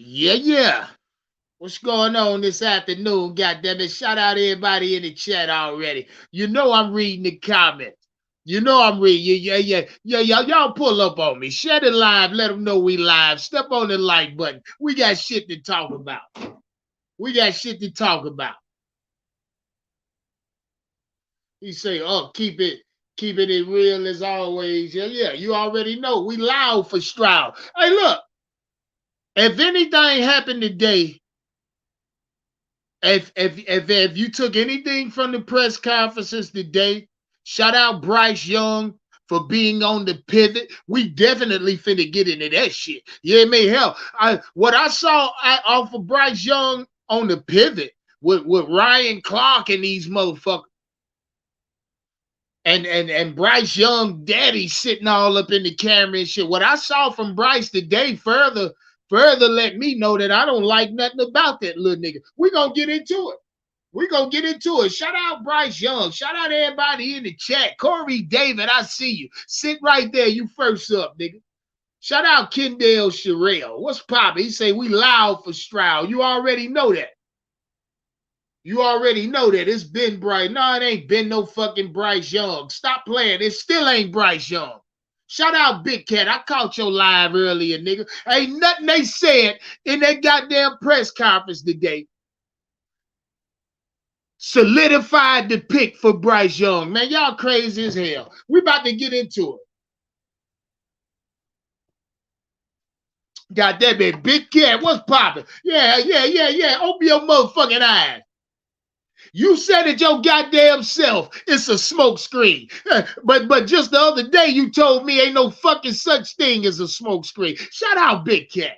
Yeah, yeah. What's going on this afternoon? Goddamn it. Shout out everybody in the chat already. You know I'm reading the comments. You know I'm reading. Yeah. Y'all pull up on me. Share the live. Let them know we live. Step on the like button. We got shit to talk about. We got shit to talk about. He say, oh, keep it real as always. Yeah. You already know. We loud for Stroud. Hey, look. If anything happened today, if you took anything from the press conferences today, shout out Bryce Young for being on the pivot. We definitely finna get into that shit. Yeah, it may help. What I saw off of Bryce Young on the pivot with Ryan Clark and these motherfuckers. And Bryce Young daddy sitting all up in the camera and shit. What I saw from Bryce today further let me know that I don't like nothing about that little nigga. We gonna get into it. We gonna get into it. Shout out Bryce Young. Shout out everybody in the chat. Corey David, I see you. Sit right there. You first up, nigga. Shout out Kendall Sherrill. What's poppin'? He say we loud for Stroud. You already know that. You already know that. It's been Bryce. No, it ain't been no fucking Bryce Young. Stop playing. It still ain't Bryce Young. Shout out Big Cat. I caught your live earlier, nigga. Ain't nothing they said in that goddamn press conference today solidified the pick for Bryce Young. Man, y'all crazy as hell. We about to get into it. Got that bit. Big Cat, what's popping? Yeah. Open your motherfucking eyes. You said it your goddamn self. It's a smoke screen. But just the other day you told me ain't no fucking such thing as a smoke screen. Shout out Big Cat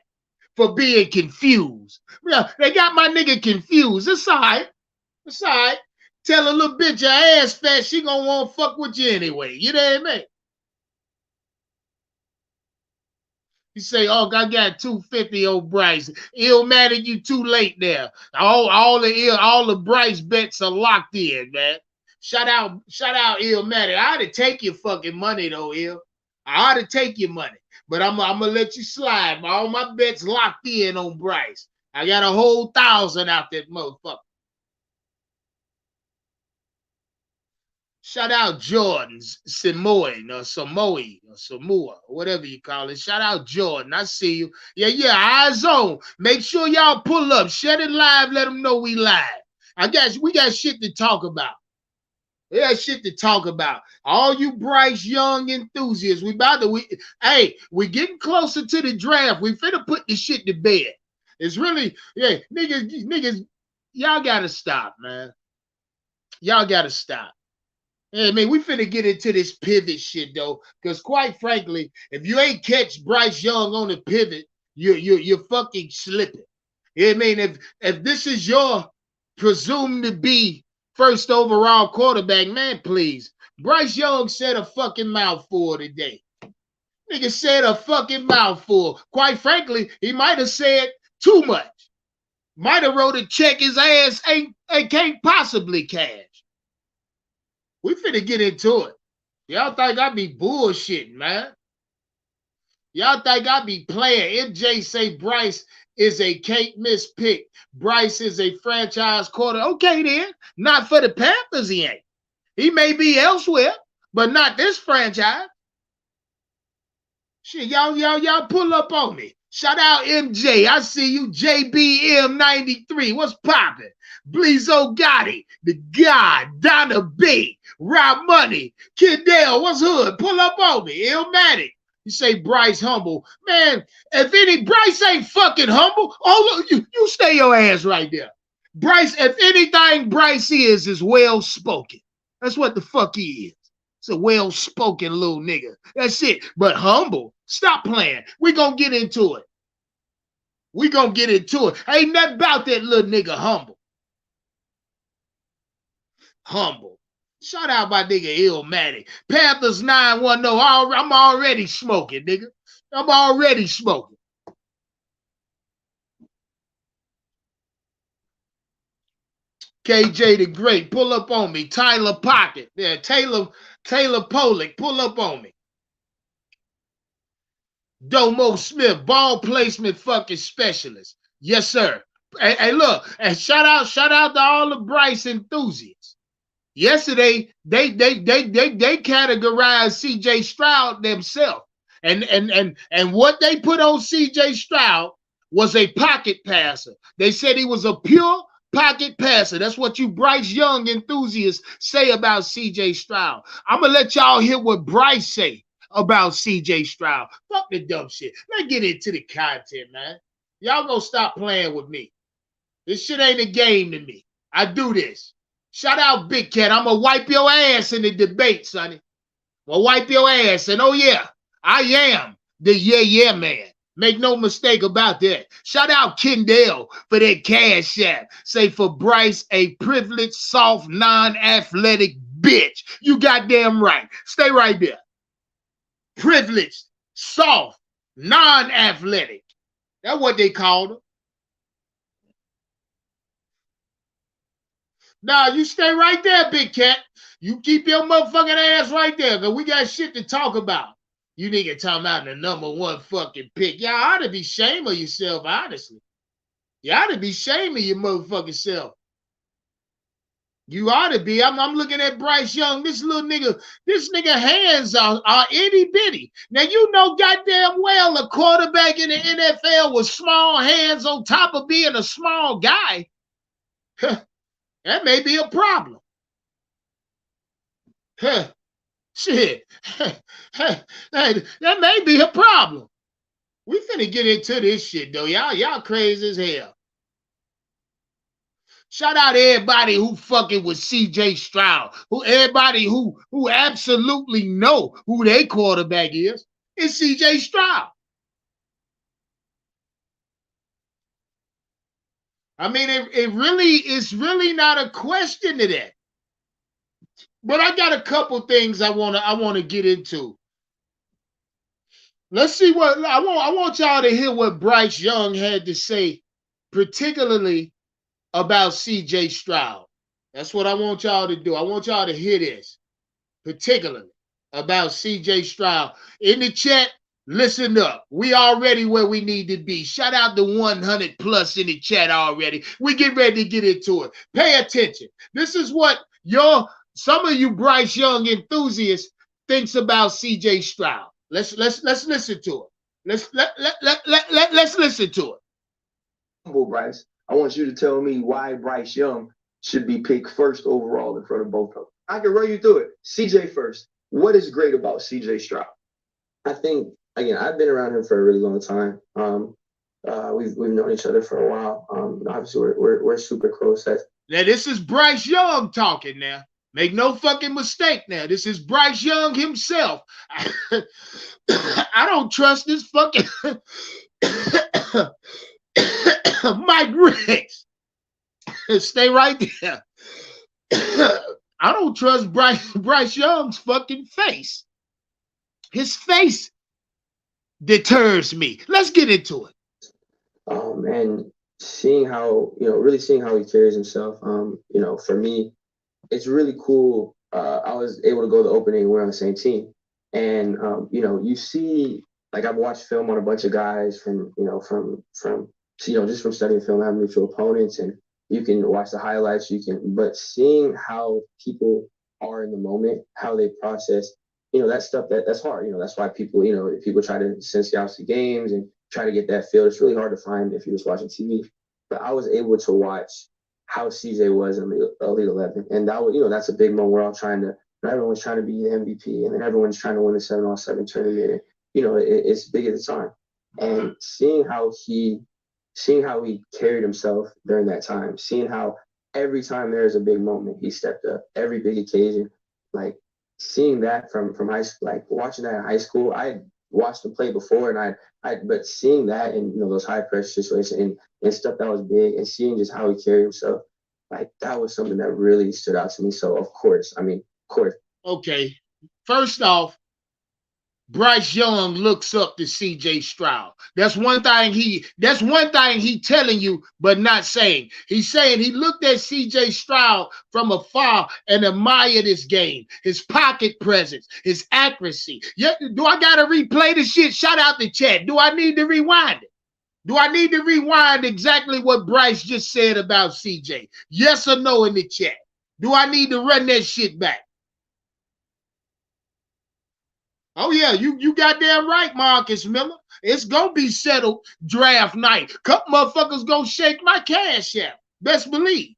for being confused. Yeah, they got my nigga confused. It's all right. It's all right. Tell a little bitch your ass fat, she gonna want to fuck with you anyway. You know what I mean? You say, oh, I got 250 old Bryce. Illmatic, you too late there. All the Bryce bets are locked in, man. Shout out Illmatic. I ought to take your fucking money though, Ill. I ought to take your money. But I'm gonna let you slide. All my bets locked in on Bryce. I got a whole 1,000 out that motherfucker. Shout out Jordan's Samoan or Samoa, whatever you call it. Shout out Jordan. I see you. Yeah, eyes on. Make sure y'all pull up. Share it live. Let them know we live. I guess we got shit to talk about. We got shit to talk about. All you Bryce Young enthusiasts, we getting closer to the draft. We finna put this shit to bed. It's really, niggas, y'all gotta stop, man. Y'all gotta stop. I mean, we finna get into this pivot shit though, because quite frankly, if you ain't catch Bryce Young on the pivot, you're fucking slipping. I mean, if this is your presumed to be first overall quarterback, man, please. Bryce Young said a fucking mouthful today. Nigga said a fucking mouthful. Quite frankly, he might have said too much. Might have wrote a check his ass can't possibly cash. We finna get into it. Y'all think I be bullshitting, man. Y'all think I be playing. MJ say Bryce is a can't miss pick. Bryce is a franchise quarter. Okay, then. Not for the Panthers, he ain't. He may be elsewhere, but not this franchise. Shit, y'all pull up on me. Shout out MJ. I see you, JBM93. What's poppin'? Bleezo Gotti, the God, Donna B, Rob Money, Kidell, what's hood? Pull up on me. Illmatic. You say Bryce humble. Man, if any Bryce ain't fucking humble, you stay your ass right there. Bryce, if anything Bryce is well spoken. That's what the fuck he is. It's a well-spoken little nigga. That's it. But humble. Stop playing. We gonna get into it. We gonna get into it. Ain't nothing about that little nigga humble. Humble. Shout out my nigga Illmatic. Panthers 910. I'm already smoking, nigga. I'm already smoking. KJ the Great, pull up on me. Tyler Pocket. Yeah, Taylor Polick, pull up on me. Domo Smith, ball placement fucking specialist. Yes, sir. Hey, look, and shout out to all the Bryce enthusiasts. Yesterday, they categorized C.J. Stroud themselves, and what they put on C.J. Stroud was a pocket passer. They said he was a pure pocket passer. That's what you Bryce Young enthusiasts say about C.J. Stroud. I'm gonna let y'all hear what Bryce say about C.J. Stroud. Fuck the dumb shit. Let's get into the content, man. Y'all gonna stop playing with me. This shit ain't a game to me. I do this. Shout out Big Cat. I'm going to wipe your ass in the debate, sonny. I'm going to wipe your ass. And oh, yeah, I am the yeah man. Make no mistake about that. Shout out Kendall for that cash app. Say for Bryce, a privileged, soft, non-athletic bitch. You goddamn right. Stay right there. Privileged, soft, non-athletic. That's what they called her. Nah, you stay right there, Big Cat. You keep your motherfucking ass right there, because we got shit to talk about. You nigga talking about the #1 fucking pick. Y'all ought to be ashamed of yourself, honestly. You ought to be ashamed of your motherfucking self. You ought to be. I'm looking at Bryce Young. This nigga hands are itty bitty. Now, you know goddamn well a quarterback in the NFL with small hands on top of being a small guy. That may be a problem. Shit. That may be a problem. We finna get into this shit, though. Y'all crazy as hell. Shout out to everybody who fucking with C.J. Stroud. Everybody who absolutely know who their quarterback is. It's C.J. Stroud. I mean, it's really not a question to that. But I got a couple things I wanna get into. Let's see what I want y'all to hear what Bryce Young had to say, particularly about C.J. Stroud. That's what I want y'all to do. I want y'all to hear this, particularly about C.J. Stroud. In the chat, listen up. We already where we need to be. Shout out to 100 plus in the chat already. We get ready to get into it. Pay attention. This is what some of you Bryce Young enthusiasts thinks about C.J. Stroud. Let's listen to it. Let's listen to it. Bryce, I want you to tell me why Bryce Young should be picked first overall in front of both of them. I can run you through it. CJ first. What is great about CJ Stroud? I think, again, I've been around him for a really long time. We've known each other for a while. Obviously, we're super close. Now, this is Bryce Young talking now. Make no fucking mistake now. This is Bryce Young himself. I don't trust this fucking Mike Riggs. Stay right there. I don't trust Bryce Young's fucking face. His face deters me. Let's get into it. And seeing how, really seeing how he carries himself, for me, it's really cool. I was able to go to the opening. We're on the same team. And, you see, like, I've watched film on a bunch of guys from just from studying film, having mutual opponents, and you can watch the highlights, but seeing how people are in the moment, how they process, that stuff, that's hard. That's why people try to send scouts to games and try to get that feel. It's really hard to find if you're just watching TV. But I was able to watch how CJ was in the Elite 11. And that was, that's a big moment. We're all everyone's trying to be the MVP, and then everyone's trying to win the 7-on-7 tournament. And, it's big at the time. And seeing how he carried himself during that time, seeing how every time there is a big moment, he stepped up, every big occasion, like seeing that from high school, like watching that in high school. I watched him play before, and but seeing that in those high pressure situations and stuff that was big, and seeing just how he carried himself, like that was something that really stood out to me. So of course. Okay, first off, Bryce Young looks up to CJ Stroud. That's one thing he telling you, but not saying. He's saying he looked at CJ Stroud from afar and admired his game, his pocket presence, his accuracy. Yeah, do I gotta replay the shit? Shout out the chat. Do I need to rewind it? Do I need to rewind exactly what Bryce just said about CJ? Yes or no in the chat? Do I need to run that shit back? Oh, yeah, you goddamn right, Marcus Miller. It's gonna be settled draft night. Couple motherfuckers gonna shake my cash out. Best believe.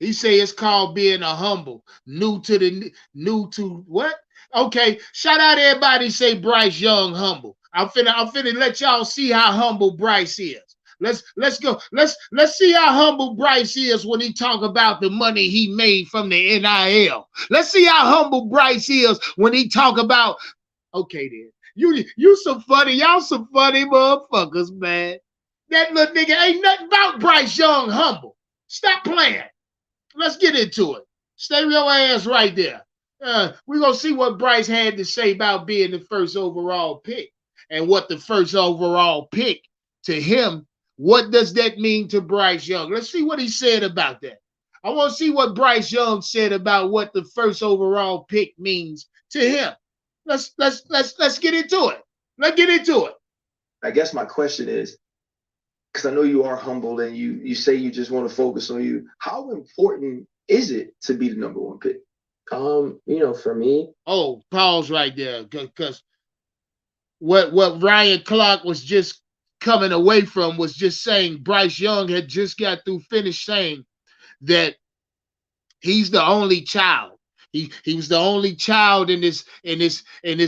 He say it's called being a humble. New to what? Okay, shout out everybody say Bryce Young humble. I'm finna let y'all see how humble Bryce is. Let's go. Let's see how humble Bryce is when he talk about the money he made from the NIL. Let's see how humble Bryce is when he talk about. Okay, then you some funny, y'all some funny motherfuckers, man. That little nigga ain't nothing about Bryce Young humble. Stop playing. Let's get into it. Stay your ass right there. We're gonna see what Bryce had to say about being the first overall pick and what the first overall pick to him. What does that mean to Bryce Young? Let's see what he said about that. I want to see what Bryce Young said about what the first overall pick means to him. Let's get into it. Let's get into it. I guess my question is, because I know you are humble and you say you just want to focus on you. How important is it to be the number one pick? For me. Oh, pause right there, because what Ryan Clark was just coming away from was just saying Bryce Young had just got through finished saying that he's the only child. He was the only child in this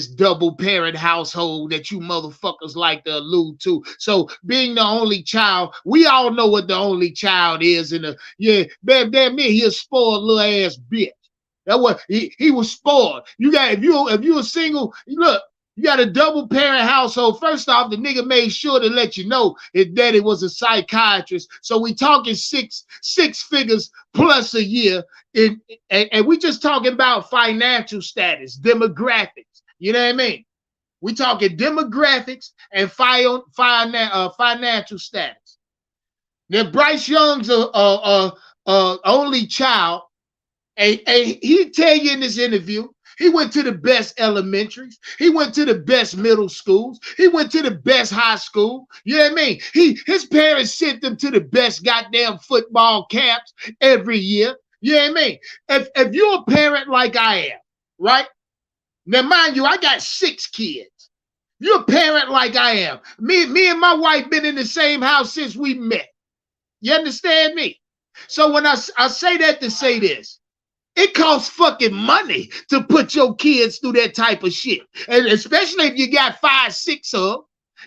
double parent household that you motherfuckers like to allude to. So being the only child, we all know what the only child is. Damn me, he a spoiled little ass bitch. That was he was spoiled. You got if you a single, look. You got a double parent household. First off, the nigga made sure to let you know his daddy was a psychiatrist. So we talking six figures plus a year. And we just talking about financial status, demographics. You know what I mean? We talking demographics and financial status. Now, Bryce Young's only child. And he tell you in this interview, he went to the best elementaries. He went to the best middle schools. He went to the best high school. You know what I mean? His parents sent them to the best goddamn football camps every year. You know what I mean? If you're a parent like I am, right? Now, mind you, I got 6 kids. You're a parent like I am. Me and my wife been in the same house since we met. You understand me? So when I say that to say this, it costs fucking money to put your kids through that type of shit. And especially if you got 5, 6 of them,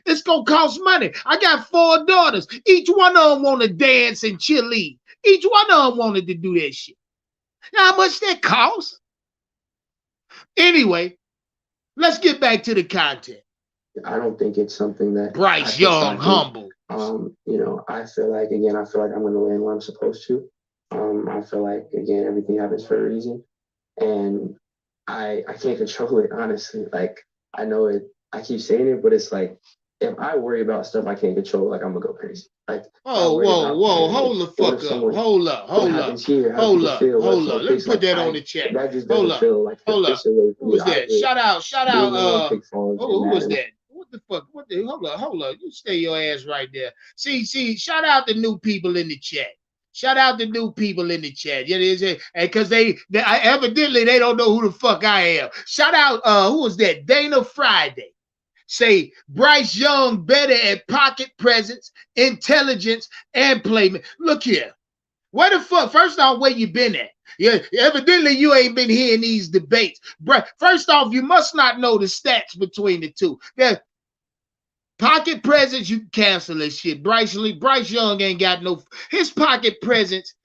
it's going to cost money. I got 4 daughters. Each one of them want to dance and cheerlead. Each one of them wanted to do that shit. You know how much that costs? Anyway, let's get back to the content. I don't think it's something that Bryce Young humble. I feel like I'm going to land where I'm supposed to. I feel like, again, everything happens for a reason. And I can't control it, honestly. Like, I know it, I keep saying it, but it's like, if I worry about stuff I can't control, like, I'm going to go crazy. Like, whoa, hold the fuck up. Hold up. Let me put that on the chat. That just doesn't feel like Hold up. Who was that? Shout out. Who was that? What the fuck? Hold up. You stay your ass right there. See, shout out the new people in the chat. Shout out the new people in the chat. Yeah, because they evidently they don't know who the fuck I am. Shout out, who was that? Dana Friday. Say Bryce Young better at pocket presence, intelligence, and playment. Look here. Where the fuck? First off, where you been at? Yeah, evidently you ain't been hearing these debates. First off, you must not know the stats between the two. Pocket presence, you cancel this shit. Bryce Young ain't got no. His pocket presence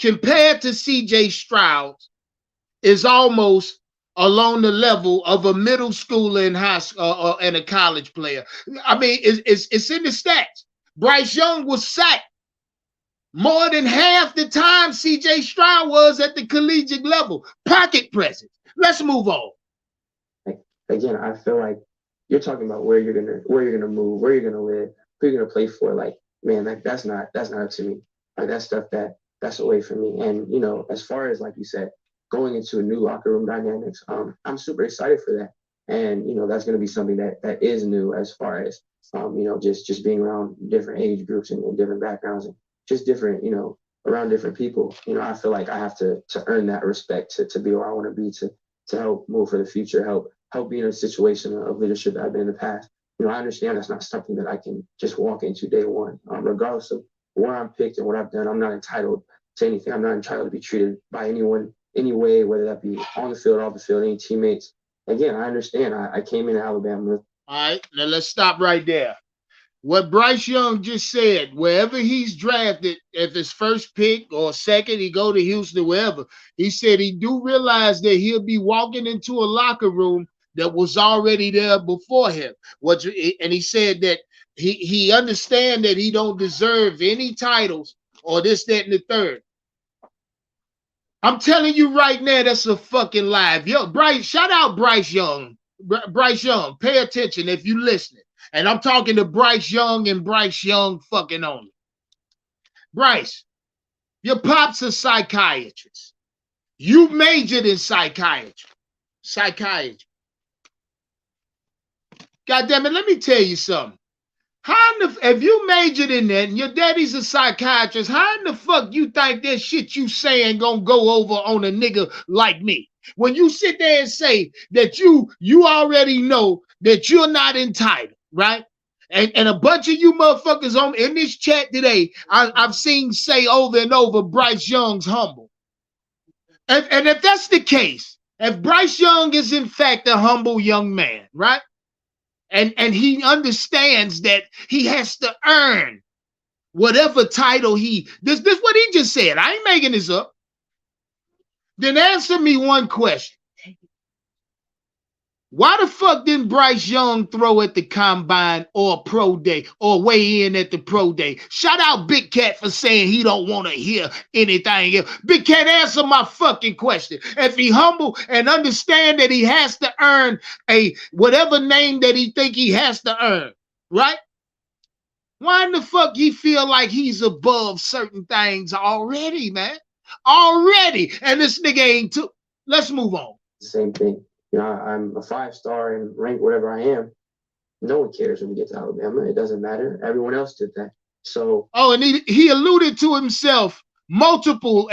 compared to CJ Stroud is almost along the level of a middle schooler in high school and a college player. I mean, it's in the stats. Bryce Young was sacked More than half the time CJ Stroud was at the collegiate level. Pocket presence. Let's move on. Again, I feel like you're talking about where you're gonna move, where you're gonna live, who you're gonna play for. Like, man, like that's not up to me. Like that's stuff that's away from me. And as far as like you said, going into a new locker room dynamics, I'm super excited for that. And that's gonna be something that is new as far as just being around different age groups and different backgrounds and just different, around different people. I feel like I have to earn that respect to be where I want to be, to help move for the future, help be in a situation of leadership that I've been in the past. I understand that's not something that I can just walk into day one. Regardless of where I'm picked and what I've done, I'm not entitled to anything. I'm not entitled to be treated by anyone any way, whether that be on the field, off the field, any teammates. Again, I understand. I came into Alabama. All right, now let's stop right there. What Bryce Young just said, wherever he's drafted, if it's first pick or second, he go to Houston, wherever. He said he do realize that he'll be walking into a locker room that was already there before him. And he said that he understand that he don't deserve any titles or this, that, and the third. I'm telling you right now, that's a fucking lie. Yo, Bryce, shout out Bryce Young. Bryce Young, pay attention if you listening. And I'm talking to Bryce Young and Bryce Young fucking only. Bryce, your pop's a psychiatrist. You majored in psychiatry. God damn it, let me tell you something. If you majored in that and your daddy's a psychiatrist, how in the fuck you think that shit you saying gonna go over on a nigga like me? When you sit there and say that you already know that you're not entitled, right? And a bunch of you motherfuckers in this chat today, I've seen say over and over, Bryce Young's humble. And if that's the case, if Bryce Young is in fact a humble young man, right? And he understands that he has to earn whatever title this what he just said. I ain't making this up. Then answer me one question. Why the fuck didn't Bryce Young throw at the combine or pro day or weigh in at the pro day? Shout out Big Cat for saying he don't want to hear anything else. Big Cat, answer my fucking question. If he humble and understand that he has to earn whatever name that he think he has to earn, right? Why in the fuck he feel like he's above certain things already, man? Already. And this nigga ain't too. Let's move on. Same thing. I'm a 5-star and ranked whatever I am. No one cares when we get to Alabama. It doesn't matter. Everyone else did that. So. Oh, and he alluded to himself multiple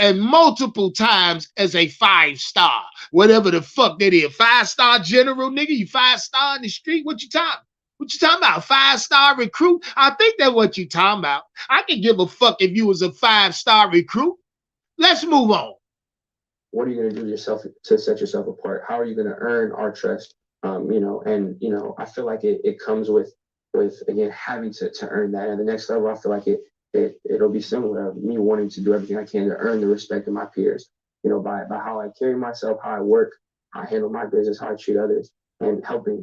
times as a 5-star. Whatever the fuck that is. 5-star general, nigga. You 5-star in the street? What you talking? What you talking about? 5-star recruit? I think that's what you talking about. I could give a fuck if you was a 5-star recruit. Let's move on. What are you going to do to yourself to set yourself apart? How are you going to earn our trust? I feel like it comes with again having to earn that. And the next level, I feel like it'll be similar. Me wanting to do everything I can to earn the respect of my peers. By how I carry myself, how I work, how I handle my business, how I treat others, and helping.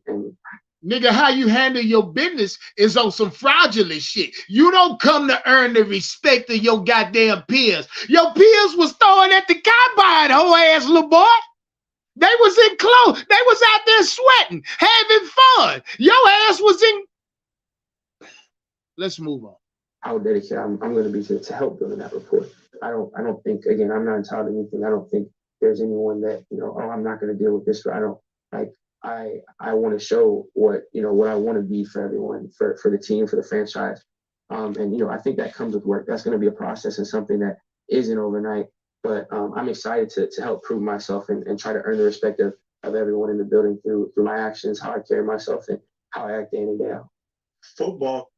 And nigga, how you handle your business is on some fraudulent shit. You don't come to earn the respect of your goddamn peers. Your peers was throwing at the combine, whole ass little boy. They was in clothes. They was out there sweating, having fun. Your ass was in. Let's move on. How dedicated I'm going to be to help building that rapport. I don't think, again, I'm not entitled to anything. I don't think there's anyone that, I'm not going to deal with this. But I want to show what I want to be for everyone, for the team, for the franchise. I think that comes with work. That's going to be a process and something that isn't overnight. But I'm excited to help prove myself and try to earn the respect of everyone in the building through my actions, how I carry myself, and how I act day in and day out. Football.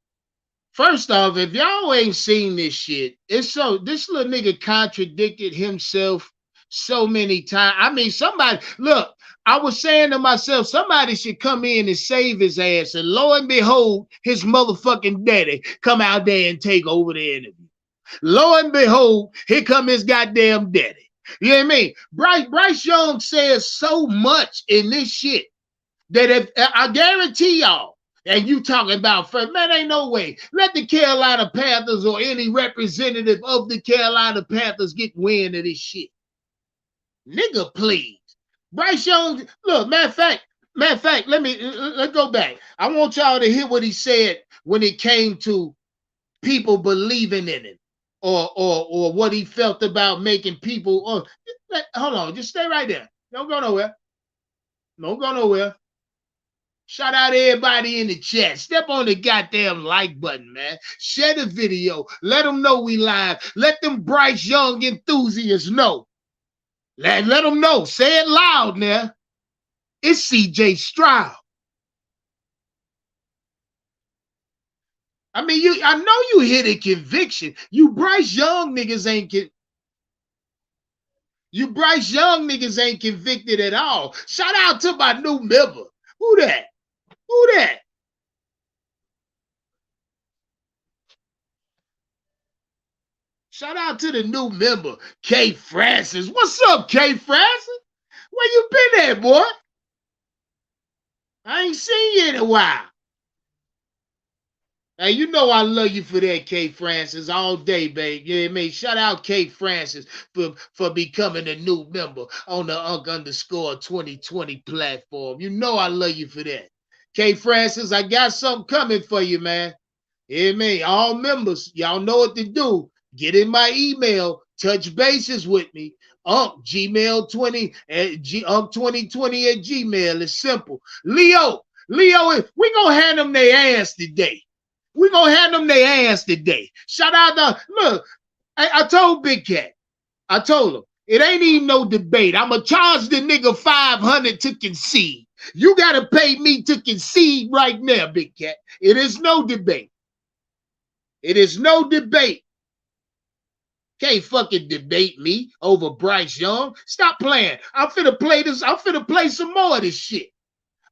First off, if y'all ain't seen this shit, this little nigga contradicted himself so many times. I mean, look, I was saying to myself, somebody should come in and save his ass. And lo and behold, his motherfucking daddy come out there and take over the interview. Lo and behold, here come his goddamn daddy. You know what I mean? Bryce Young says so much in this shit that if I guarantee y'all, And you talking about first, man, ain't no way. Let the Carolina Panthers or any representative of the Carolina Panthers get wind of this shit. Nigga, please. Bryce Young, look, matter of fact, let's go back. I want y'all to hear what he said when it came to people believing in him or what he felt about making people. Hold on, just stay right there. Don't go nowhere. Don't go nowhere. Shout out to everybody in the chat. Step on the goddamn like button, man. Share the video. Let them know we live. Let them Bryce Young enthusiasts know. Let them know. Say it loud now. It's CJ Stroud. I mean, I know you hit a conviction. You Bryce Young niggas ain't convicted at all. Shout out to my new member. Who that? Who that? Shout out to the new member, K. Francis. What's up, K. Francis? Where you been at, boy? I ain't seen you in a while. Hey, you know I love you for that, K. Francis, all day, babe. You know what I mean? Shout out K. Francis for becoming a new member on the UNC_2020 platform. You know I love you for that. K. Francis, I got something coming for you, man. You know what I mean? All members, y'all know what to do. Get in my email, touch bases with me. Gmail20 at UNC2020 at Gmail. It's simple. Leo, we gonna hand them their ass today. We gonna hand them their ass today. Shout out to, look, I told Big Cat. I told him, it ain't even no debate. I'ma charge the nigga $500 to concede. You gotta pay me to concede right now, Big Cat. It is no debate. It is no debate. Can't fucking debate me over Bryce Young. Stop playing. I'm finna play this. I'm finna play some more of this shit.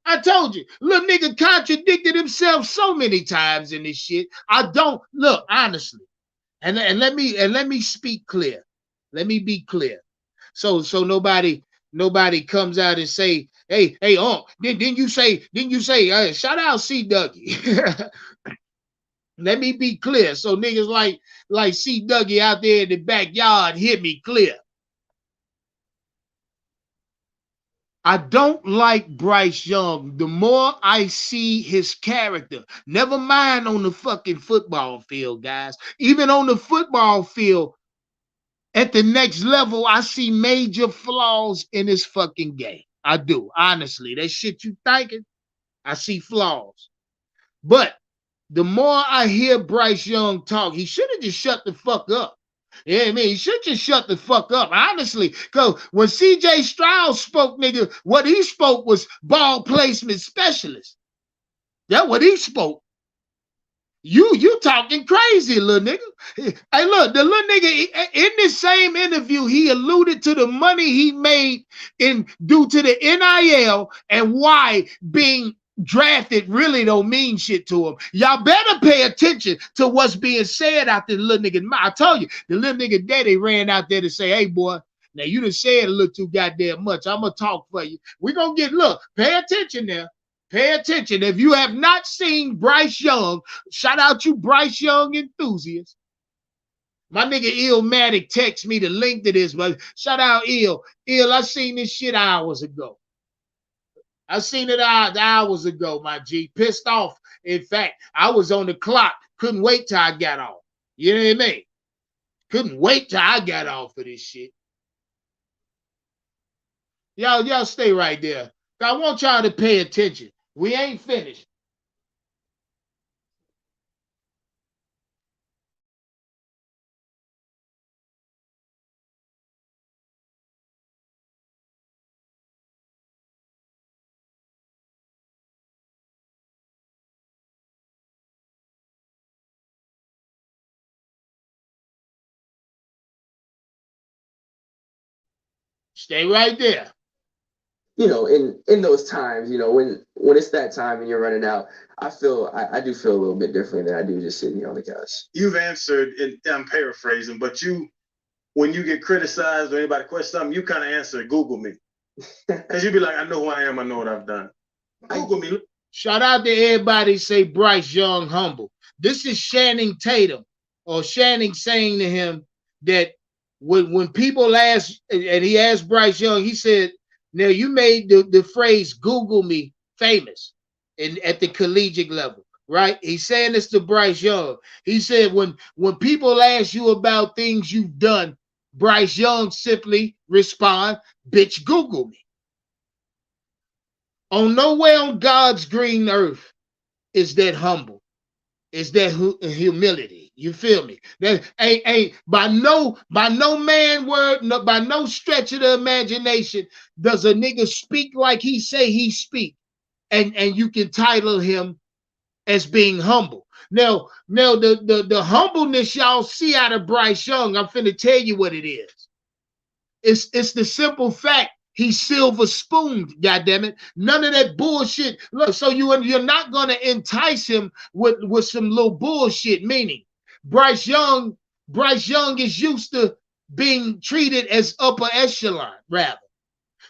I told you, little nigga contradicted himself so many times in this shit. I don't look honestly, and let me speak clear. Let me be clear, so nobody comes out and say, hey, didn't you say, shout out C Dougie. Let me be clear, so niggas like C Dougie out there in the backyard hear me clear. I don't like Bryce Young. The more I see his character, never mind on the fucking football field, guys. Even on the football field, at the next level, I see major flaws in his fucking game. I do, honestly. That shit you thinking, I see flaws. But the more I hear Bryce Young talk, he should have just shut the fuck up. Yeah, I mean, he should just shut the fuck up, honestly. Because when CJ Stroud spoke, nigga, what he spoke was ball placement specialist. That's what he spoke. You talking crazy, little nigga. Hey, look, the little nigga in this same interview, he alluded to the money he made due to the NIL and why being drafted really don't mean shit to him. Y'all better pay attention to what's being said out there, the little nigga. I told you, the little nigga daddy ran out there to say, hey, boy, now you done said a little too goddamn much. I'm going to talk for you. We're going to look, pay attention now. Pay attention. If you have not seen Bryce Young, shout out you Bryce Young enthusiasts. My nigga Illmatic text me the link to this, but shout out Ill. Ill, I seen this shit hours ago. I seen it hours ago, my G. Pissed off. In fact, I was on the clock. Couldn't wait till I got off. You know what I mean? Couldn't wait till I got off of this shit. Y'all stay right there. I want y'all to pay attention. We ain't finished. Stay right there. You know, in those times, you know, when it's that time and you're running out, I do feel a little bit differently than I do just sitting here on the couch. You've answered, and I'm paraphrasing, but when you get criticized or anybody questions something, you kind of answer, Google me. Because you'd be like, I know who I am, I know what I've done. Google me. Shout out to everybody say Bryce Young humble. This is Channing Tatum or Channing saying to him that when people ask, and he asked Bryce Young, he said, now you made the phrase Google me famous at the collegiate level, right? He's saying this to Bryce Young. He said, when people ask you about things you've done, Bryce Young simply respond, bitch, Google me. On nowhere on God's green earth is that humble, is that humility. You feel me? That ain't by no man word, no, by no stretch of the imagination does a nigga speak like he say he speak, and you can title him as being humble. Now the humbleness y'all see out of Bryce Young, I'm finna tell you what it is. It's the simple fact he's silver spooned, goddammit. None of that bullshit. Look, so you're not gonna entice him with some little bullshit. Meaning, Bryce Young is used to being treated as upper echelon, rather.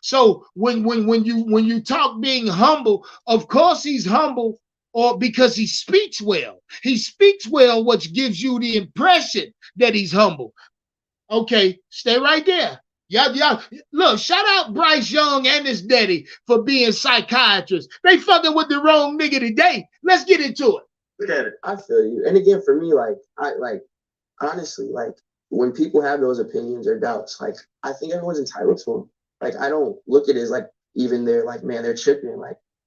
So when you talk being humble, of course he's humble, or because he speaks well. He speaks well, which gives you the impression that he's humble. Okay, stay right there. Y'all, look, shout out Bryce Young and his daddy for being psychiatrists. They fucking with the wrong nigga today. Let's get into it. Look at it. I feel you. And again, for me, honestly, when people have those opinions or doubts, I think everyone's entitled to them. I don't look at it as even they're man, they're tripping.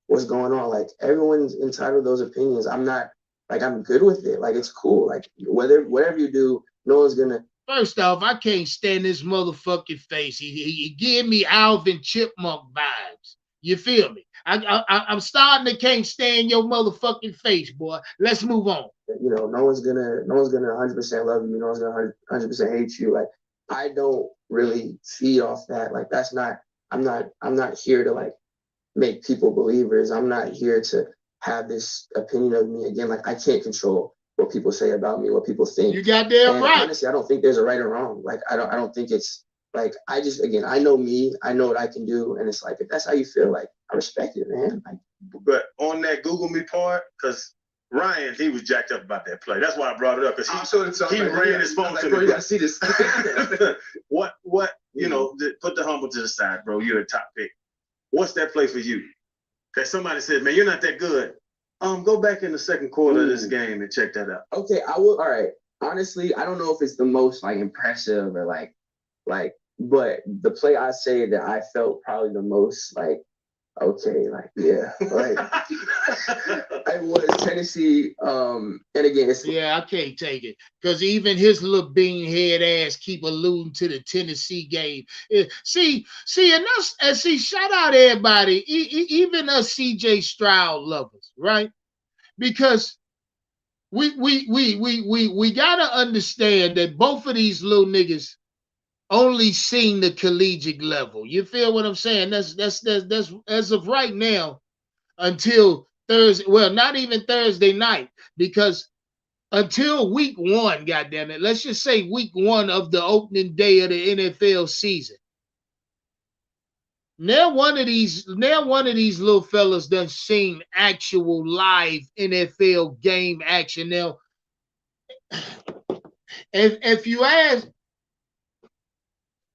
What's going on? Everyone's entitled to those opinions. I'm not I'm good with it. It's cool. Whatever you do, no one's gonna. First off, I can't stand this motherfucking face. He give me Alvin Chipmunk vibes. You feel me? I'm starting to can't stand your motherfucking face, boy. Let's move on. No one's gonna 100% love you. No one's gonna 100% hate you. I don't really feed off that. That's not. I'm not here to make people believers. I'm not here to have this opinion of me again. I can't control what people say about me, what people think. You got damn right. Honestly, I don't think there's a right or wrong. I don't think it's I just, again, I know me, I know what I can do, and it's if that's how you feel, I respect it, man. But on that Google me part, because Ryan, he was jacked up about that play. That's why I brought it up, because he ran his phone to me. You gotta see this. What put the humble to the side, bro. You're a top pick. What's that play for you? Because somebody said, man, you're not that good. Go back in the second quarter of this game and check that out. Okay, I will. All right. Honestly, I don't know if it's the most impressive or but the play I say that I felt probably the most yeah, I was Tennessee. And again, I can't take it because even his little bean head ass keep alluding to the Tennessee game. See, shout out everybody, even us CJ Stroud lovers, right? Because we gotta understand that both of these little niggas only seen the collegiate level. You feel what I'm saying? That's as of right now until Thursday. Well, not even Thursday night, because until week 1, goddamn it, let's just say week 1 of the opening day of the NFL season. Now one of these little fellas done seen actual live NFL game action. Now, if you ask,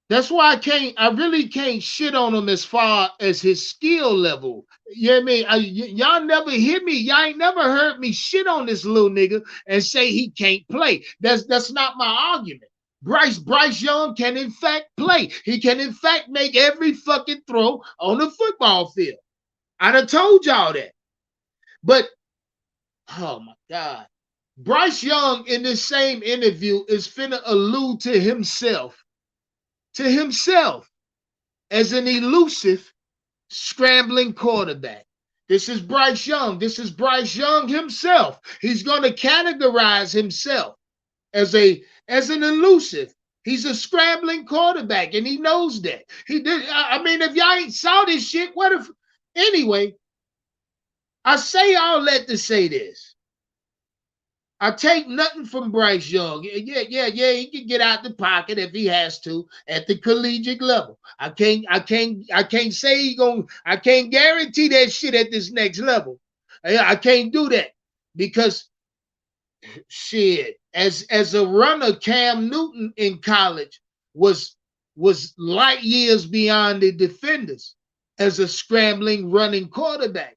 that's why I really can't shit on him as far as his skill level. You know what I mean? Y'all never hear me. Y'all ain't never heard me shit on this little nigga and say he can't play. That's not my argument. Bryce Young can in fact play. He can in fact make every fucking throw on the football field. I done told y'all that. But, oh my God. Bryce Young in this same interview is finna allude to himself as an elusive, scrambling quarterback. This is Bryce Young. This is Bryce Young himself. He's going to categorize himself as an elusive. He's a scrambling quarterback, and he knows that. He did. I mean, if y'all ain't saw this shit, what if? Anyway, I say all that to say this. I take nothing from Bryce Young. Yeah, he can get out the pocket if he has to at the collegiate level. I can't say I can't guarantee that shit at this next level. I can't do that because shit, as a runner, Cam Newton in college was light years beyond the defenders as a scrambling running quarterback.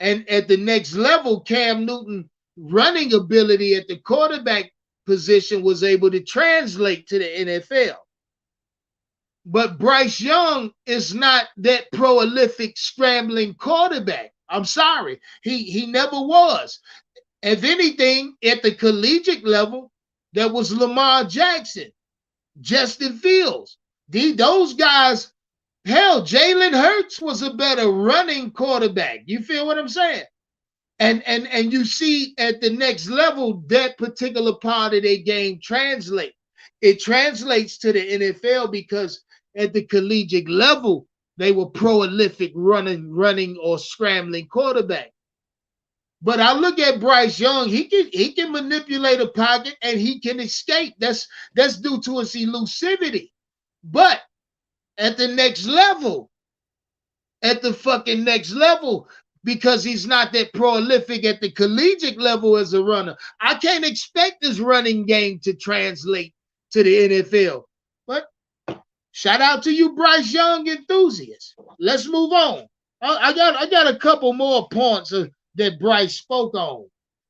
And at the next level, Cam Newton running ability at the quarterback position was able to translate to the NFL. But Bryce Young is not that prolific scrambling quarterback. I'm sorry. He never was. If anything, at the collegiate level, there was Lamar Jackson, Justin Fields. Those guys, hell, Jalen Hurts was a better running quarterback. You feel what I'm saying? And you see at the next level, that particular part of their game translate. It translates to the NFL because at the collegiate level, they were prolific running or scrambling quarterback. But I look at Bryce Young, he can manipulate a pocket and he can escape. That's due to his elusivity. But at the next level, at the fucking next level, because he's not that prolific at the collegiate level as a runner, I can't expect his running game to translate to the NFL. But shout out to you, Bryce Young enthusiasts. Let's move on. I got a couple more points that Bryce spoke on.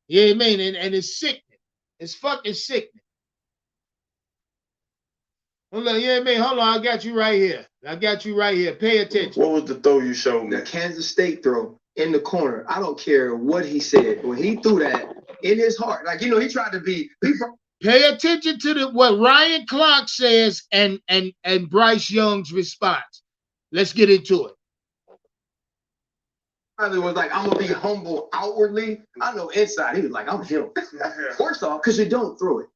You know what I mean? And it's sickening. It's fucking sickening. Hold on, you know what I mean? Hold on, I got you right here. Pay attention. What was the throw you showed me? The Kansas State throw in the corner. I don't care what he said. When he threw that in his heart, like, he tried to be. Pay attention to what Ryan Clark says and Bryce Young's response. Let's get into it. It was like, I'm gonna be humble outwardly. I know inside he was like, I'm him. First off, because you don't throw it,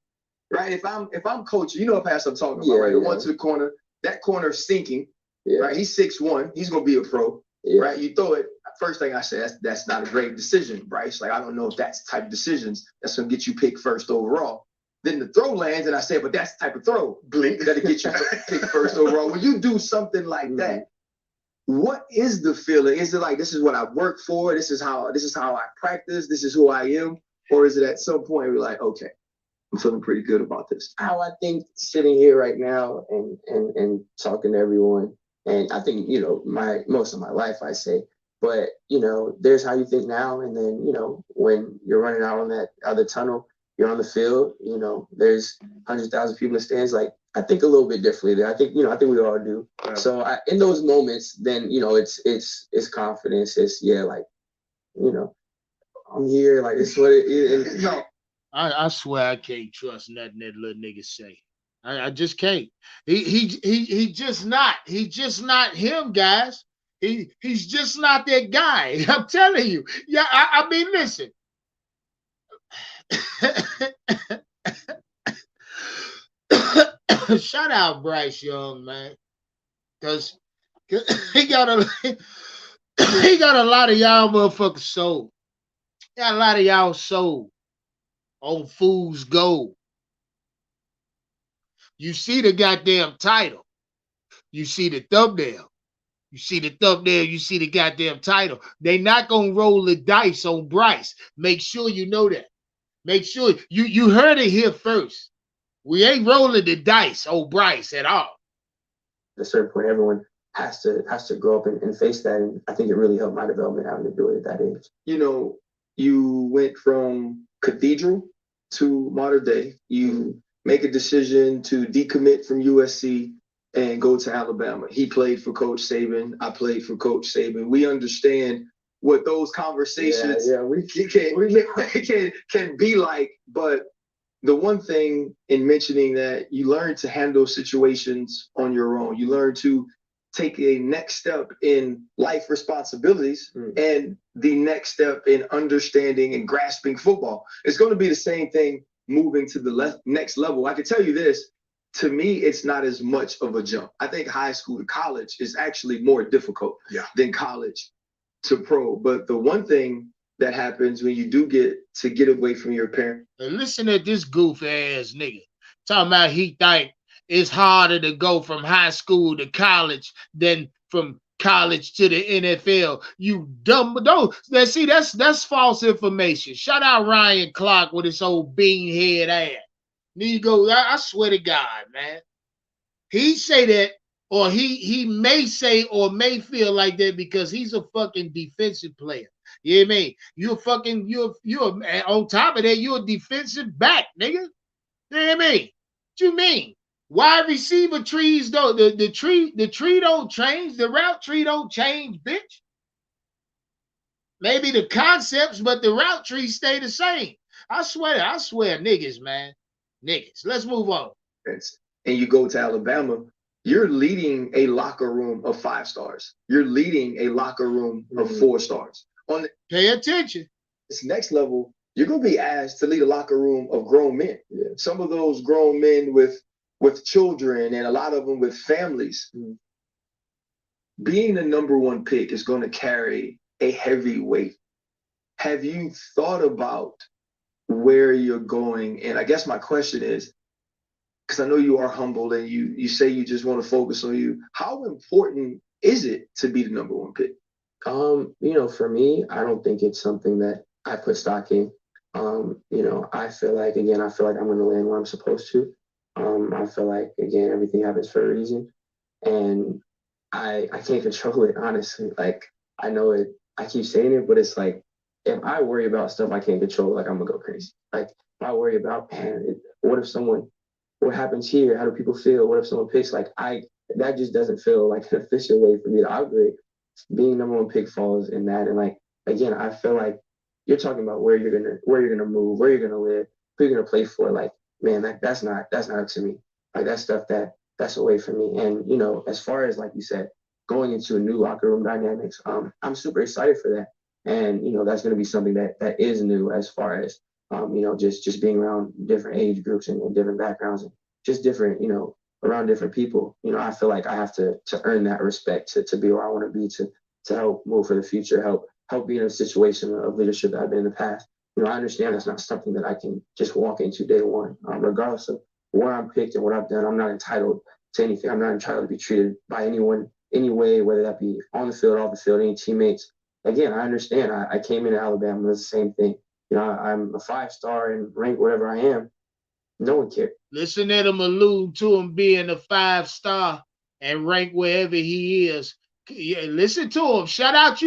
right? If I'm coaching, you know what pass I'm talking about, right? The one to the corner, that corner sinking, right? He's 6'1", he's gonna be a pro, right? You throw it. First thing I said, that's not a great decision, Bryce. Like, I don't know if that's the type of decisions that's gonna get you picked first overall. Then the throw lands, and I said, but that's the type of throw, blink, that'll get you picked first overall. When you do something like that, what is the feeling? Is it like, this is what I work for? This is how I practice. This is who I am. Or is it at some point we're like, okay, I'm feeling pretty good about this? How I think sitting here right now and talking to everyone, and I think, most of my life I say, but, there's how you think now. And then, when you're running out on that other tunnel, you're on the field, there's 100,000 people in the stands. Like, I think a little bit differently there. I think we all do. Yeah. So in those moments, then, it's confidence. It's, I'm here. Like, it's what it is. I swear I can't trust nothing that little nigga say. I just can't. He just not. He's just not him, guys. He's just not that guy. I'm telling you. Yeah, I mean, listen. Shout out Bryce Young, man, because he got a lot of y'all motherfuckers sold. Got a lot of y'all sold on Fool's Gold. You see the goddamn title. You see the thumbnail. You see the goddamn title. They not gonna roll the dice on Bryce. Make sure you know that. Make sure you heard it here first. We ain't rolling the dice on Bryce at all. At a certain point, everyone has to grow up and face that. And I think it really helped my development having to do it at that age. You went from cathedral to modern day. You make a decision to decommit from USC and go to Alabama. He played for Coach Saban. I played for Coach Saban. We understand what those conversations can be like. But the one thing in mentioning that, you learn to handle situations on your own. You learn to take a next step in life responsibilities and the next step in understanding and grasping football. It's going to be the same thing moving to the next level. I can tell you this, to me, it's not as much of a jump. I think high school to college is actually more difficult than college to pro. But the one thing that happens when you do get away from your parents. Listen at this goof ass nigga talking about he think it's harder to go from high school to college than from college to the NFL. You dumb don't see that's false information. Shout out Ryan Clark with his old bean head ass. There you go. I swear to God, man. He say that, or he may say or may feel like that because he's a fucking defensive player. You know what I mean? You're on top of that, you're a defensive back, nigga. You know what I mean? What you mean? Wide receiver trees don't the tree don't change, the route tree don't change, bitch. Maybe the concepts, but the route tree stay the same. I swear, niggas, man. Niggas. Let's move on. And you go to Alabama, you're leading a locker room of 5 stars. You're leading a locker room of 4 stars. Pay attention. This next level, you're going to be asked to lead a locker room of grown men. Yeah. Some of those grown men with children and a lot of them with families. Being the number 1 pick is going to carry a heavy weight. Have you thought about where you're going? And I guess my question is, because I know you are humble and you say you just want to focus on you. How important is it to be the number 1 pick? For me, I don't think it's something that I put stock in. I feel like I'm going to land where I'm supposed to. I feel like, again, everything happens for a reason. And I can't control it, honestly. Like, I know it, I keep saying it, but it's like, if I worry about stuff I can't control, like, I'm going to go crazy. Like, if I worry about, what happens here? How do people feel? What if someone picks? Like, that just doesn't feel like an official way for me to operate. Being number 1 pick falls in that. And like, again, I feel like you're talking about where you're gonna move, where you're gonna live, who you're gonna play for. Like, man, that's not up to me. Like, that's stuff that's away from me. And as far as, like you said, going into a new locker room dynamics, I'm super excited for that. And that's gonna be something that is new as far as just being around different age groups and different backgrounds and just different, around different people. I feel like I have to earn that respect to be where I want to be, to help move for the future, help be in a situation of leadership that I've been in the past. I understand that's not something that I can just walk into day one. Regardless of where I'm picked and what I've done, I'm not entitled to anything. I'm not entitled to be treated by anyone any way, whether that be on the field, off the field, any teammates. Again, I understand. I came into Alabama, it's the same thing. I'm a 5-star and ranked wherever I am. No one cared. Listen to him allude to him being a 5-star and ranked wherever he is. Yeah, listen to him. Shout out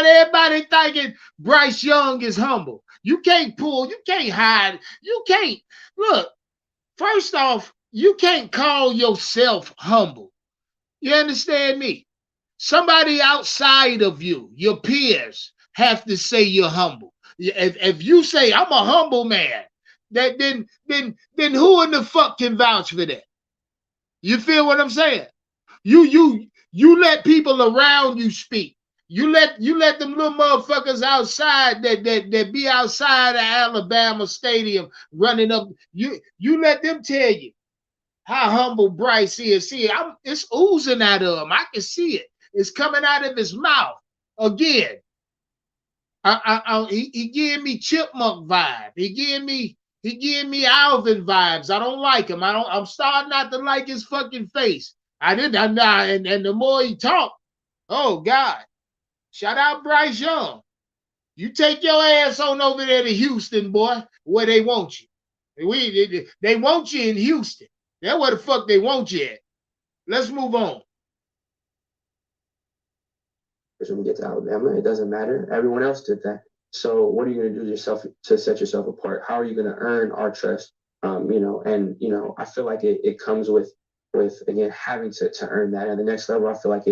everybody thinking Bryce Young is humble. You can't hide. You can't. Look, first off, you can't call yourself humble. You understand me? Somebody outside of you, your peers, have to say you're humble. If you say I'm a humble man, then who in the fuck can vouch for that? You feel what I'm saying? You let people around you speak. You let them little motherfuckers outside that be outside of Alabama Stadium running up. You let them tell you how humble Bryce is. See, it's oozing out of him. I can see it. It's coming out of his mouth again. He gave me chipmunk vibe. He gave me Alvin vibes. I don't like him. I'm starting not to like his fucking face. And the more he talked, oh God. Shout out Bryce Young. You take your ass on over there to Houston, boy, where they want you. They want you in Houston. That's where the fuck they want you at. Let's move on. When we get to Alabama, it doesn't matter. Everyone else did that. So what are you going to do to set yourself apart? How are you going to earn our trust? I feel like it comes with again having to earn that. And the next level, I feel like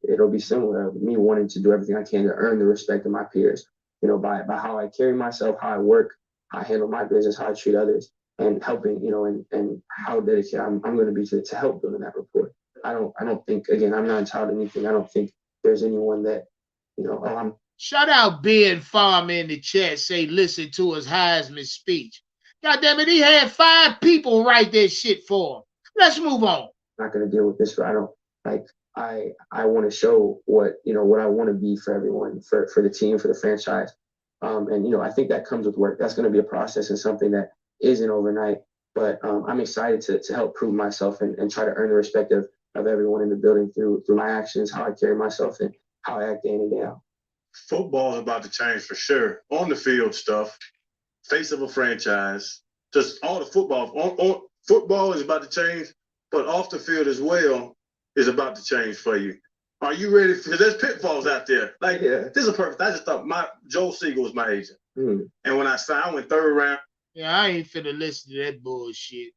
it'll be similar. Me wanting to do everything I can to earn the respect of my peers. By how I carry myself, how I work, how I handle my business, how I treat others, and helping. And how dedicated I'm going to be to help building that rapport. I don't think, again, I'm not entitled to anything. I don't think there's anyone that, Shout out Ben Farmer in the chat, say listen to his Heisman speech. God damn it, he had 5 people write that shit for him. Let's move on. I'm not going to deal with this. I want to show what I want to be for everyone, for the team, for the franchise. I think that comes with work. That's going to be a process and something that isn't overnight. But I'm excited to help prove myself and try to earn the respect of of everyone in the building through my actions, how I carry myself, and how I act day in and day out. Football is about to change for sure. On the field stuff, face of a franchise, just all the football. Football is about to change, but off the field as well is about to change for you. Are you ready? Because there's pitfalls out there. Like, this is perfect. I just thought Joel Siegel was my agent. And when I signed, I went 3rd round. Yeah, I ain't finna listen to that bullshit.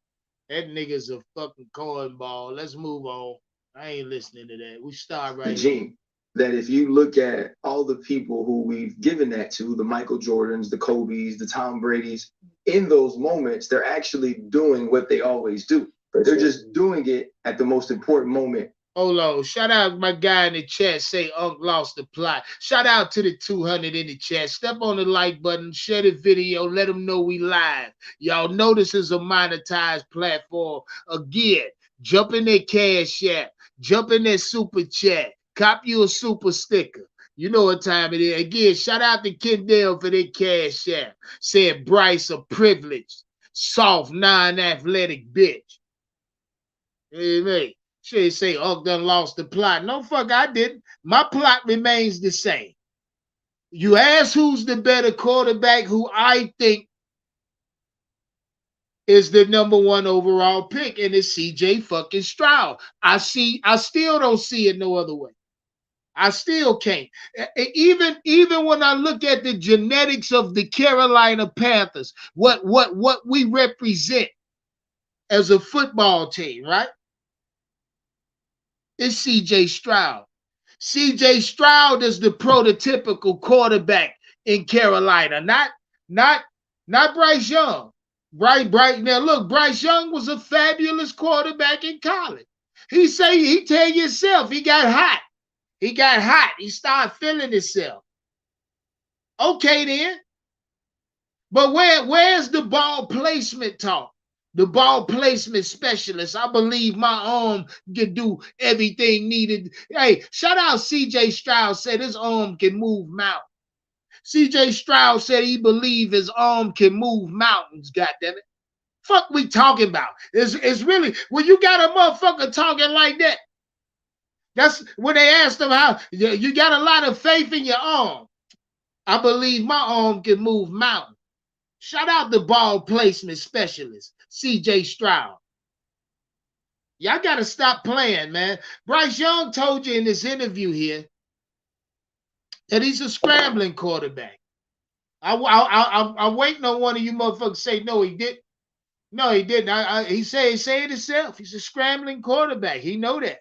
That nigga's a fucking cornball. Let's move on. I ain't listening to that. We start right here. That if you look at all the people who we've given that to, the Michael Jordans, the Kobes, the Tom Bradys, in those moments, they're actually doing what they always do. They're just doing it at the most important moment. Hold on. Shout out my guy in the chat. Say Unc lost the plot. Shout out to the 200 in the chat. Step on the like button. Share the video. Let them know we live. Y'all know this is a monetized platform. Again, jump in that Cash App. Jump in that Super Chat. Cop you a super sticker. You know what time it is. Again, shout out to Kendall for their Cash App. Said Bryce, a privileged, soft, non-athletic bitch. Hey, she say Unc done lost the plot. No, fuck, I didn't. My plot remains the same. You ask who's the better quarterback, who I think is the #1 overall pick, and it's CJ fucking Stroud. I still don't see it no other way. I still can't. Even when I look at the genetics of the Carolina Panthers, what we represent as a football team, right? It's CJ Stroud. CJ Stroud is the prototypical quarterback in Carolina, not Bryce Young. Bryce. Now look, Bryce Young was a fabulous quarterback in college. He tell you himself, he got hot. He got hot. He started feeling himself. Okay, then. But where's the ball placement talk? The ball placement specialist. I believe my arm can do everything needed. Hey, shout out CJ Stroud said his arm can move mountains. CJ Stroud said he believed his arm can move mountains, goddammit. Fuck we talking about? It's really, when you got a motherfucker talking like that, that's when they asked him how you got a lot of faith in your arm. I believe my arm can move mountains. Shout out the ball placement specialist, CJ Stroud. Y'all got to stop playing, man. Bryce Young told you in this interview here that he's a scrambling quarterback. I'm waiting on one of you motherfuckers say, no, he didn't. No, he didn't. He say it himself. He's a scrambling quarterback. He know that.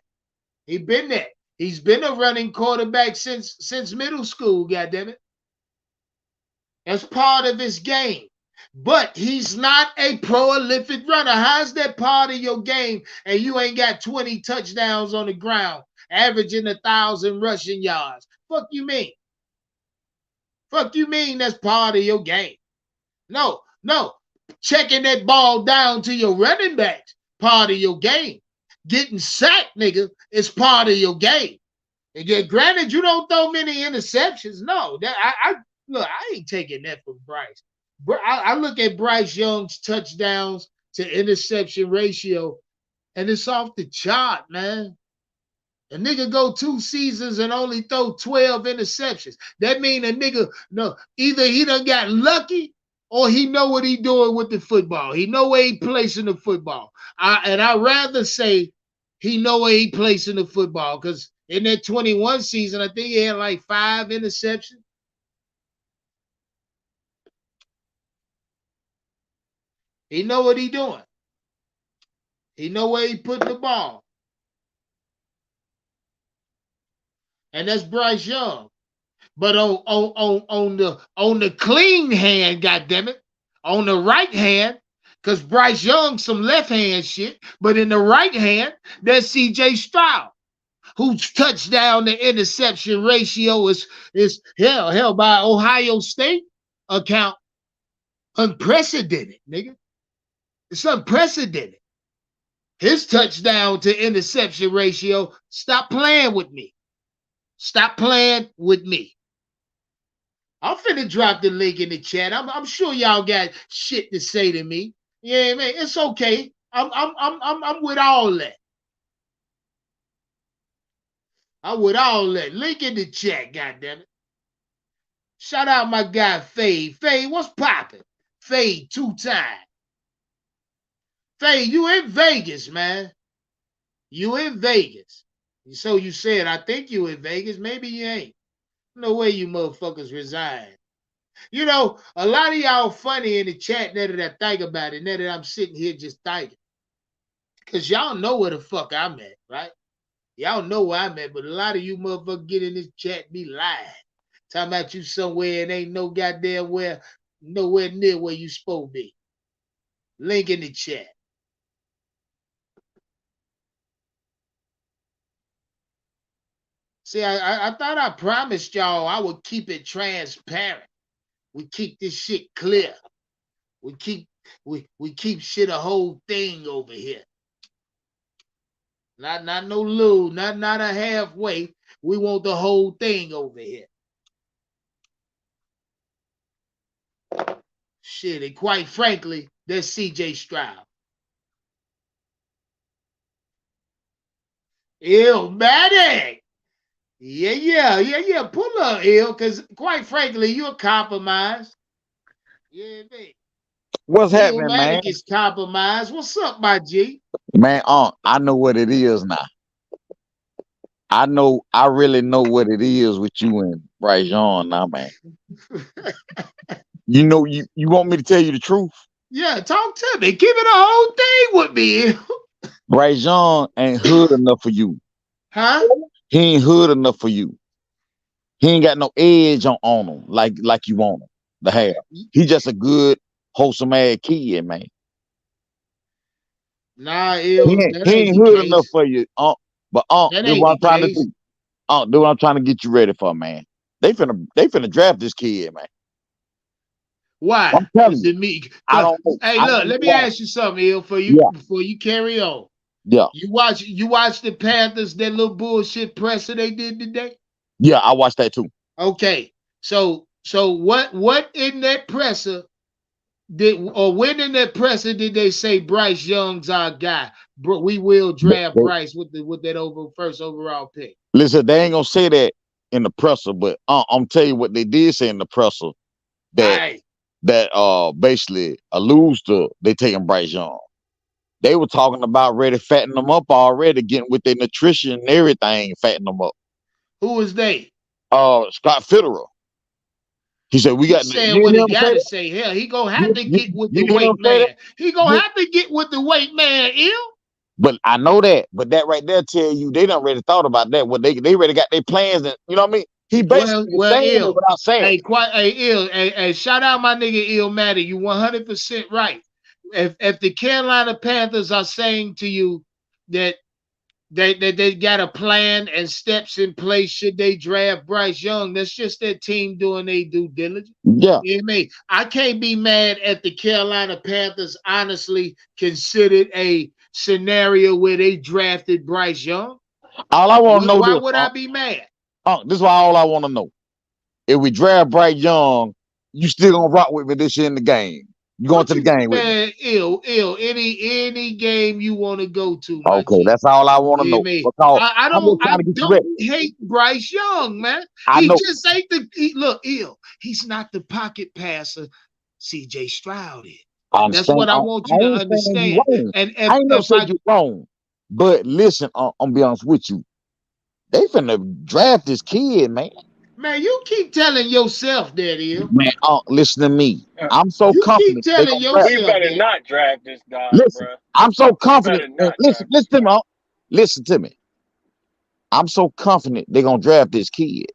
He been there. He's been a running quarterback since middle school, goddammit. That's part of his game. But he's not a prolific runner. How's that part of your game and you ain't got 20 touchdowns on the ground, averaging 1,000 rushing yards? Fuck you mean? Fuck you mean that's part of your game? No. Checking that ball down to your running backs, part of your game. Getting sacked, nigga, is part of your game. And granted, you don't throw many interceptions. No, I ain't taking that from Bryce. I look at Bryce Young's touchdowns to interception ratio, and it's off the chart, man. A nigga go 2 seasons and only throw 12 interceptions. That mean a nigga, no, either he done got lucky or he know what he doing with the football. He know where he placing the football. I'd rather say he know where he placing the football, because in that 21 season, I think he had like 5 interceptions. He know what he doing. He know where he putting the ball. And that's Bryce Young. But on the clean hand, goddammit, on the right hand, because Bryce Young some left hand shit, but in the right hand, that's CJ Stroud, whose touchdown to interception ratio is hell by Ohio State account unprecedented, nigga. It's unprecedented. His touchdown to interception ratio, stop playing with me. Stop playing with me. I'm finna drop the link in the chat. I'm sure y'all got shit to say to me. Yeah, man, it's okay. I'm with all that. I'm with all that. Link in the chat, goddammit. Shout out my guy Fade. Fade, what's popping? Fade 2 times. Fade, you in Vegas, man. You in Vegas. So you said, I think you in Vegas. Maybe you ain't. No way you motherfuckers resign. You know, a lot of y'all funny in the chat now that I think about it, now that I'm sitting here just thinking. Because y'all know where the fuck I'm at, right? Y'all know where I'm at, but a lot of you motherfuckers get in this chat be lying. Talking about you somewhere and ain't no goddamn where, nowhere near where you supposed to be. Link in the chat. See, I thought I promised y'all I would keep it transparent. We keep this shit clear. We keep shit a whole thing over here. Not no little, not a halfway. We want the whole thing over here. Shit, and quite frankly, that's CJ Stroud. Illmatic. Yeah. Pull up, Ill, because quite frankly, you're compromised. Yeah, man. What's happening, Illmatic man? is compromised. What's up, my G? Man, I know what it is now. I really know what it is with you and Bryce Young now, man. You know, you want me to tell you the truth? Yeah, talk to me. Keep it a whole thing with me. Bryce Young ain't hood enough for you. Huh? He ain't hood enough for you. He ain't got no edge on him like you want him to have. He just a good, wholesome ass kid, man. Nah, Ill, He that ain't ain't the hood enough case. for you. But That do ain't what I'm the trying to case. do. Do what I'm trying to get you ready for, man. They finna draft this kid, man. Why? I'm telling Is you. it me? I don't know. Hey, I look, don't know let me why. ask you something, Ill, before you carry on. Yeah. You watch the Panthers, that little bullshit presser they did today? Yeah, I watched that too. Okay. So what in that presser when in that presser did they say Bryce Young's our guy? Bro, we will draft Bryce with that first overall pick. Listen, they ain't gonna say that in the presser, but I'm telling you what they did say in the presser that basically alludes to they taking Bryce Young. They were talking about ready fattening them up already, getting with their nutrition and everything, fattening them up. Who is they? Scott Fitterer. He said, "We got." Saying what he got to say. Hell, he gonna have to get with the weight man. He gonna have to get with the weight man, Ill. But I know that. But that right there tell you they done already thought about that. What they already got their plans, and you know what I mean. He basically saying it without saying. Hey, shout out my nigga Illmatic. You 100% right. If the Carolina Panthers are saying to you that they got a plan and steps in place should they draft Bryce Young, that's just their team doing their due diligence. Yeah. You know what I mean? I can't be mad at the Carolina Panthers honestly considered a scenario where they drafted Bryce Young. All I want to know Why this. would I be mad? This is all I want to know. If we draft Bryce Young, you still gonna rock with me this year in the game? You going to the game with me? Ill. Any game you want to go to, my Okay, G. that's all I want to know. Because I don't hate Bryce Young, man. He just ain't look, Ill. He's not the pocket passer CJ Stroud is. That's what I want you to understand. And I ain't never said you wrong. But listen, I'm be honest with you. They finna draft this kid, man. Man, you keep telling yourself that, Ill. Man, listen to me. I'm so confident. Keep telling yourself we better not draft this guy, listen, bro. I'm so confident. Listen to me. Listen to me. I'm so confident they're gonna draft this kid.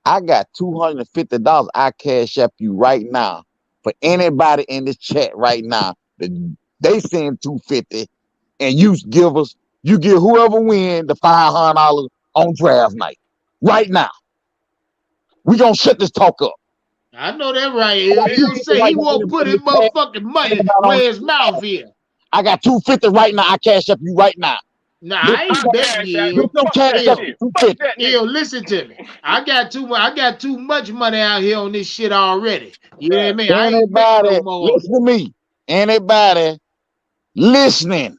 I got $250 I cash up you right now for anybody in this chat right now that they send $250 and you give whoever win the $500 on draft night right now. We gonna shut this talk up. I know that right. He'll say he won't put his motherfucking money where his mouth is. I got $250 right now. I cash up you right now. Nah, I ain't betting you. Ill, listen to me. I got too much money out here on this shit already. You know what I mean? I ain't betting no more. Listen to me. Anybody listening?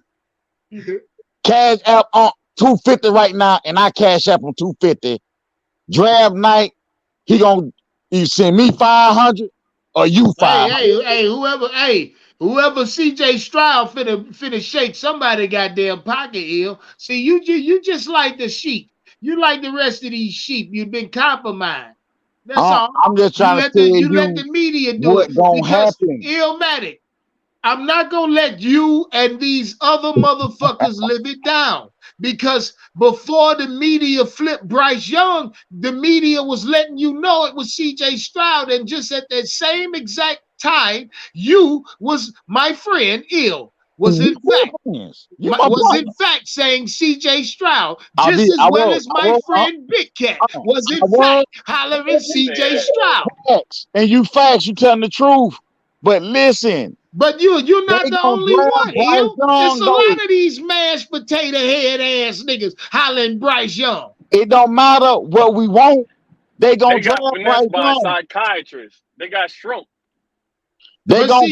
Cash app $250 right now, and I cash up him $250. Draft night, he gonna you send me 500 or you 500. Whoever CJ Stroud finna shake somebody goddamn pocket ill. See, you just like the sheep. You like the rest of these sheep. You've been compromised. That's all. I'm just trying to tell You let you the media do what it gonna because happen. Illmatic. I'm not gonna let you and these other motherfuckers live it down. Because before the media flipped Bryce Young, the media was letting you know it was CJ Stroud, and just at that same exact time, you was my friend ill. Was in fact saying CJ Stroud just as well as my friend Big Cat was in fact hollering CJ Stroud. And you facts, you telling the truth. But listen. But you're not the only one, Hill. It's a lot of these mashed potato head ass niggas hollering Bryce Young. It don't matter what we want. They gonna got finessed by psychiatrists. They got shrunk. They gonna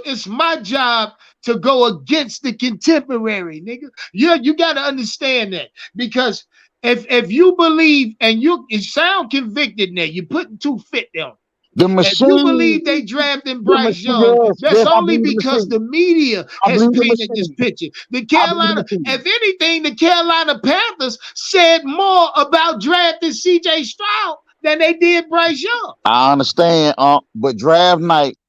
it's my job to go against the contemporary, nigga. You gotta understand that. Because if you believe and you sound convicted now, you're putting $250 on. If you believe they drafted Bryce Young, that's only because the media has painted this picture. If anything, the Carolina Panthers said more about drafting CJ Stroud than they did Bryce Young. I understand, but draft night,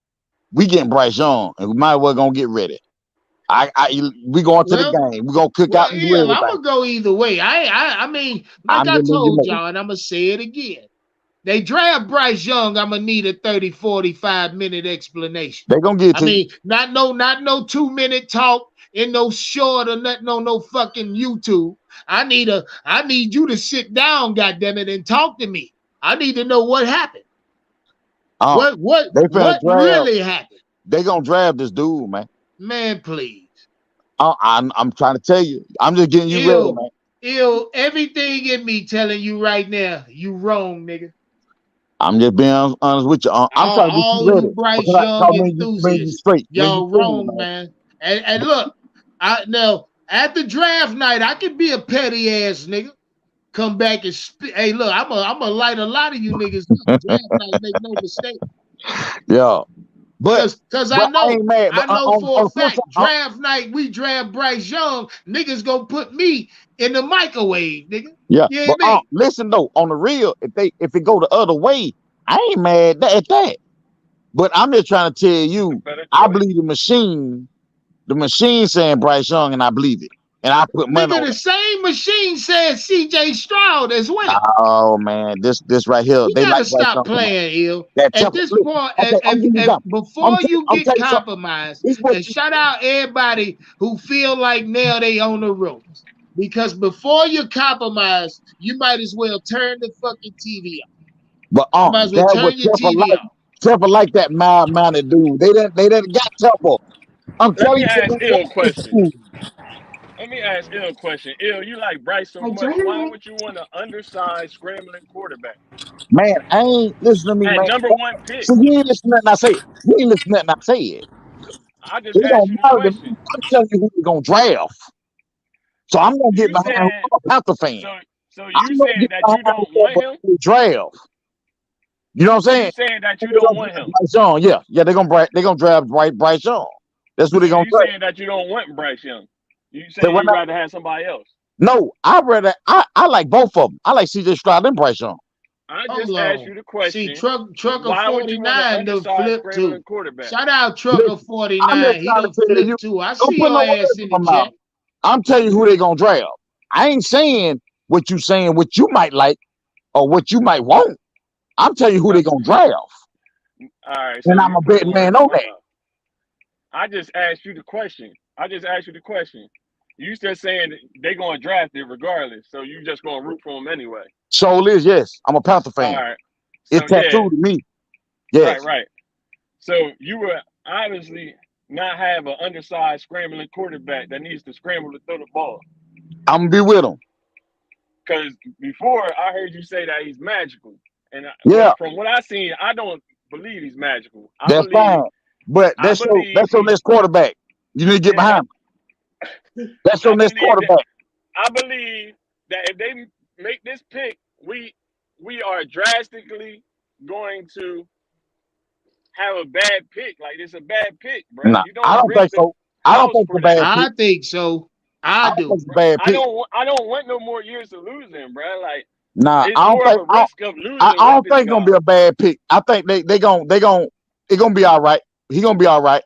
we getting Bryce Young, and we might well gonna get ready. We going to the game. We gonna cook out and do everything. I'm gonna go either way. I mean, like I told y'all, and I'm gonna say it again. They draft Bryce Young, I'm gonna need a 30, 45 minute explanation. They're gonna get not no 2-minute talk in no short or nothing on no fucking YouTube. I need you to sit down, goddammit, and talk to me. I need to know what happened. What really happened? They gonna draft this dude, man. Man, please. I'm trying to tell you. I'm just getting you ready, man. Everything in me telling you right now, you wrong, nigga. I'm just being honest with you. I'm trying to get you ready. Bryce Young enthusiasts, y'all wrong, man. And look, now at the draft night, I could be a petty ass nigga. Come back and hey, look, I'm a light a lot of you niggas. Draft night, make no mistake. Yeah. Because I know for a fact, draft night, we draft Bryce Young, niggas gonna put me in the microwave, nigga. Yeah, but listen though, on the real, if it go the other way, I ain't mad at that. But I'm just trying to tell you, I believe the machine saying Bryce Young, and I believe it. And I put money on the same machine says CJ Stroud as well. Oh man, this right here. You gotta stop playing, ill. At this point, before you get compromised, and shout out everybody who feel like now they own the ropes. Because before you compromise, you might as well turn the fucking TV off. But you might as well turn your TV off. Temple like that mild-mannered dude. They done got Temple. I'm telling you. Let me ask Ill a question. Ill, you like Bryce so much. Why would you want an undersized scrambling quarterback? Man, I ain't listening to me, man. Number one pick. So you ain't listening to nothing I say. You ain't listening to nothing I say. I just asked you the question. I'm telling you who we're gonna draft. So I'm gonna get behind a Panther fan. So you saying that you don't want him? Draft. You know what I'm saying? You saying that you don't want him? Bryce Young, yeah. They're gonna draft Bryce Young. That's what they're gonna do. You saying that you don't want Bryce Young? You saying you'd rather have somebody else? No, I like both of them. I like CJ Stroud and Bryce Young. I just asked you the question. See, Trucker 49 done flipped too. Shout out Trucker 49. He done flipped too. I see your ass in the chat. I'm telling you who they gonna draft. I ain't saying what you saying, what you might like or what you might want. I'm telling you who they gonna draft. All right. So and I'm a betting man on that. I just asked you the question. You just saying they gonna draft it regardless, so you just gonna root for them anyway. So Liz, yes, I'm a Panther fan. All right. It's tattooed to me. Yes. Right. So you were obviously not have an undersized scrambling quarterback that needs to scramble to throw the ball. I'm gonna be with him. Because before I heard you say that he's magical, and from what I seen, I don't believe he's magical. That's fine, but that's your next quarterback. You need to get behind him. That's your next quarterback. I believe that if they make this pick, we are drastically going to have a bad pick. Like it's a bad pick, bro. Nah, You I don't don't think risk the so. I don't house think it's for a that. bad pick. I think so. I I don't think do. it's a bad pick. I don't want no more years to lose them, bro. Like Nah, it's I don't more think. of a risk of losing I don't weapons think it's gonna be now. a bad pick. I think it's gonna be all right. He gonna be all right.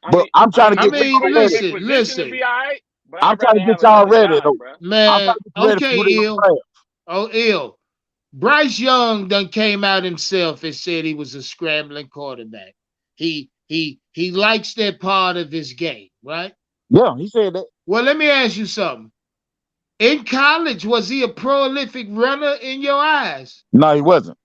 But I'm trying to I get mean, y'all ready. in position to listen, be all right, but I'm I'd trying rather to get have y'all another ready guy, though. bro. I'm trying man. to get you ready for who they Okay, gonna ill. draft. Oh, ill. Bryce Young done came out himself and said he was a scrambling quarterback. He likes that part of his game, right? Yeah, he said that. Well, let me ask you something. In college, was he a prolific runner in your eyes? No, he wasn't.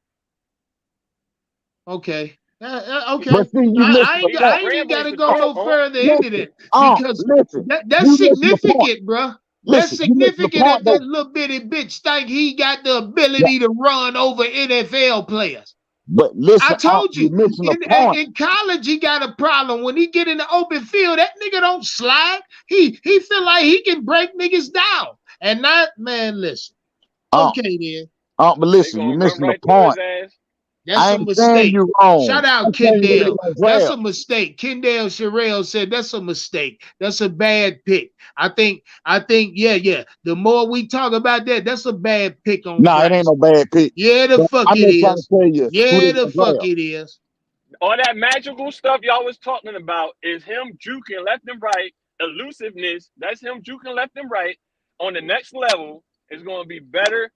Okay. But Okay. see, you missing the He was point. I ain't even got scrambling to to go throw, no on. further into Listen, that because listen. that's You missing the point. significant, bro. That's Listen, you missing the significant point that though. little bitty bitch think he got the Yeah. ability to run over NFL players. But I listen, told you're you, missing the point. in college, he got a problem. When he get in the open field, that nigga don't slide. He feel like he can break niggas down. And not, man, listen. Okay, then. But They listen, you're gonna run missing the right through his point. ass. That's I a ain't saying mistake. you wrong. Shout out I'm saying who they Kendall. gonna That's draft. a mistake. Kendall Sherrill said that's a mistake. That's a bad pick. I think, yeah. The more we talk about that, that's a bad pick on Nah, it ain't Bryce. no bad pick. Yeah, the But fuck I'm it just trying to is. tell you who Yeah, they the gonna fuck draft. it is. All that magical stuff y'all was talking about is him juking left and right, elusiveness. That's him juking left and right. On the next level is going to be better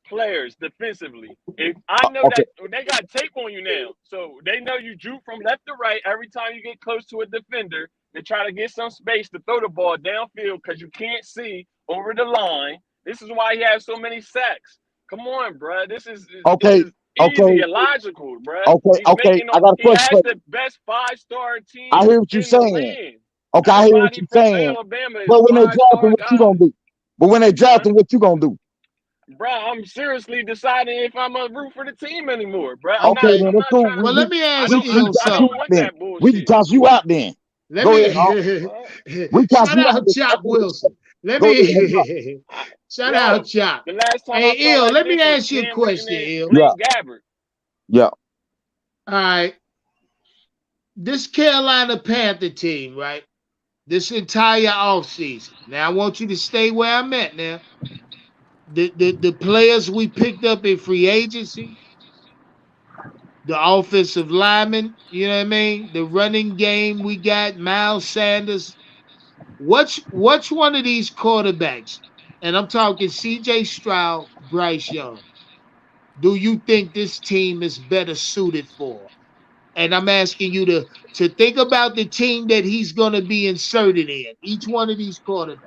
players defensively. If I know Okay. that they got tape on you now, so they know you juke from left to right every time you get close to a defender. They try to get some space to throw the ball downfield because you can't see over the line. This is why he has so many sacks. Come on, bro. This is Okay. easy and logical, bro. Okay. I got a He question has for you. the best 5-star I team hear what you're in the saying. land. Okay, I hear what Everybody you're from saying. Alabama is But when they drafting, 5-star what you gonna guys. do? But when they drafting, what you gonna do? Bro, I'm seriously deciding if I'm gonna root for the team anymore, bro. Okay, Okay. then I'm that's not cool. trying to. Well, let me I ask don't. We Ill I toss you don't something. out want then. that We can bullshit. toss you out then. Let Go ahead, Hawk. me We toss shout you out out then. Chop Wilson. Let Go ahead, Hawk. me shout Yo, out Chop. the last time I Hey, felt Ill, like let me this was ask you a Cam Newton question, and Ill. Yeah, Blaine Gabbert. yeah. All right. This Carolina Panther team, right? This entire offseason. Now I want you to stay where I'm at now. The players we picked up in free agency, the offensive linemen, you know what I mean? The running game we got, Miles Sanders. Which one of these quarterbacks, and I'm talking CJ Stroud, Bryce Young, do you think this team is better suited for? And I'm asking you to think about the team that he's going to be inserted in, each one of these quarterbacks.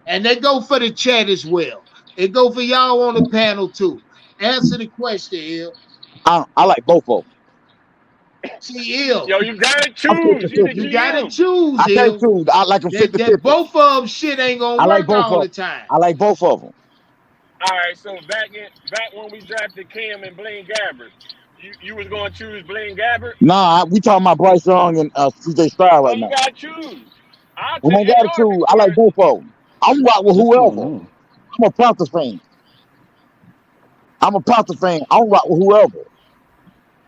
And they go for the chat as well. It go for y'all on the panel too. Answer the question, Il. I like both of them. See, Il, Yo, you gotta I'm choose. You the 50-50. you got to GM. choose, I can't Il. choose. I like them That 50-50. both of them shit ain't going I to like work both all of the them. time. I like both of them. All right, so back when we drafted Cam and Blaine Gabbert, you was gonna choose Blaine Gabbert? Nah, we talking about Bryce Young and CJ Stroud Oh, right you now. gotta choose. I'll We take ain't got to AR choose. I before. like both of them. I'm rock with What's going whoever. on? I'm a Panthers fan. I'm a Panthers fan. I'm rock with whoever.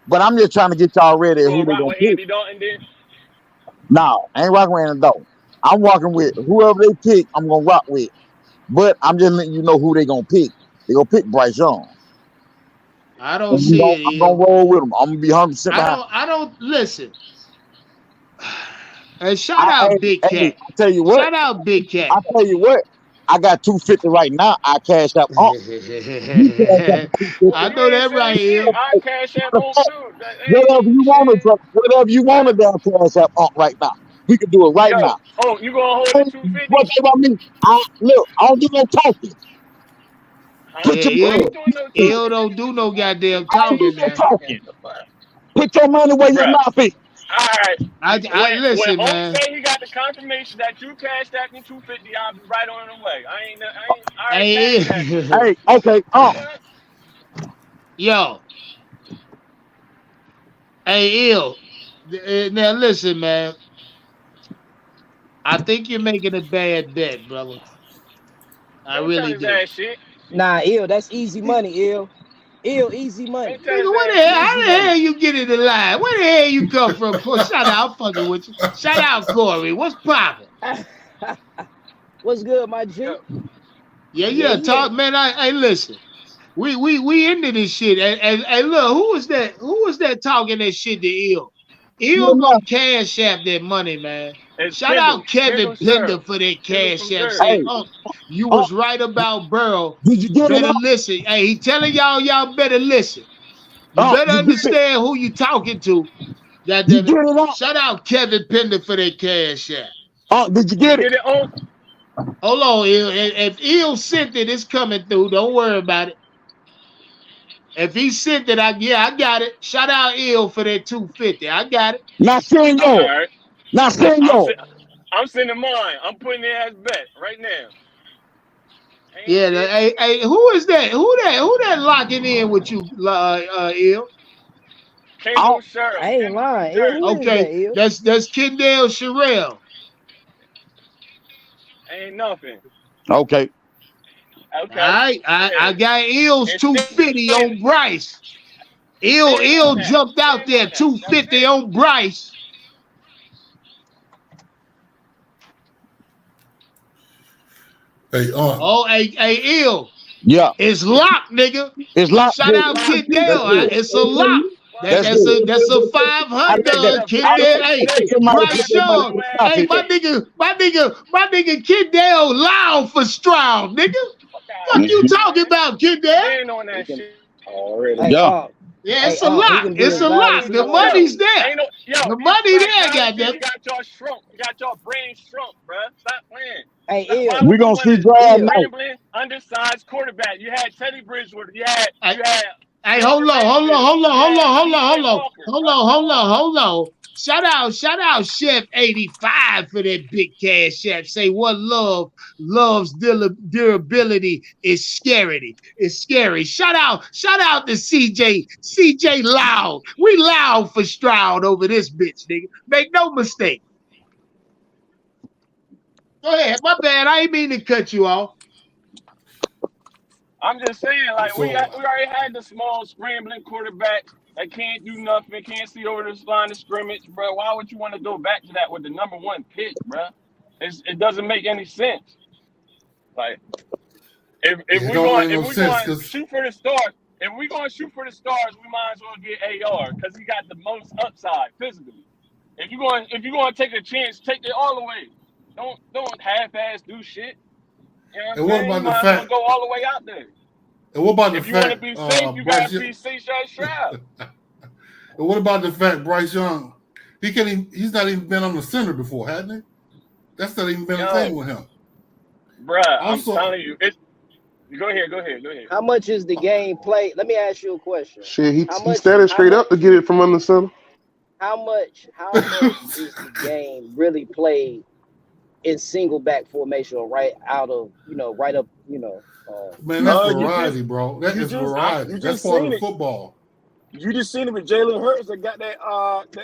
But I'm just trying to get y'all ready You who gonna they rock gonna with pick. Andy Dalton then? No, I ain't rocking with Andy Dalton. I'm rocking with whoever they pick. I'm gonna rock with. But I'm just letting you know who they gonna pick. They gonna pick Bryce Young. I don't And see I'm it, gonna Il. roll with them. I'm gonna be 100% behind. I don't listen. And shout out Big Hey, Cat. I tell you what. Shout out Big Cat. I tell you what. I got 250 right now. I cash out. You cash out the Oh, 250. I you know ain't that saying right, shit. Il. I cash app on too. Whatever Ain't you want shit. to, whatever you want to down cash out right now. We can do it right Yo, now. oh, you gonna hold the What 250? they about me? Look, I don't do no talking. Huh? Put Yeah, your You money ain't Il. doing no Il talking, don't nigga. do What the no fuck? goddamn I don't do talking no now. talking. Put your money where your Bruh, mouth is. all right. I When listen, Home man. say he got the confirmation that you cashed out me 250, I'll be right on the way. I already Hey, cashed out you. Hey, okay, What? yo, hey, Il. Now listen, man. I think you're making a bad bet, brother. I Don't tell really his do. ass shit. Nah, ill. That's easy money, ill. Ill, easy money. Don't tell Nigga, his what the ass hell? shit. How the hell you get in the line? Where the hell you come from? Shout out, I'm fucking with you. Shout out, Corey. What's poppin'? What's good, my G? Yeah. Talk, man. Hey, listen. We into this shit. And look, who was that? Who was that talking that shit to Ill? Ill gonna cash app that money, man. It's Shout Kendall. out Kevin Kendall Sir. Pender for that Kendall cash from app. Jersey. Say, you was right about Burrow. Did you get it? Better listen. Hey, he telling y'all better listen. You Oh, better you get it. understand who you talking to. You Goddamn get it. it up. Shout out Kevin Pender for that cash app. Oh, did you get Get it? it on. Hold on, Ill. If Ill sent it, it's coming through. Don't worry about it. If he sent it, I got it. Shout out Ill for that 250. I got it. Not saying All yo. right. Not saying yo. I'm sending mine. I'm putting their ass bet right now. Yeah, hey, who is that? Who that locking in with you, Ill? Kendall Sher. I ain't lying. Ill, who is that, Okay, Ill? that's Kendall Sherrill. Ain't nothing. Okay. Okay. All right, I got Ill's And 250 stand- on Bryce. stand on Ill that. jumped out Stand there, on that. 250 That's it. on Bryce. Hey, Oh, hey, Ill. Yeah. It's locked, nigga. It's locked. Shout out Kendall. It's a lock. That's a 500. Kendall. Hey, Bryce Young. Hey, my nigga Kendall loud for Stroud, nigga. What you talking about, Kendall? Stand on that shit. Already. Hey, Yeah. Yeah, it's Hey, a he lock. can be It's as a loud lock. as The he money's there. Ain't no, yo, The you money there, got goddamn. You got your shrunk. You got your brain shrunk, bruh. Stop playing. Hey, Why Ill. would We you gonna want see a drive night. rambling, undersized quarterback? You had Teddy Bridgewater. You had Hey, hold on. Shout out Chef 85 for that big cash app. Say what love's durability is scary. It's scary. Shout out to CJ Loud. We loud for Stroud over this bitch, nigga. Make no mistake. Go ahead. My bad. I ain't mean to cut you off. I'm just saying, like we So- already had the small scrambling quarterbacks that can't do nothing, can't see over the line of scrimmage, bro. Why would you want to go back to that with the number one pick, bro? It doesn't make any sense. Like if It we're don't going make no sense, 'cause- shoot for the stars, if we're going to shoot for the stars, we might as well get AR because he got the most upside physically. If you're going to take a chance, take it all the way. Don't half-ass do shit. You know what I'm And what saying? about You the might as well fact? go all the way out there. And what about the If you want to fact? be safe, you Bryce gotta Young, be CJ Stroud. and what about the fact Bryce Young? He's not even been on the center before, hasn't he? That's not even been a thing with him. Bruh, Also- I'm telling you, go ahead. How much is the game played? Let me ask you a question. Shit, he How much- standing straight how up to get it from under center. How much is the game really played in single back formation, or right out of right up Man, that's you variety, bro. That you is just- variety. you That's just part seen of it. football. You just seen it with Jalen Hurts that got that.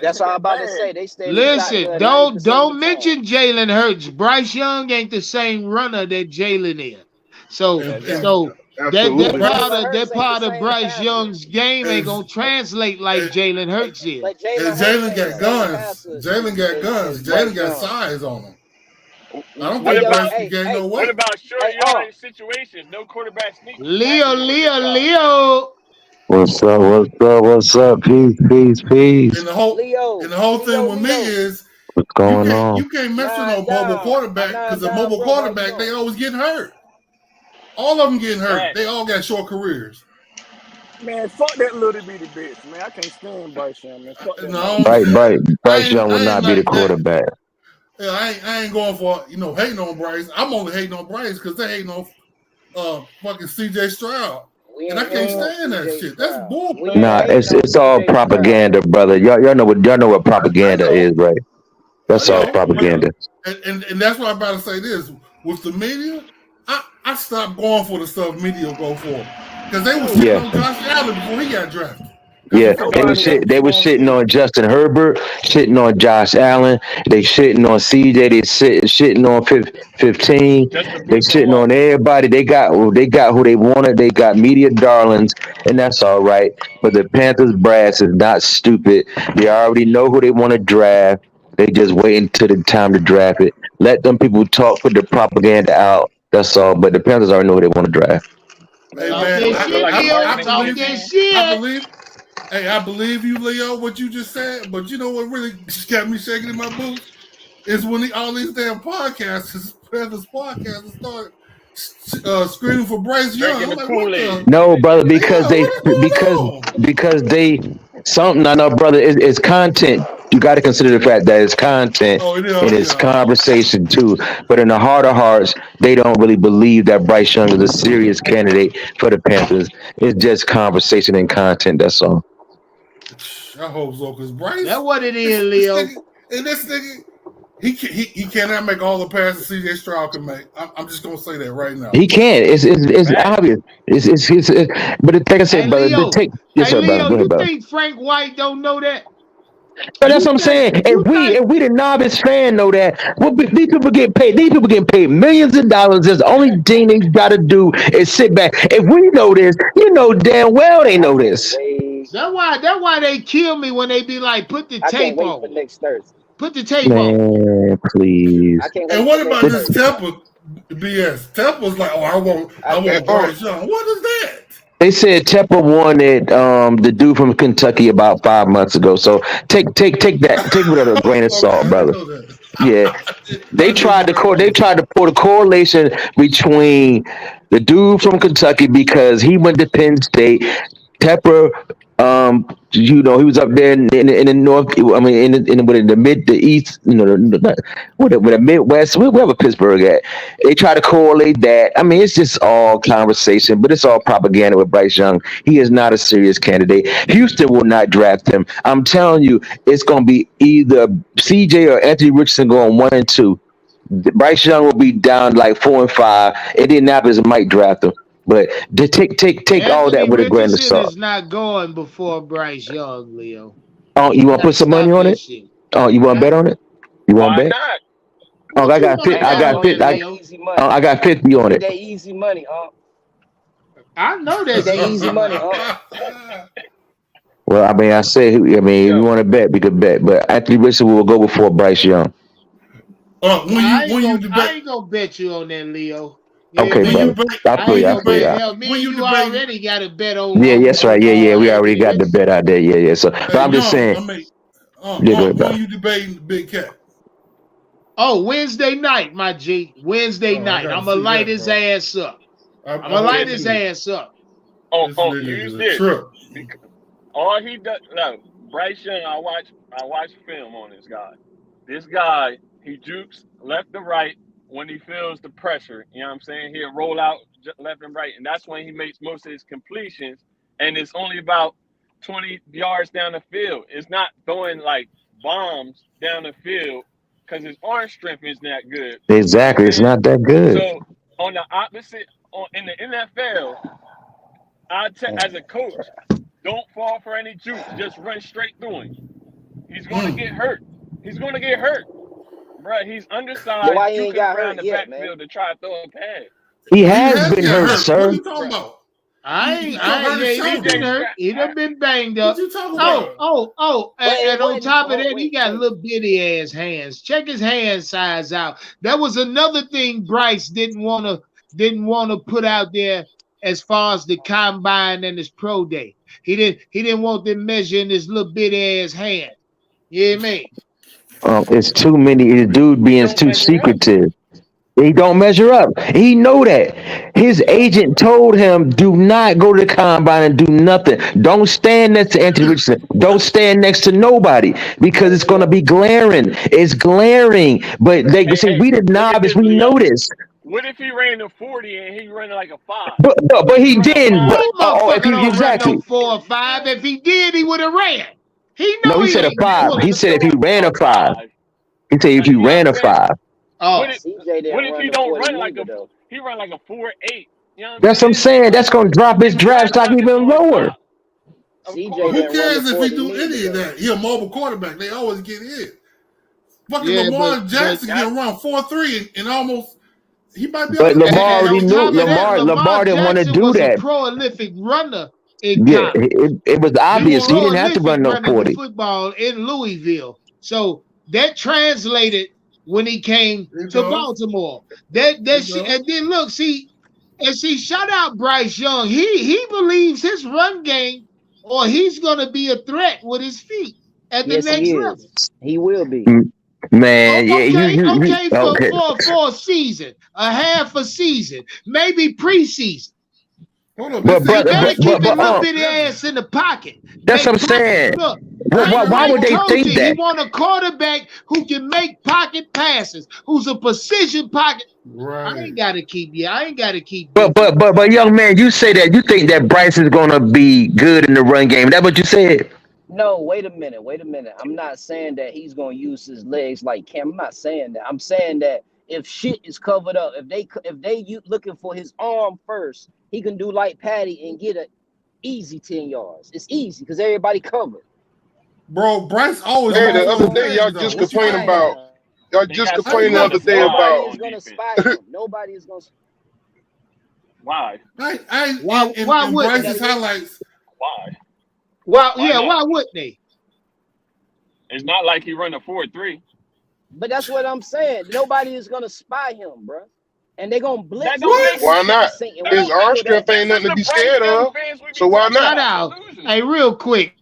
That's all I'm about to bag. say. They stay Listen, don't mention Jalen Hurts. Bryce Young ain't the same runner that Jalen is. So Absolutely. that part of Bryce Young's game ain't gonna translate like Jalen Hurts is. But And Jalen got guns. Jalen got guns. Jalen got size on him. I don't What think about- Bryce can gain no What weight. about short yardage situations? No quarterback sneak. Leo. What's up? Peace. And the whole thing with me is What's going on? you can't mess with no mobile quarterback because a mobile quarterback they always getting hurt. All of them getting hurt. Right. They all got short careers. Man, fuck that little bitty bitch, man. I can't stand Bryce Young, man. Fuck that. No, Bryce Young will not be the quarterback. Yeah, I ain't going for hating on Bryce. I'm only hating on Bryce because they hating on fucking CJ Stroud. And I can't stand that shit. That's bull. Nah, it's all propaganda, brother. Y'all know what propaganda is, right? That's all propaganda. And that's why I'm about to say this. With the media, I stopped going for the stuff media go for. Because they was shitting on Josh Allen before he got drafted. That's Yeah, a fucking they was Nobody. small shitting team. on Justin Herbert, shitting on Josh Allen, they shitting on CJ, shitting on 15, Just to they boost them shitting up. on everybody. They got who they wanted. They got media darlings, and that's all right. But the Panthers brass is not stupid. They already know who they want to draft. They just waiting till the time to draft it. Let them people talk, put the propaganda out. That's all. But the Panthers already know who they want to draft. Hey Man, Talk man, that I feel shit, like the Leo. I marketing Talk believe that campaign. I shit. believe hey, I believe you, Leo, what you just said, but you know what really got me shaking in my boots is when all these damn podcasters, Panthers podcasters, start screaming for Bryce Young. Drinking I'm the like, what Kool-Aid. the? No, brother, Yeah, what is going on? because they something I know, brother. It's content. You got to consider the fact that it's content Oh, and yeah, it's yeah. conversation too. But in the heart of hearts, they don't really believe that Bryce Young is a serious candidate for the Panthers. It's just conversation and content. That's all. I hope so, because That's Bryce, what it is, this Leo. nigga, and this nigga, he cannot make all the passes CJ Stroud can make. I'm just gonna say that right now. He can't. It's Facts. obvious. But like I Hey said, brother, Leo. yes, Hey sir, brother. Leo, Go ahead, you brother. think Frank White don't know that? But that's You what I'm think saying. If you we think if we the novice fan know that, these people get paid. These people getting paid millions of dollars. Just the only thing they got to do is sit back. If we know this, you know damn well they I know can't this. wait. that's why they kill me when they be like, put the I can't tape wait for on. next Thursday. Put the tape on. Man, I please. can't And wait what for about next The- this Thursday. Temple BS? Temple's like, oh, I I want can't. Bryce Young. What is that? They said Tepper wanted the dude from Kentucky about 5 months ago. So take that with a grain of Okay, salt, I didn't brother. know that. Yeah, I didn't know that they either. tried to put a correlation between the dude from Kentucky because he went to Penn State. Tepper, he was up there in the north. I mean, in the mid, the east, with the Midwest, wherever Pittsburgh at. They try to correlate that. I mean, it's just all conversation, but it's all propaganda with Bryce Young. He is not a serious candidate. Houston will not draft him. I'm telling you, it's going to be either CJ or Anthony Richardson going 1 and 2. Bryce Young will be down like 4 and 5. Indianapolis might draft him, but take all Anthony that with a grain of Richardson salt. is not going before Bryce Young, Leo. Oh, you You want to put gotta some money stop on that it? shit. Oh, you want to Huh? bet on it? You want to Why bet? not? Oh, What you want to Man, I bet I'm got on gonna there, 50. get that Leo? easy money. I got 50 Give on me it. that easy money, I know Get that's that easy easy money, money. Well, I mean, I said, if you Yo, want to bet, we could bet. But Anthony Richardson will go before Bryce Young. When you I debate ain't gonna bet you on that, Leo. You hear Okay, when me? you brother. debate I feel I when ain't you. I you gonna feel debate bet. you. Hell, me when and you you debate already got a bet Yeah, yes, right. Yeah. We already Anthony got the bet Richardson. out there. Yeah. So, but hey I'm just young, saying. I mean Yeah, go ahead, when brother. you debating Big Cat. Oh, Wednesday night, my G. Wednesday Oh, I night. gotta I'ma see light that, his bro. ass up. I I'ma want light to his see it. ass up. This use nigga's a this. trip. Because all he does, no, Bryce Young, I watch film on this guy. This guy, he jukes left to right when he feels the pressure. You know what I'm saying? He'll roll out left and right, and that's when he makes most of his completions. And it's only about 20 yards down the field. It's not throwing like bombs down the field because his arm strength isn't that good. You know what I'm Exactly. It's saying? not that good. So on the opposite, in the NFL, as a coach, don't fall for any juke. Just run straight through him. He's going to get hurt. He's going to get hurt. Bro, he's But undersized, why he ain't juking got around hurt the yet, man? backfield to try to throw a pass. He He has has been got hurt, hurt. What are sir. you talking Bro, about? He Yeah, hurt his he done shoulder. been CJ hurt. Stroud, He done been banged What up. you talking bro, about? But it And on wasn't. top of that, he got little bitty ass hands. Check his hand size out. That was another thing Bryce didn't wanna put out there as far as the combine and his pro day. He didn't want them measuring his little bitty ass hand. You hear me? It's too many. The dude he being don't too measure up. secretive. He don't measure up. He know that. His agent told him, "Do not go to the combine and do nothing. Don't stand next to Anthony Richardson. Don't stand next to nobody because it's gonna be glaring. It's glaring." But they Hey, say hey, we the look at novice. this, We know Leo. this. What if he ran a 40 and he running like a 5? But He he run a didn't. But five. Oh, if motherfucker he don't run no exactly. 4 or 5. If he did, he would have ran. He No, know he he said a ain't five. He pulling. said if he ran A a five. 5. He said if Like, he you know what ran I'm a saying? five. Oh, What if CJ what didn't if run he the don't 40 run like neither a though. he run like a 4.8? You know what I'm That's what I'm saying? saying. That's Like gonna drop his even draft Bryce stock Young is even throwing lower. five. CJ Who didn't run the cares if he 40 do any neither, of though. that? He a mobile quarterback. They always get in. Fucking Yeah, Lamar but Jackson can run 4.3 and almost. He might be But able to do Lamar and that. already on knew. top of that, Lamar Lamar didn't want to Jackson do was a that. prolific runner in Yeah, college. it was He was obvious. He didn't have to prolific run no running the 40. football in Louisville. So that translated when he came It to does. Baltimore. It does. And then look, shout out Bryce Young. He believes his run game, or he's gonna be a threat with his feet at the Yes, he next level. is. He will be. Man, yeah, Okay, okay. for a season, a half a season, maybe preseason. Hold on. But He better keep his little but bitty ass in the pocket. that's what I'm saying. Look, Why would they told think you he that? want a quarterback who can make pocket passes, who's a precision pocket. Right. I ain't gotta keep But young man, you say that you think that Bryce is gonna be good in the run game. That what you said? No, wait a minute. I'm not saying that he's gonna use his legs like Cam. I'm not saying that. I'm saying that if shit is covered up, if they looking for his arm first, he can do like Patty and get an easy 10 yards. It's easy because everybody covered. Bro, Bryce always. Hey, the uses other his day y'all legs, just though. What you complaining talking about. Y'all They just got complaining the some other day nobody about. Nobody is gonna on spy defense. him. Nobody is gonna. Why? Why In wouldn't Bryce's they? highlights. Why? Why not? wouldn't they? It's not like he run a 4.3. But that's what I'm saying. Nobody is gonna spy him, bro. And they're gonna blitz That don't make Why not? Saint and His watch arm for strength that. ain't This is nothing to the be Bryce scared Young of. fans we be So why talking not? Shout out. Delusion. Hey, real quick,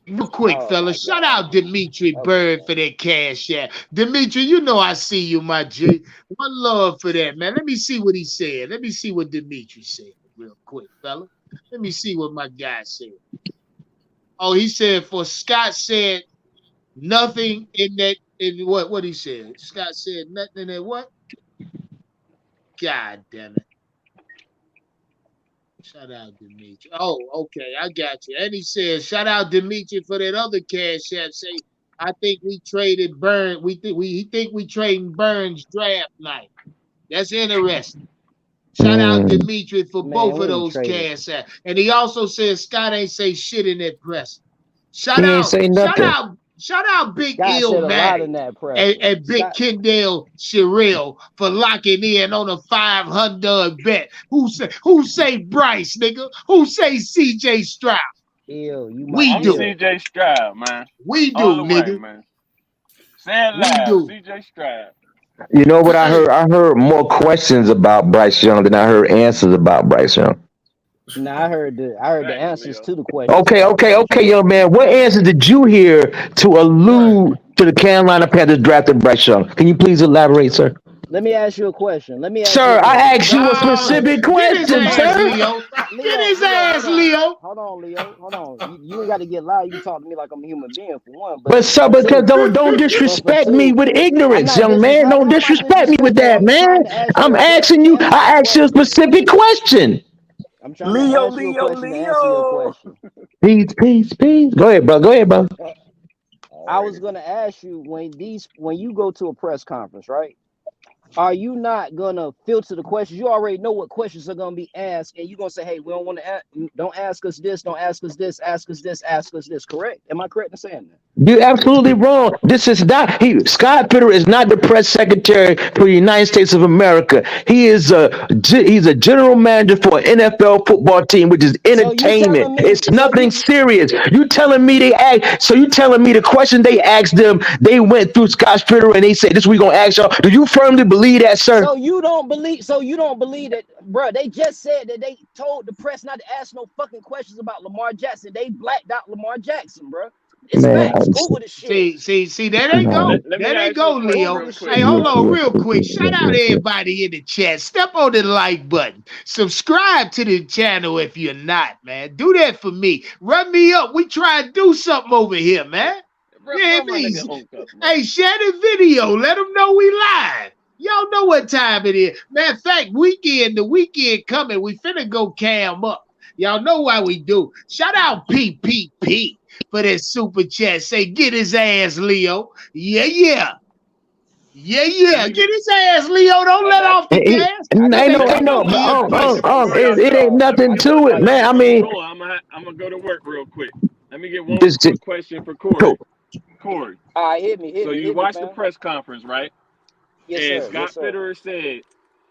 Oh fella. my Shout God. out Dimitri Okay. Bird for that cash app. Dimitri, you know I see you, my G. One love for that, man. Let me see what he said. Let me see what Dimitri said, real quick, fella. Let me see what my guy said. Oh, he said for Scott said nothing in that in what he said. Scott said nothing in that what? God damn it. Shout out Dimitri. Oh, okay, I got you. And he said, shout out Dimitri for that other cash app. Say, I think we traded Burns. He think we trading Burns draft night. That's interesting. Shout out Dimitri for Man, both we of ain't those traded. cash apps. And he also said Scott ain't say shit in that press. He ain't say nothing. Shout out Big Scott said a lot in Illmatic that press. and Big Scott, Kendall Sherrill for locking in on a 500 bet. Who say Bryce, nigga? Who say CJ Stroud? Ill, you We might I'm do. CJ Stroud, man. We do, All the way, nigga. man. Say it We loud. do. CJ Stroud. You know what I heard? I heard more questions about Bryce Young than I heard answers about Bryce Young. Nah, I heard the Thanks, answers Leo. to the questions Okay, about Bryce. young man. What answer did you hear to allude to the Carolina Panthers drafting Bryce Young? Can you please elaborate, sir? Let me ask you a question. Sir, I asked you a No, specific get his question, ass, sir. Leo. Get his ass, Leo. Hold on, Leo. Hold on. You ain't got to get loud. You can talk to me like I'm a human being for one. But sir, for because two, don't disrespect me with I'm ignorance, not young man. Don't How am I disrespect me with disrespecting? that, I'm man. trying to ask you I'm a question asking to you. answer I your asked you a question. specific question. I'm trying to ask you a question to answer your question. Peace. Go ahead, bro. I was gonna ask you when you go to a press conference, right? Are you not gonna filter the questions? You already know what questions are gonna be asked, and you're gonna say, "Hey, we don't want to. Don't ask us this. Don't ask us this. Ask us this. Ask us this." Correct? Am I correct in saying that? You're absolutely wrong. This is not Scott Pitter is not the press secretary for the United States of America. He's a general manager for an NFL football team, which is So you entertainment. telling me? It's nothing serious. You telling me so you telling me the question they asked them, they went through Scott Pitter and they said, "This we gonna ask y'all." Do you firmly believe that, sir? So you don't believe that, bro? They just said that they told the press not to ask no fucking questions about Lamar Jackson. They blacked out Lamar Jackson, bro. It's Man, facts. Google the shit. See, there they go. Let me There they ask you go, a question Leo. real quick, Hey, hold Leo. on real quick. Shout out everybody in the chat. Step on the like button. Subscribe to the channel if you're not, man. Do that for me. Run me up. We try to do something over here, man. Run my nigga Oak up, man. Hey, share the video. Let them know we live. Y'all know what time it is. Matter of fact, the weekend coming. We finna go cam up. Y'all know why we do. Shout out PPP for that super chat. Say, get his ass, Leo. Yeah. Get his ass, Leo. Don't let off the gas. Ain't no, Listen, it ain't nothing to it, man. I mean, I'm gonna go to work real quick. Let me get one This, quick question for Corey. cool. Corey, All right, hit me. so you Hit me, watched the fam. press conference, right? Yes, And sir. Yes, Scott sir. Fitterer said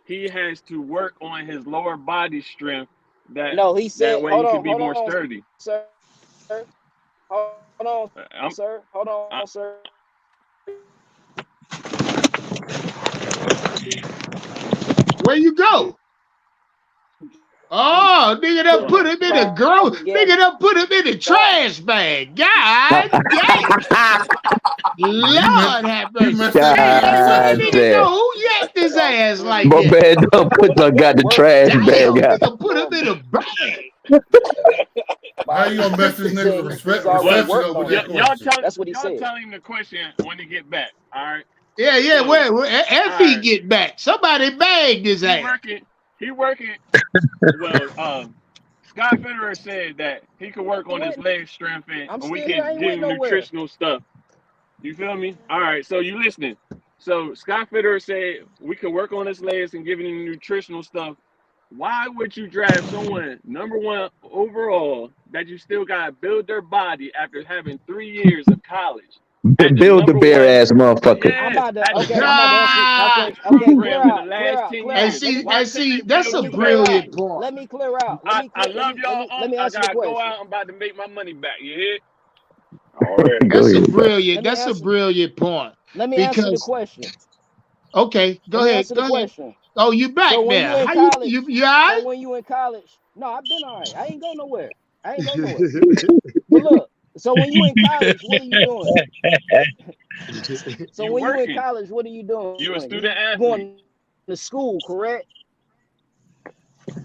he has to work on his lower body strength No, he that said, way he can be more sturdy. sir. Hold on, I'm, sir. Hold I, on, sir. Where you go? Oh, nigga done put him in the gross. Nigga done put him in the trash bag. God damn. Lord have mercy. messed that Hey, nigga hey, what the God up. nigga damn. know? Who yanked his ass like My that? man don't put the got the trash Damn, bag out. nigga put him in a bag. How you gonna mess this He nigga's said he's well, already reception worked up with on that it. y'all question? tell That's what he y'all said. tell him the question when he get back. All right. Yeah, So, where if he alright. get back, somebody bagged his He ass. working. He working. Well, Scott Fitterer said that he could work on his leg strength I'm and we still here. I can ain't give went him nowhere. nutritional stuff. You feel me? All right. So you listening? So Scott Fitterer said we can work on his legs and giving him nutritional stuff. Why would you draft someone #1 overall that you still gotta build their body after having 3 years of college at the Build the bare #1? ass motherfucker. I'm Yes, about to. at the Okay, I'm about to answer. God. Okay, clear program in the out, clear last out, 10 clear And out. years. Let me, Why couldn't they that's build a let me you clear back out. brilliant then? point. Let me clear out. Let I, me I clear. love y'all. Let me I answer the gotta go question. out. I'm about to make my money back. You hear? All right. Go That's a ahead. brilliant. Let me That's a answer. brilliant point. Let me answer the Because question. okay, Let go me ahead, answer the go ahead. question. Oh, you back So when now? you in How you college, you all right? so when you in college, no, I've been all right. I ain't go nowhere. I ain't go nowhere. But look, so when you in college, what are you doing? So You when you in working. college, what are you doing? You a You student athlete. going to school, correct?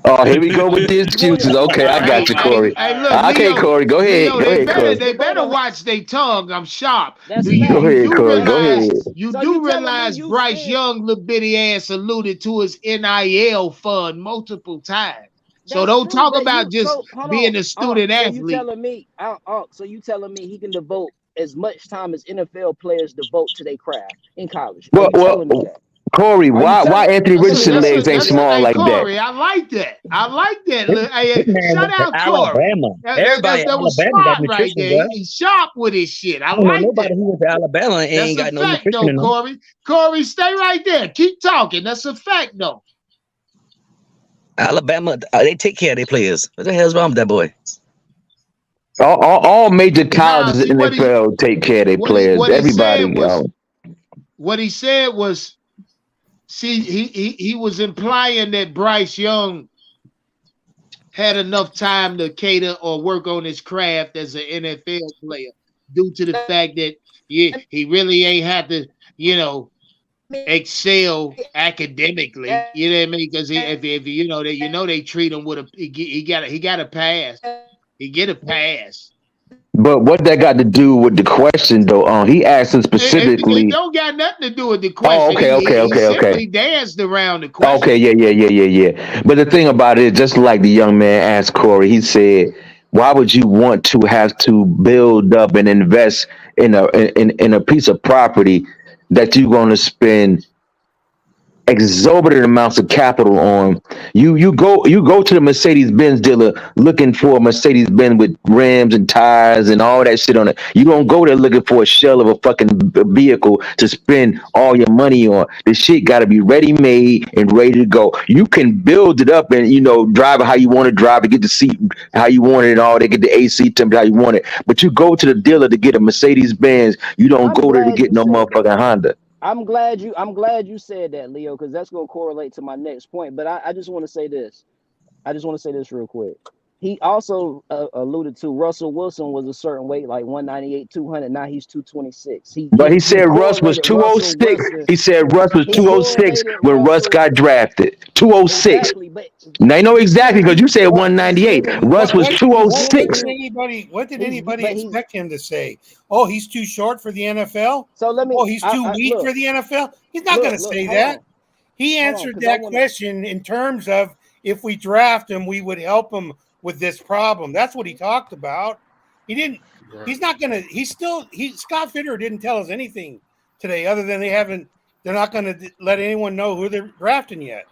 Oh, here we go with the You going to excuses. school, Okay, I All correct? got right. you, All right. Corey. All Look, right. Okay, Leo, Corey, go ahead. Leo, Go ahead, Corey. they The better brother. watch their tongue. I'm sharp. That's Go facts. ahead, Corey. Go That's ahead. facts. You So do you telling me realize you Bryce spent? Young little bitty ass alluded to his NIL fund multiple times. So That's don't true. talk But about you just so hold on. being a student So you athlete. telling me? So you telling me he can devote as much time as NFL players devote to their craft in college? Are Well, you telling me that? Corey, Are you why telling? Anthony Listen, Richardson That's listen. a legs ain't that's a small hey like that? Corey. I like that. I like that. This, Look, hey, this man shout went to out Corey. Alabama. Everybody in That was Alabama got smart right nutrition, there. bro. He's sharp with his shit. I I don't know like that. nobody who went to Alabama and That's ain't a got no fact nutrition though, in them. Corey. Corey, stay right there. Keep talking. That's a fact though. Alabama, they take care of their players. What the hell's wrong with that boy? All major Now, colleges see in the NFL take care of their players. what he Everybody, said was what he said was see he was implying that Bryce Young had enough time to cater or work on his craft as an NFL player due to the fact that he really ain't had to, you know, excel academically. You know what I mean? Because if you know that they treat him with he got a pass. He get a pass. but what that got to do with the question though? He asked him It specifically. don't got nothing to do with the Oh, question. okay, okay, He okay, okay. simply danced around the Okay, question. yeah. But the thing about it, just like the young man asked Corey, he said, "Why would you want to have to build up and invest in a piece of property that you're going to spend exorbitant amounts of capital on? You go to the Mercedes Benz dealer looking for a Mercedes Benz with rims and tires and all that shit on it. You don't go there looking for a shell of a fucking vehicle to spend all your money on. The shit got to be ready made and ready to go. You can build it up and drive it how you want to drive it, get the seat how you want it and all that, get the AC temperature how you want it. But you go to the dealer to get a Mercedes Benz. You don't I'm go there to glad get you no said that. motherfucking Honda. I'm glad you said that, Leo, because that's gonna correlate to my next point. But I just want to say this. I just want to say this real quick. He also alluded to Russell Wilson was a certain weight, like 198, 200. Now he's 226. But he said Russ was Correlated Russell 206. Wilson. He said Russ was He 206 correlated when Russ Russell got drafted. 206. exactly, but Now you know exactly because you said but he's 198. giving you. Russ was He's What did 206. giving you. anybody But he's expect him to say? Oh, he's too short for the NFL. so. Let me. Oh, he's too weak for Look. the NFL. He's not going to Look. say that. He Hold on, answered because I that want to. question in terms of if we draft him, we would help him with this problem. That's what he talked about. He didn't. Right. He's not going to. Scott Fitterer didn't tell us anything today, other than they're not going to let anyone know who they're drafting yet.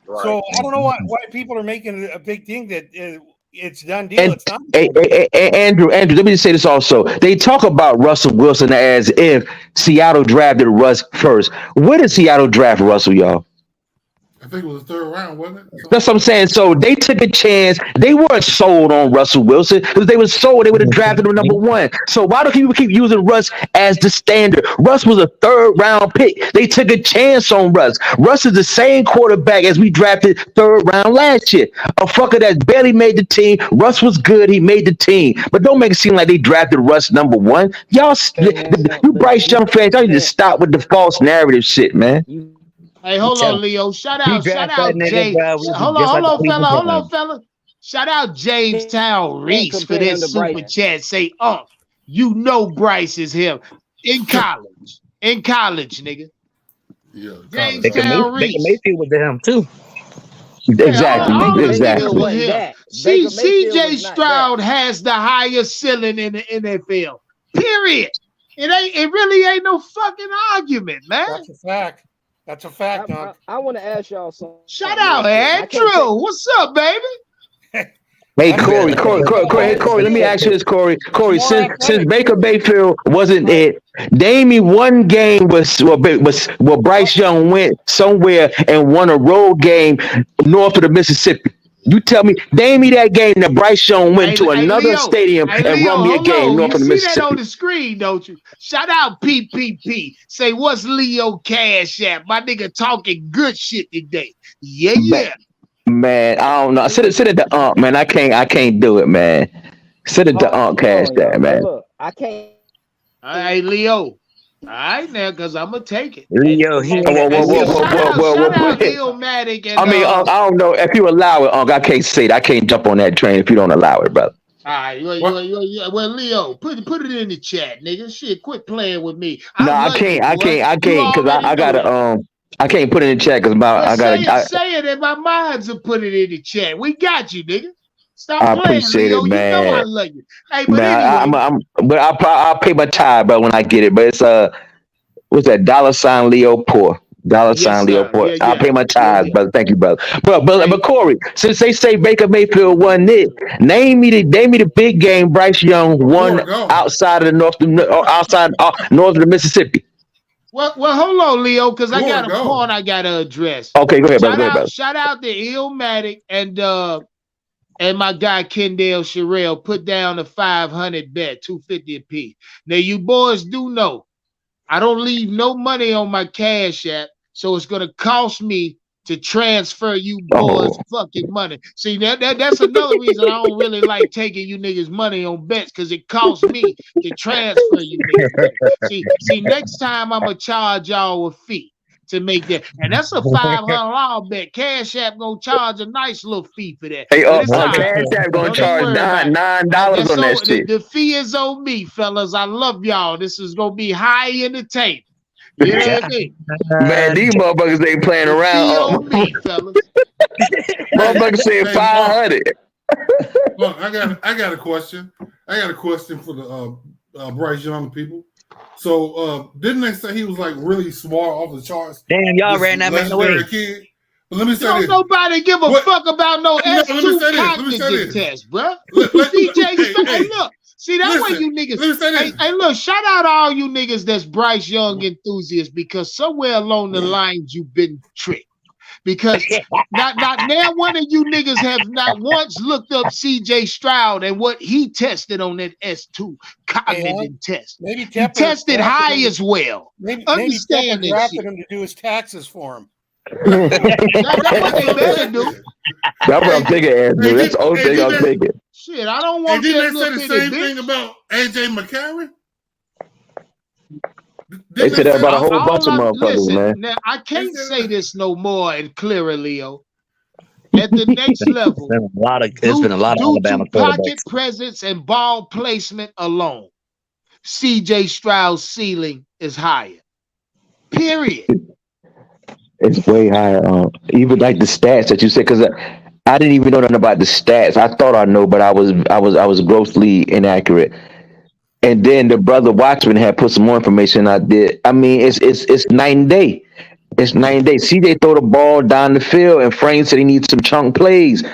Right. So I don't know why people are making a big thing that it's done deal. And It's not a done deal. Andrew, let me just say this also. They talk about Russell Wilson as if Seattle drafted Russ first. Where did Seattle draft Russell, y'all? I think it was the third round, wasn't it? That's what I'm saying. So they took a chance. They weren't sold on Russell Wilson. If they were sold, they would have drafted him number one. So why do people keep using Russ as the standard? Russ was a third round pick. They took a chance on Russ. Russ is the same quarterback as we drafted third round last year. A fucker that barely made the team. Russ was good. He made the team. But don't make it seem like they drafted Russ number one. Y'all, you Bryce Young fans, y'all need to stop with the false narrative shit, man. Hey, hold on, Leo. Shout out James. Hold on, fella. Shout out Jamestown Reese for that super chat. Say, you know Bryce is him in college. In college, nigga. Yeah, Jamestown Reese. Baker Mayfield was him too. Exactly. CJ Stroud has the highest ceiling in the NFL. Period. It really ain't no fucking argument, man. That's a fact. That's a fact, Doug. I want to ask y'all something. Shout out, Andrew. What's up, baby? Hey, Corey, let me ask you this, Corey. Since Baker Mayfield wasn't it, name me one game where Bryce Young went somewhere and won a road game north of the Mississippi. You tell me, name me that game that Bryce Young went to another Leo, stadium and won me a game north of the Mississippi. You see that on the screen, don't you? Shout out PPP. Say, what's Leo Cash at? My nigga talking good shit today. Yeah. Man, I don't know. Sit at the man. I can't do it, man. Sit at the Cash that, man. Look, I can't. All right, Leo. All right, now, because I'm going to take it. Leo, shout out Illmatic. And, I don't know. If you allow it, I can't say it. I can't jump on that train if you don't allow it, brother. All right. Well, Leo, put it in the chat, nigga. Shit, quit playing with me. No, I can't, because I gotta, I can't put it in the chat because I gotta say it in my minds and put it in the chat. We got you, nigga. Stop I playing, appreciate Leo. it, man. You know I love you. Hey, but man, anyway. but I'll pay my tithe, bro, when I get it. But it's what's that? $ Leo Poor. Leo Poor. I'll pay my tithes, brother. Thank you, brother. But Corey, since they say Baker Mayfield won it, name me the big game Bryce Young won outside of the north of the Mississippi. Well, hold on, Leo, because I got a point I gotta address. Okay, go ahead, brother. Shout out to Illmatic and my guy Kendall Sherrill put down a 500 bet, 250 apiece. Now you boys do know I don't leave no money on my Cash App, so it's gonna cost me to transfer you boys fucking money. See, that's another reason I don't really like taking you niggas money on bets, because it costs me to transfer you niggas money. See, next time I'm gonna charge y'all a fee to make that, and that's a $500 bet. Cash App gonna charge a nice little fee for that. Hey, Cash App gonna charge $9 on that shit. The fee is on me, fellas. I love y'all. This is gonna be high entertainment. You know what I mean? Man, these motherfuckers ain't playing around. Motherfuckers saying 500. Look, I got a question. I got a question for the Bryce Young people. So didn't they say he was like really smart off the charts? Damn, y'all ran that man away. Kid? But let me say this. Don't nobody give a fuck about no S2 cognitive test, bro. Hey, look. See, that's why you niggas. Hey, look, shout out to all you niggas that's Bryce Young enthusiasts, because somewhere along the lines you've been tricked. Because not now one of you niggas have not once looked up CJ Stroud and what he tested on that S2 cognitive test. Maybe he tested high as well. Maybe Tepper drafted him to do his taxes for him. That's what they better do. That's what I'm thinking, Andrew. That's the only thing I'm thinking. Shit, I don't want to say the same thing about AJ McCarron. They said that about a whole bunch of motherfuckers, man. Now, I can't say this no more and clearer, Leo. At the next level, it's been a lot of Alabama pocket presence and ball placement alone, CJ Stroud's ceiling is higher. Period. It's way higher. Even like the stats that you said, because I didn't even know nothing about the stats. I thought I know, but I was grossly inaccurate. And then the brother Watchman had put some more information. I did. I mean, it's night and day. It's night and day. CJ throw the ball down the field, and Frank said he needs some chunk plays.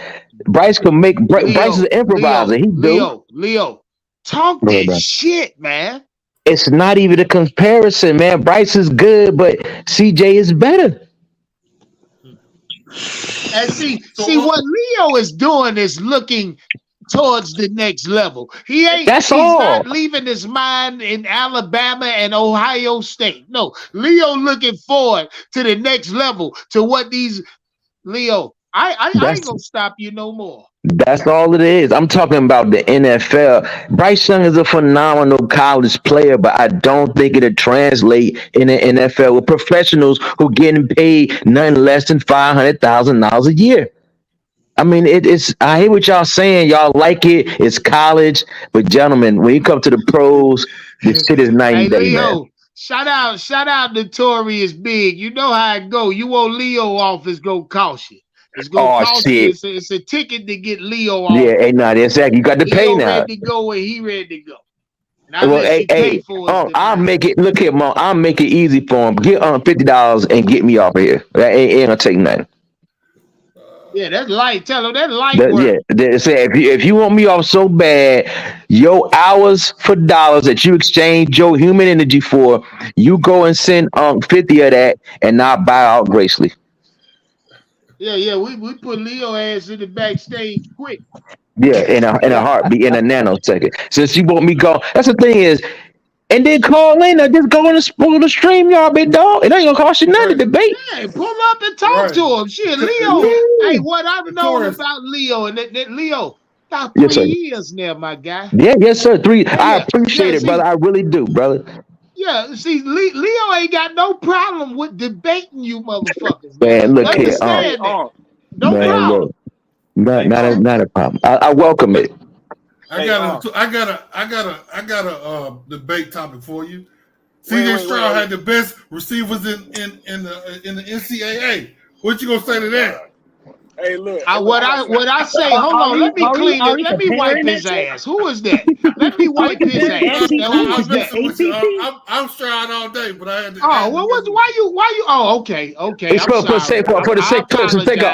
Bryce can make. Bryce is an improviser. He do. Leo, talk Go ahead, that bro. shit, man. It's not even a comparison, man. Bryce is good, but CJ is better. And see what Leo is doing is looking towards the next level. He's not leaving his mind in Alabama and Ohio State. No, Leo looking forward to the next level, to what these Leo. I ain't gonna stop you no more. That's all it is. I'm talking about the NFL. Bryce Young is a phenomenal college player, but I don't think it'll translate in the NFL with professionals who getting paid nothing less than $500,000 a year. I mean, it's. I hear what y'all saying. Y'all like it. It's college, but gentlemen, when you come to the pros, this shit is 90 day, Leo, man. shout out Notorious Big. You know how it go. You want Leo off, it's gonna cost you. It's gonna cost you. It's a ticket to get Leo off. Yeah, ain't not exactly. You got to pay now. Ready to go and he ready to go. Now I'll make it. Look here, Mom. I'll make it easy for him. Get $50 and get me off of here. That ain't gonna take nothing. Yeah, that's light. Tell him that's light work. Yeah, they say if you want me off so bad, your hours for dollars that you exchange your human energy for, you go and send 50 of that, and not buy out gracefully. Yeah, we put Leo ass in the backstage quick. Yeah, in a heartbeat, in a nanosecond. Since you want me go, that's the thing is, and then call in or just go on the stream, y'all big dog. It ain't gonna cost you nothing to debate. Yeah, pull up and talk to him. Shit, Leo. Hey, what I've known about Leo and that Leo about 3 years now, my guy. Yeah, yes, sir. 3. I appreciate it, brother. I really do, brother. Yeah, see, Leo ain't got no problem with debating you motherfuckers. Man, look here. Understand that. No problem. Look, not a problem. I welcome it. I got a debate topic for you. CJ Stroud had the best receivers in the NCAA. What you gonna say to that? Hey, look. What I say? Hold on. Let me clean it. Let me wipe his ass. Who is that? Let me wipe his ass. Who is that? I'm Stroud all day, but I had to. Oh, well, why you? Oh, okay. It's for the sake of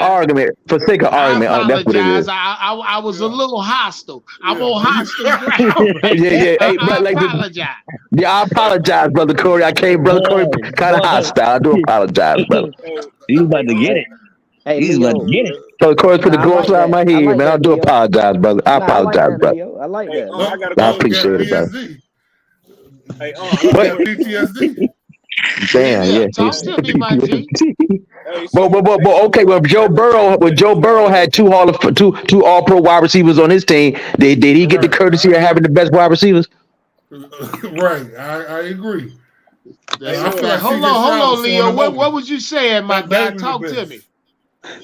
argument. For sake of argument, that's what it is. I was a little hostile. I'm on hostile ground. Yeah. Hey, I apologize. Yeah, I apologize, brother Corey. Brother Corey, kind of hostile. I do apologize, brother. You about to get it. Hey, he's about to get it. So, of course, put the gloves out of my head, man. I do apologize, brother. I apologize, brother. I like that. I appreciate it, brother. Hey, PTSD. Damn, yeah. Talk to me, my G. But okay, well, Joe Burrow had two All-Pro wide receivers on his team. Did he get the courtesy of having the best wide receivers? Right, I agree. Hold on, Leo. What was you saying, my guy? Talk to me.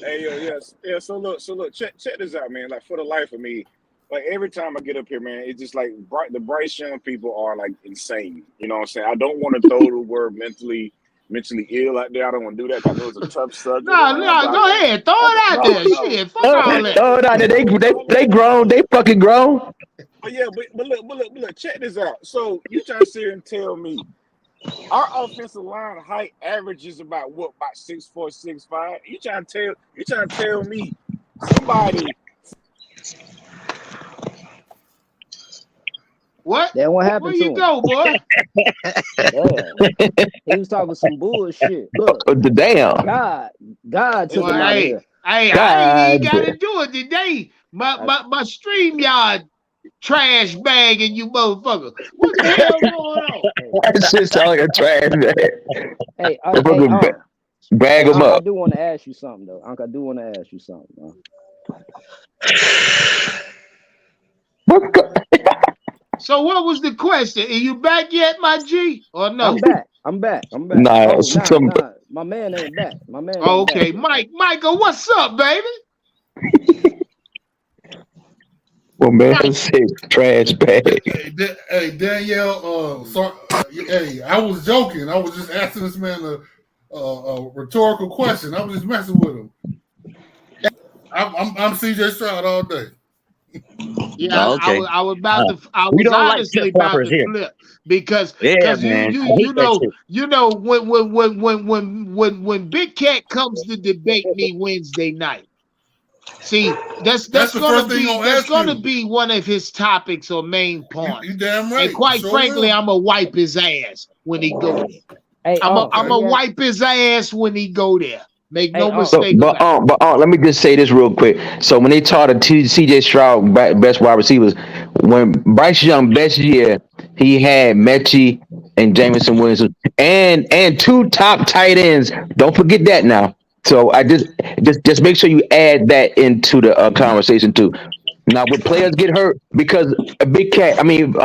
Hey, yeah. So look, check this out, man. Like, for the life of me, like, every time I get up here, man, it's just like the Bryce Young people are like insane. You know what I'm saying? I don't want to throw the word mentally ill out there. I don't want to do that because it was a tough subject. No, go ahead, throw it out there. Shit, fuck all that. Throw it out there. They grown. They fucking grown. But yeah, but look, check this out. So you trying to sit here and tell me our offensive line height averages about 6'4", 6'5"? You trying to tell me somebody? What? Then what happened to him? Where you go, boy? He was talking some bullshit. Look, damn. God took him out of here. Hey, I ain't even got to do it today. My StreamYard trash bag and you motherfucker. What the hell going on? That shit sound like a trash bag. Hey, bag them up. I do want to ask you something, though. Uncle, I do want to ask you something. So what was the question? Are you back yet, my G? Or no? I'm back. Nah, my man ain't back. Okay, Michael, what's up, baby? Well, man, say trash bag. Hey, Danielle. Hey, I was joking. I was just asking this man a rhetorical question. I was just messing with him. I'm CJ Stroud all day. Yeah, okay. I was honestly about to flip because you know when Big Cat comes to debate me Wednesday night, See, that's the gonna first thing be gonna that's ask gonna you. be one of his topics or main points. You damn right. And quite Sure frankly, will. I'm gonna wipe his ass when he go there. Hey, I'm let gonna me ask, wipe his ass when he go there. Make hey, no So, mistake about it. let me just say this real quick. So when they taught CJ Stroud best wide receivers, when Bryce Young best year, he had Mechie and Jameson Williams and two top tight ends. Don't forget that now. So I just make sure you add that into the conversation too. Now, would players get hurt because a big cat? I mean,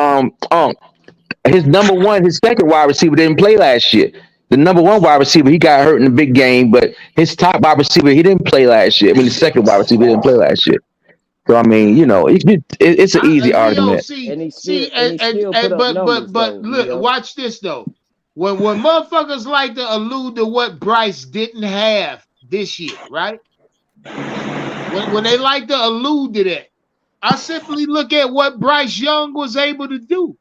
his number one, his second wide receiver didn't play last year. The number one wide receiver, he got hurt in the big game, but his top wide receiver, he didn't play last year. I mean, the second wide receiver didn't play last year. So I mean, it's an easy Leo, argument. and he still put up but numbers though, look, Leo. watch this though. When motherfuckers like to allude to what Bryce didn't have this year, right? When they like to allude to that, I simply look at what Bryce Young was able to do.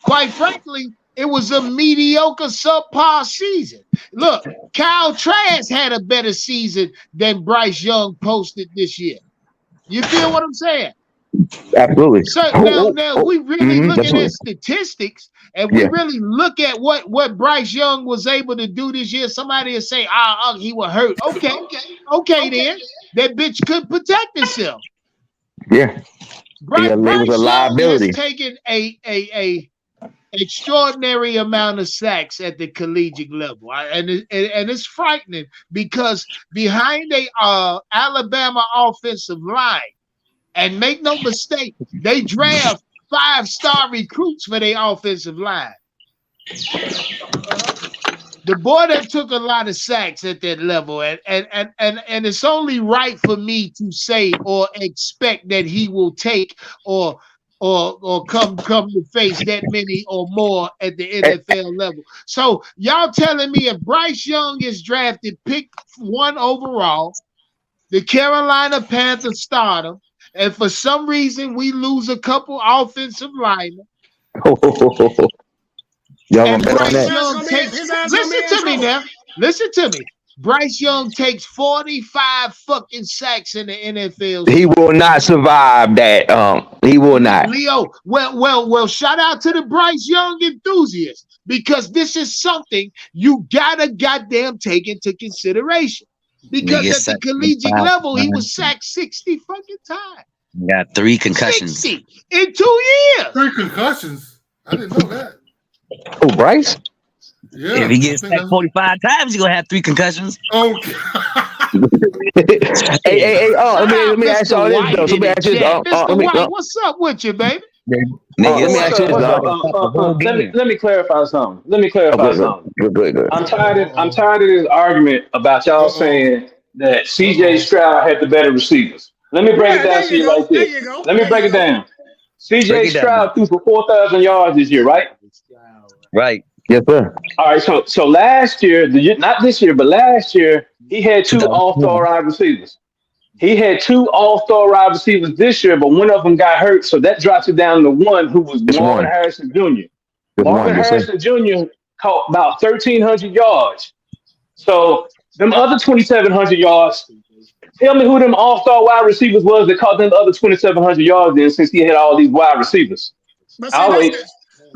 Quite frankly, it was a mediocre subpar season. Look, Kyle Trask had a better season than Bryce Young posted this year. You feel what I'm saying? Absolutely. So now we really looking at statistics and we Yeah. really look at what Bryce Young was able to do this year. Somebody will say, he was hurt. Okay then. That bitch could protect himself. Yeah. Bryce It was a Young liability. has taken a extraordinary amount of sacks at the collegiate level, and it's frightening because behind a Alabama offensive line, and make no mistake, they draft 5-star recruits for their offensive line. The boy that took a lot of sacks at that level, and it's only right for me to say or expect that he will take or come to face that many or more at the NFL level. So y'all telling me if Bryce Young is drafted pick 1 overall, the Carolina Panthers start him, and for some reason we lose a couple offensive linemen. Y'all And gonna bet on Bryce that? Young takes, listen to me. Bryce Young takes 45 fucking sacks in the NFL. He will not survive that. He will not. Leo, well, shout out to the Bryce Young enthusiasts because this is something you gotta goddamn take into consideration. Because at the collegiate level, he was sacked 60 fucking times. Got 3 concussions. 60 in 2 years. 3 concussions. I didn't know that. Oh, Bryce? Yeah. If he gets sacked 45 times, he's gonna have 3 concussions. Okay. hey, let me ask y'all this though. So let me ask you this. Mr. White, what's up with you, baby? Let me ask you this. Let me clarify something. Good. I'm tired of this argument about y'all saying that CJ Stroud had the better receivers. Let me break it down to you like this. Let me break it down. CJ Stroud threw for 4,000 yards this year, right? Right. Yes, sir. All right. So last year, not this year, but last year, he had 2 all-star wide receivers. He had 2 all-star wide receivers this year, but one of them got hurt, so that drops it down to one who was Marvin Harrison Jr. Marvin Harrison Jr. caught about 1,300 yards. So them other 2,700 yards, tell me who them all-star wide receivers was that caught them other 2,700 yards then, since he had all these wide receivers. But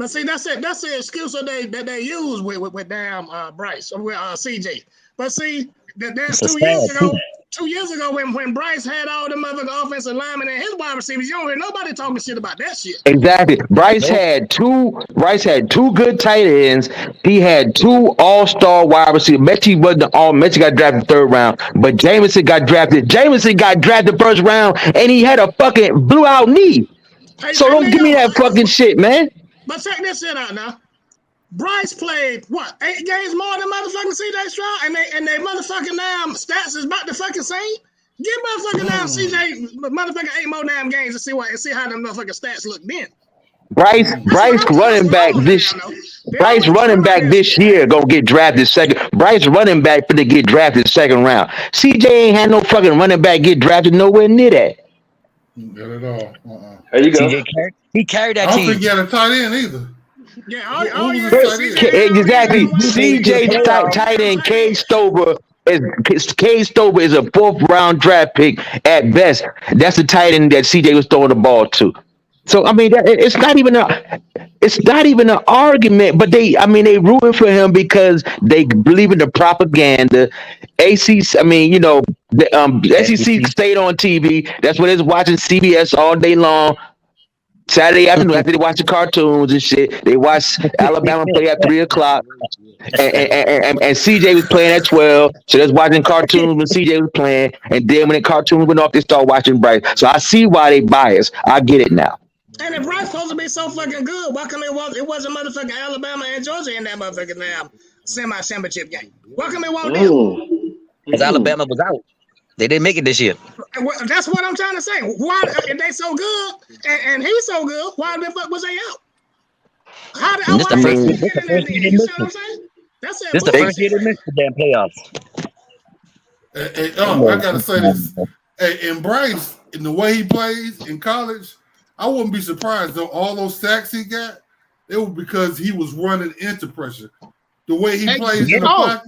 see, that's it. That's the excuse that they use with damn Bryce or with CJ. But see, that's 2 years ago. 2 years ago, when Bryce had all them other offensive linemen and his wide receivers, you don't hear nobody talking shit about that shit. Exactly. Bryce had two good tight ends. He had 2 all-star wide receivers. Mechie wasn't Mechie got drafted 3rd round, but Jameson got drafted. Jameson got drafted 1st round, and he had a fucking blew out knee. So don't give me that fucking shit, man. But check this shit out now. Bryce played 8 games more than motherfucking CJ Stroud, and they motherfucking damn stats is about the fucking same. Give motherfucking damn CJ motherfucking 8 more damn games to see how them motherfucking stats look then. Bryce running back this year gonna get drafted second. Bryce running back finna get drafted 2nd round. CJ ain't had no fucking running back get drafted nowhere near that. Not at all. There you go. He carried that I don't team. think he had a tight end either. Yeah, Exactly. CJ tight end Cade Stover Cade Stover is a 4th round draft pick at best. That's the tight end that CJ was throwing the ball to. So I mean, it's not even an argument. But they rooting for him because they believe in the propaganda. ACC, I mean, the SEC stayed on TV. That's what it's watching CBS all day long. Saturday afternoon, after they watch the cartoons and shit, they watch Alabama play at 3 o'clock. And CJ was playing at 12, so that's watching cartoons when CJ was playing. And then when the cartoons went off, they start watching Bryce. So I see why they biased. I get it now. And if Bryce supposed to be so fucking good, why come it wasn't motherfucking Alabama and Georgia in that motherfucking semi-championship game? Why come it won't be? Because Alabama was out. They didn't make it this year. That's what I'm trying to say. Why if they so good and he's so good, why the fuck was they out? How did This the first year they missed it. This the first year they missed the damn playoffs. I gotta say this. Hey, and Bryce, in the way he plays in college, I wouldn't be surprised though. All those sacks he got, it was because he was running into pressure. The way he plays in the pocket.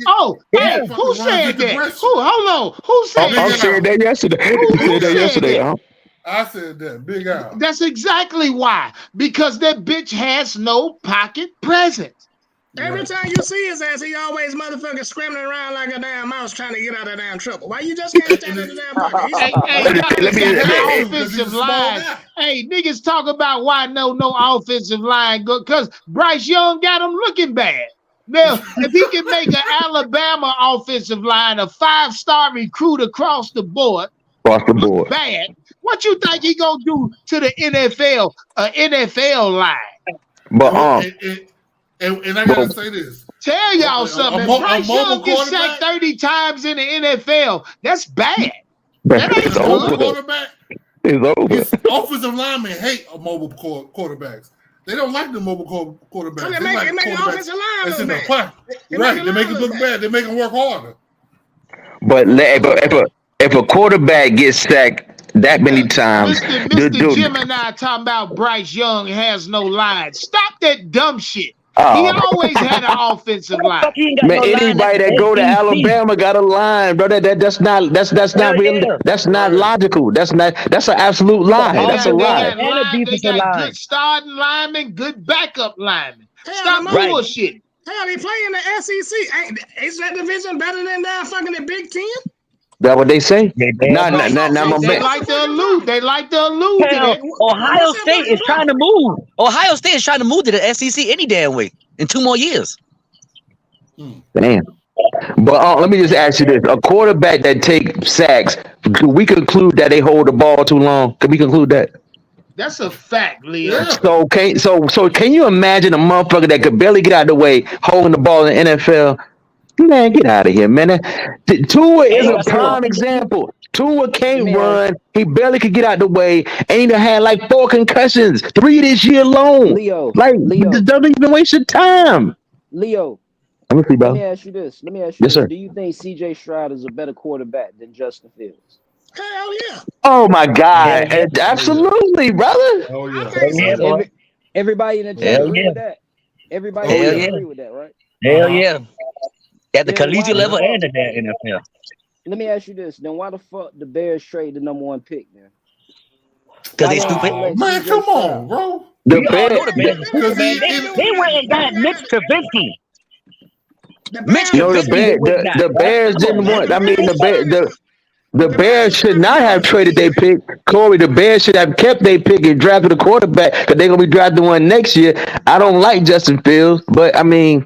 Who said that? Hold on. Who said that? I said that yesterday. Who said that? I said that. Big Al. That's exactly why. Because that bitch has no pocket presence. Every time you see his ass, he always motherfucking scrambling around like a damn mouse trying to get out of damn trouble. Why you just can't stand in the damn pocket? Offensive line. Hey, niggas talk about why no offensive line good because Bryce Young got him looking bad. Now, if he can make an Alabama offensive line a 5-star recruit across the board, bad. What you think he gonna do to the NFL line? But and I gotta say this. Tell y'all something. Bryce Young gets sacked 30 times in the NFL. That's bad. That ain't good. Quarterback. It's over. His offensive linemen hate mobile quarterbacks. They don't like the mobile quarterbacks. They make offensive line that's look in the bad. pocket. Right. They make it look bad. They make them work harder. But if a quarterback gets sacked that many times, Mr. Jim and I talking about Bryce Young has no line. Stop that dumb shit. He always had an offensive line. Man, anybody that go to Alabama got a line, bro. That's not real. That's not logical. That's an absolute lie. That's a lie. They got good starting linemen, good backup linemen. Stop bullshit. Hell, they play in the SEC. Is that division better than that fucking the Big Ten? That what they say? They like to allude. They like to allude to that. Ohio State is trying to move. Ohio State is trying to move to the SEC any damn way in 2 more years. Damn. But let me just ask you this: a quarterback that take sacks, do we conclude that they hold the ball too long? Can we conclude that? That's a fact, Leo. So can you imagine a motherfucker that could barely get out of the way holding the ball in the NFL? Man, get out of here, man. Tua is a prime example. Tua can't run. He barely could get out the way. And he done had like 4 concussions, 3 this year alone. Leo, don't even waste your time. Leo, let me ask you this. Yes, sir. Do you think CJ Stroud is a better quarterback than Justin Fields? Hell yeah. Oh my God. Absolutely, brother. Oh yeah. Everybody in the chat agree with that. Everybody agree with that, right? Hell yeah. At the collegiate level and in the NFL. Let me ask you this. Then why the fuck the Bears trade the number 1 pick, man? Because they stupid. Man, come on, bro. The Bears. They went and got Mitch Trubisky. The Bears didn't want. I mean, the Bears should not have traded their pick. Corey, the Bears should have kept their pick and drafted a quarterback because they're gonna be drafting one next year. I don't like Justin Fields, but I mean,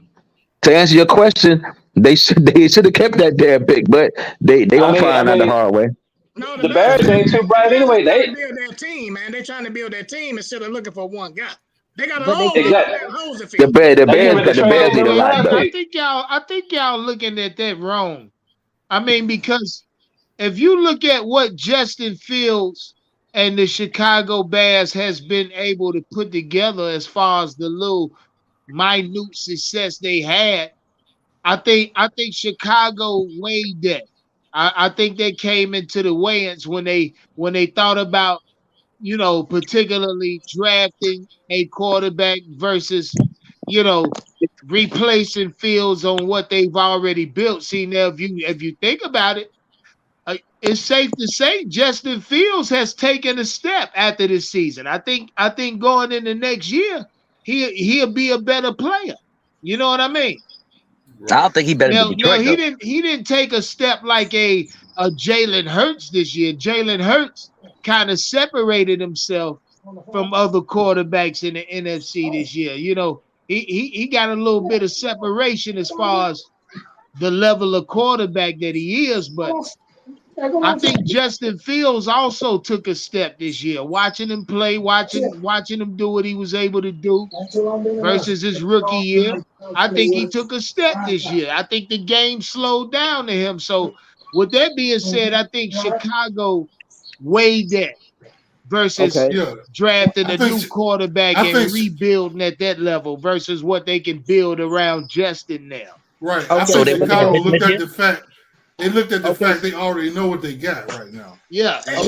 to answer your question, they should have kept that damn pick, but they gonna find out the hard way. No, the Bears ain't too bright anyway. They build their team, man. They're trying to build their team instead of looking for one guy. They got a The whole Bears need a lot. I think y'all looking at that wrong. I mean, because if you look at what Justin Fields and the Chicago Bears has been able to put together as far as the little minute success they had, I think Chicago weighed that. I think they came into the weigh-ins when they thought about, particularly drafting a quarterback versus replacing Fields on what they've already built. See, now if you think about it, it's safe to say Justin Fields has taken a step after this season. I think going into next year, he'll be a better player. You know what I mean? I don't think he better Now, than Detroit. he didn't take a step like a Jalen Hurts this year. Jalen Hurts kind of separated himself from other quarterbacks in the NFC this year. He got a little bit of separation as far as the level of quarterback that he is, but I think Justin Fields also took a step this year. Watching him play, watching him do what he was able to do versus his rookie year, I think he took a step this year. I think the game slowed down to him. So, with that being said, I think Chicago weighed that versus drafting a new quarterback and rebuilding at that level versus what they can build around Justin now. Right. I think Chicago looked at the fact. They looked at the fact they already know what they got right now. Yeah, that's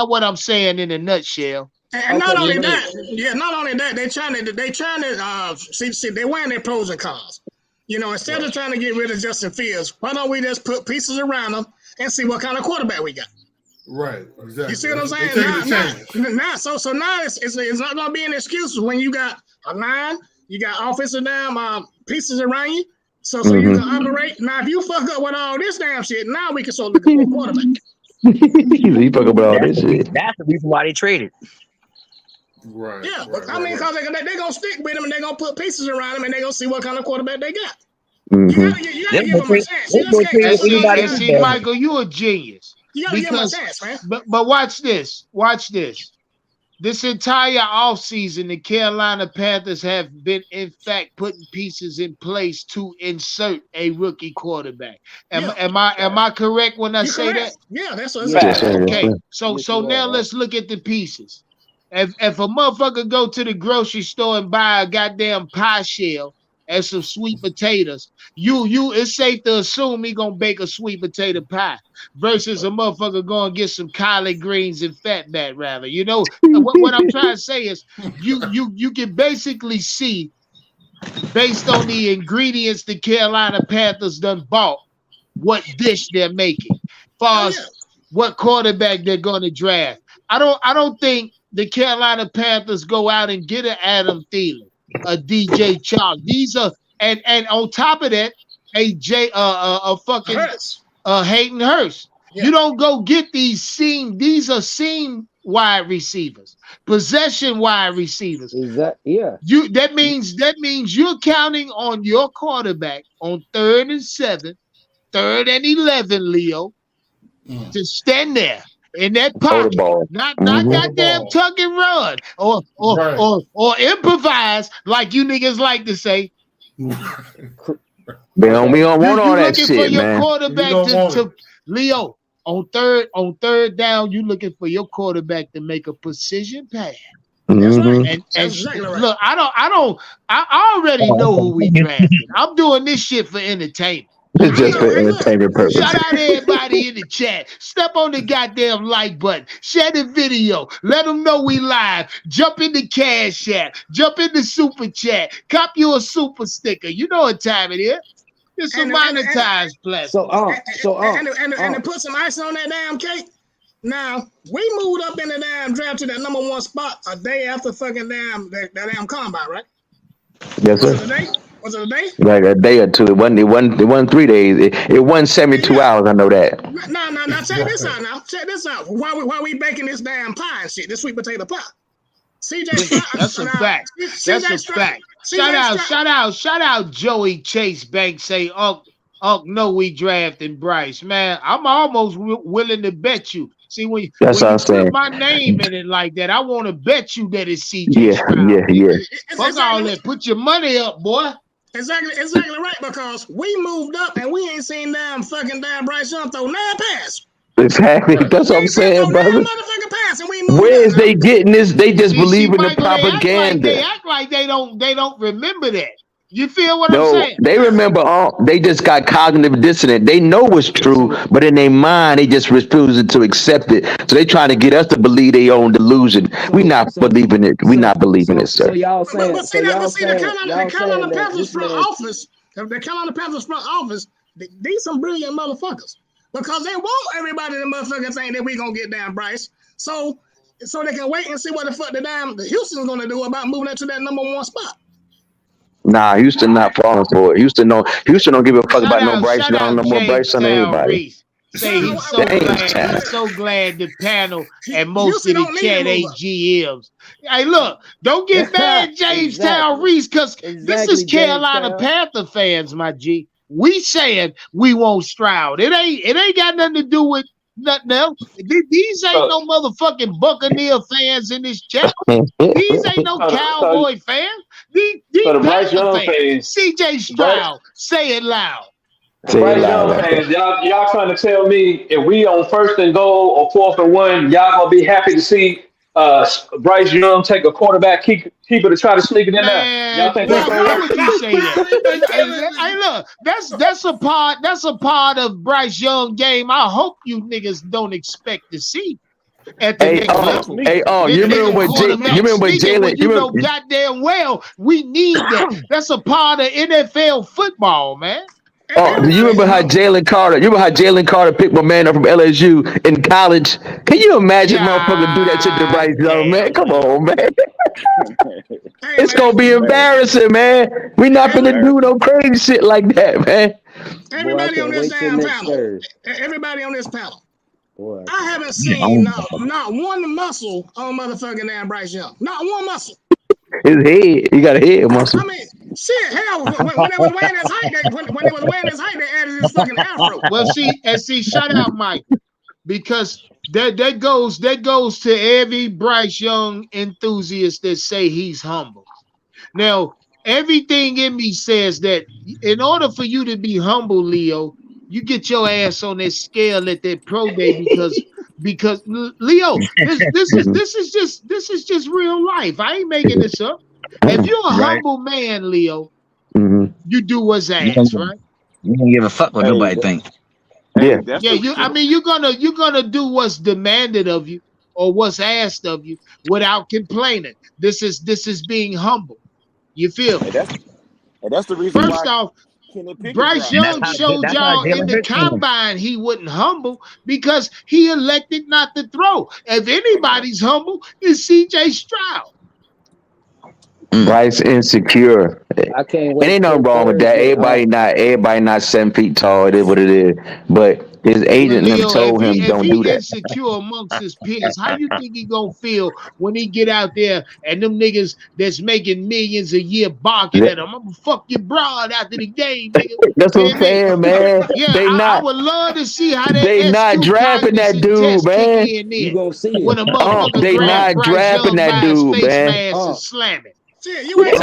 what I'm saying in a nutshell. And not only that, they trying to see they're weighing their pros and cons. Instead of trying to get rid of Justin Fields, why don't we just put pieces around him and see what kind of quarterback we got? Right, exactly. You see what I'm saying? Now, so now it's not gonna be an excuse when you got a line, you got offensive pieces around you. So you can operate. Now, if you fuck up with all this damn shit, now we can start looking for a quarterback. You fuck up with all this shit. That's the reason why they traded. Right. Yeah, because they're going to stick with him and they're going to put pieces around him and they're going to see what kind of quarterback they got. You got to give them a chance. See, Michael, you a genius. You got to give them a chance, man. But watch this. Watch this. This entire offseason, the Carolina Panthers have been, in fact, putting pieces in place to insert a rookie quarterback. Am I correct when I say that? Yeah, that's what I'm saying. Okay, so now let's look at the pieces. If a motherfucker go to the grocery store and buy a goddamn pie shell and some sweet potatoes, it's safe to assume he gonna bake a sweet potato pie versus a motherfucker going to get some collard greens and fatback rather. What I'm trying to say is you can basically see based on the ingredients the Carolina Panthers done bought what dish they're making as far as what quarterback they're going to draft. I don't think the Carolina Panthers go out and get an Adam Thielen, a DJ Chark. These are and on top of that, a fucking Hayden Hurst. Yeah. You don't go get these are seam wide receivers, possession wide receivers. That means you're counting on your quarterback on 3rd and 7, 3rd and 11, Leo, to stand there in that pocket, not goddamn tuck and run or improvise like you niggas like to say. We don't want all that shit, man. You looking for your quarterback to Leo on third down. You looking for your quarterback to make a precision pass. That's right. And look, I already know who we drafted. I'm doing this shit for entertainment. It's just for entertainment purposes. Shout out everybody in the chat. Step on the goddamn like button. Share the video. Let them know we live. Jump in the Cash App. Jump in the Super Chat. Cop you a super sticker. You know what time it is. It's a monetized platform. And to put some ice on that damn cake. Now, we moved up in the damn draft to that number 1 spot a day after fucking that damn combine, right? Yes, sir. Was it a day? Like a day or two. It wasn't 3 days. It wasn't 72 hours. I know that. No. Check this out now. Check this out. Why we baking this damn pie and shit? This sweet potato pie. CJ. That's a fact. That's a fact. Shout out Joey Chase Banks. Say, Unc, no, we drafting Bryce. Man, I'm almost willing to bet you. See, when you put my name in it like that, I want to bet you that it's CJ. Yeah. Fuck all that. Put your money up, boy. Exactly right, because we moved up and we ain't seen fucking Bryce Young throw 9 passes. Exactly. That's what I'm saying, brother. Where is they getting this? They just believe in the propaganda. They act like they don't remember that. You feel what I'm No, saying? they remember they just got cognitive dissonance. They know it's true, but in their mind, they just refusing to accept it. So they trying to get us to believe their own delusion. We not believing it. We not believing it, sir. So y'all saying, But see, the Carolina that Panthers this front man, office, the Carolina Panthers front office, these some brilliant motherfuckers because they want everybody to motherfucking think that we gonna get down Bryce. So they can wait and see what the fuck the Houston's gonna do about moving into that number 1 spot. Nah, Houston not falling for it. Houston don't give a fuck about no Bryce Shout Young, out no more Bryce Young than Jamestown anybody. Reese. Say he's so glad the panel and most of the chat ain't GMs. Hey, look, don't get mad, Jamestown Reese, because this is Carolina Panther fans, my G. We saying we won't Stroud. It ain't got nothing to do with nothing else. These ain't no motherfucking Buccaneer fans in this chat. These ain't no Cowboy fans. These So the Bryce Panther Young fans. fans, CJ Stroud, say it loud. Bryce Young fans, y'all trying to tell me if we on 1st and goal or 4th and 1, y'all gonna be happy to see Bryce Young take a quarterback keeper to try to sneak it in there? Y'all think that's gonna Why work? would you say that? Hey, look, that's a part of Bryce Young game. I hope you niggas don't expect to see at the next level. You remember when Jalen? You know goddamn well we need that. That's a part of NFL football, man. Oh, do you remember how Jalen Carter? You remember how Jalen Carter picked my man up from LSU in college? Can you imagine motherfucker do that shit to Bryce Young, man? Come on, man. It's gonna be embarrassing, man. We not gonna do no crazy shit like that, man. Everybody on this damn panel. Everybody on this panel. I haven't seen not one muscle on motherfucking damn Bryce Young. Not one muscle. His head, he got a head muscle. I mean, shit, hell, when they was wearing his height, when they was wearing his height, they added his fucking afro. Well, see, shout out Mike, because that goes to every Bryce Young enthusiast that say he's humble. Now, everything in me says that in order for you to be humble, Leo, you get your ass on that scale at that pro day because Leo, this is just real life. I ain't making this up. If you're a humble man, Leo, you do what's asked, right? You don't give a fuck what nobody think. Yeah. You're gonna do what's demanded of you or what's asked of you without complaining. This is being humble. You feel me? And that's the reason First why off, Bryce Young showed y'all in the combine he wasn't humble because he elected not to throw. If anybody's humble, it's CJ Stroud. Bryce insecure. I can't wait. And ain't nothing wrong with that. Everybody not 7 feet tall. It is what it is. But his agent told him don't do that. If he insecure amongst his peers, how you think he gonna feel when he get out there and them niggas that's making millions a year barking at him? I'm gonna fuck your broad after the game, nigga. That's what I'm saying, man. Yeah, I would love to see how they not drafting that dude, man. You gonna see it. When a motherfucker they not drafting that dude, man. And slam it. Shit, you ain't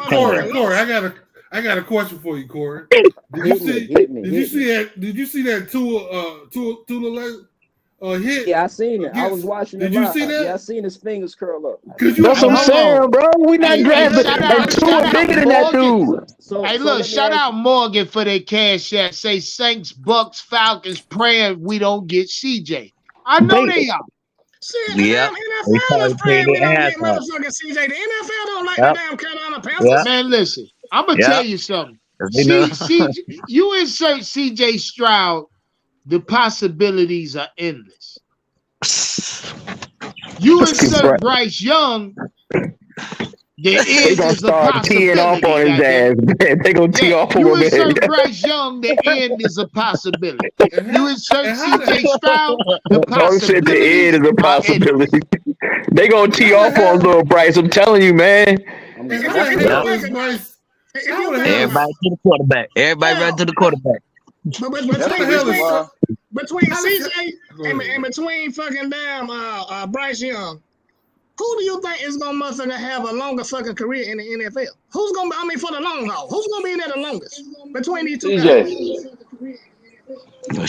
Corey, I got a question for you, Corey. Did you see that Tula hit? Yeah, I seen it. I was watching it. Did you see that? Yeah, I seen his fingers curl up. That's what I'm saying, bro. We not drafting. And Tua bigger than that dude. Hey, look, shout out Morgan for their cash app. Say Saints, Bucks, Falcons praying we don't get CJ. I know they are. Shit, the NFL is praying we don't get motherfucking CJ. The NFL don't like the damn Carolina Panthers. Man, listen, I'm gonna tell you something. You insert CJ Stroud, the possibilities are endless. You insert Bryce Young, there is a possibility. Off on his ass, man. They gonna tee off on him. You insert Bryce Young, the end is a possibility. You insert CJ Stroud, the possibility. The end is a possibility. They gonna tee off on little Bryce. I'm telling you, man. Everybody to the quarterback. Everybody run to the quarterback. Between CJ and between fucking damn Bryce Young, who do you think is gonna motherfucker have a longer fucking career in the NFL? Who's gonna? I mean, for the long haul, who's gonna be in there the longest between these two guys?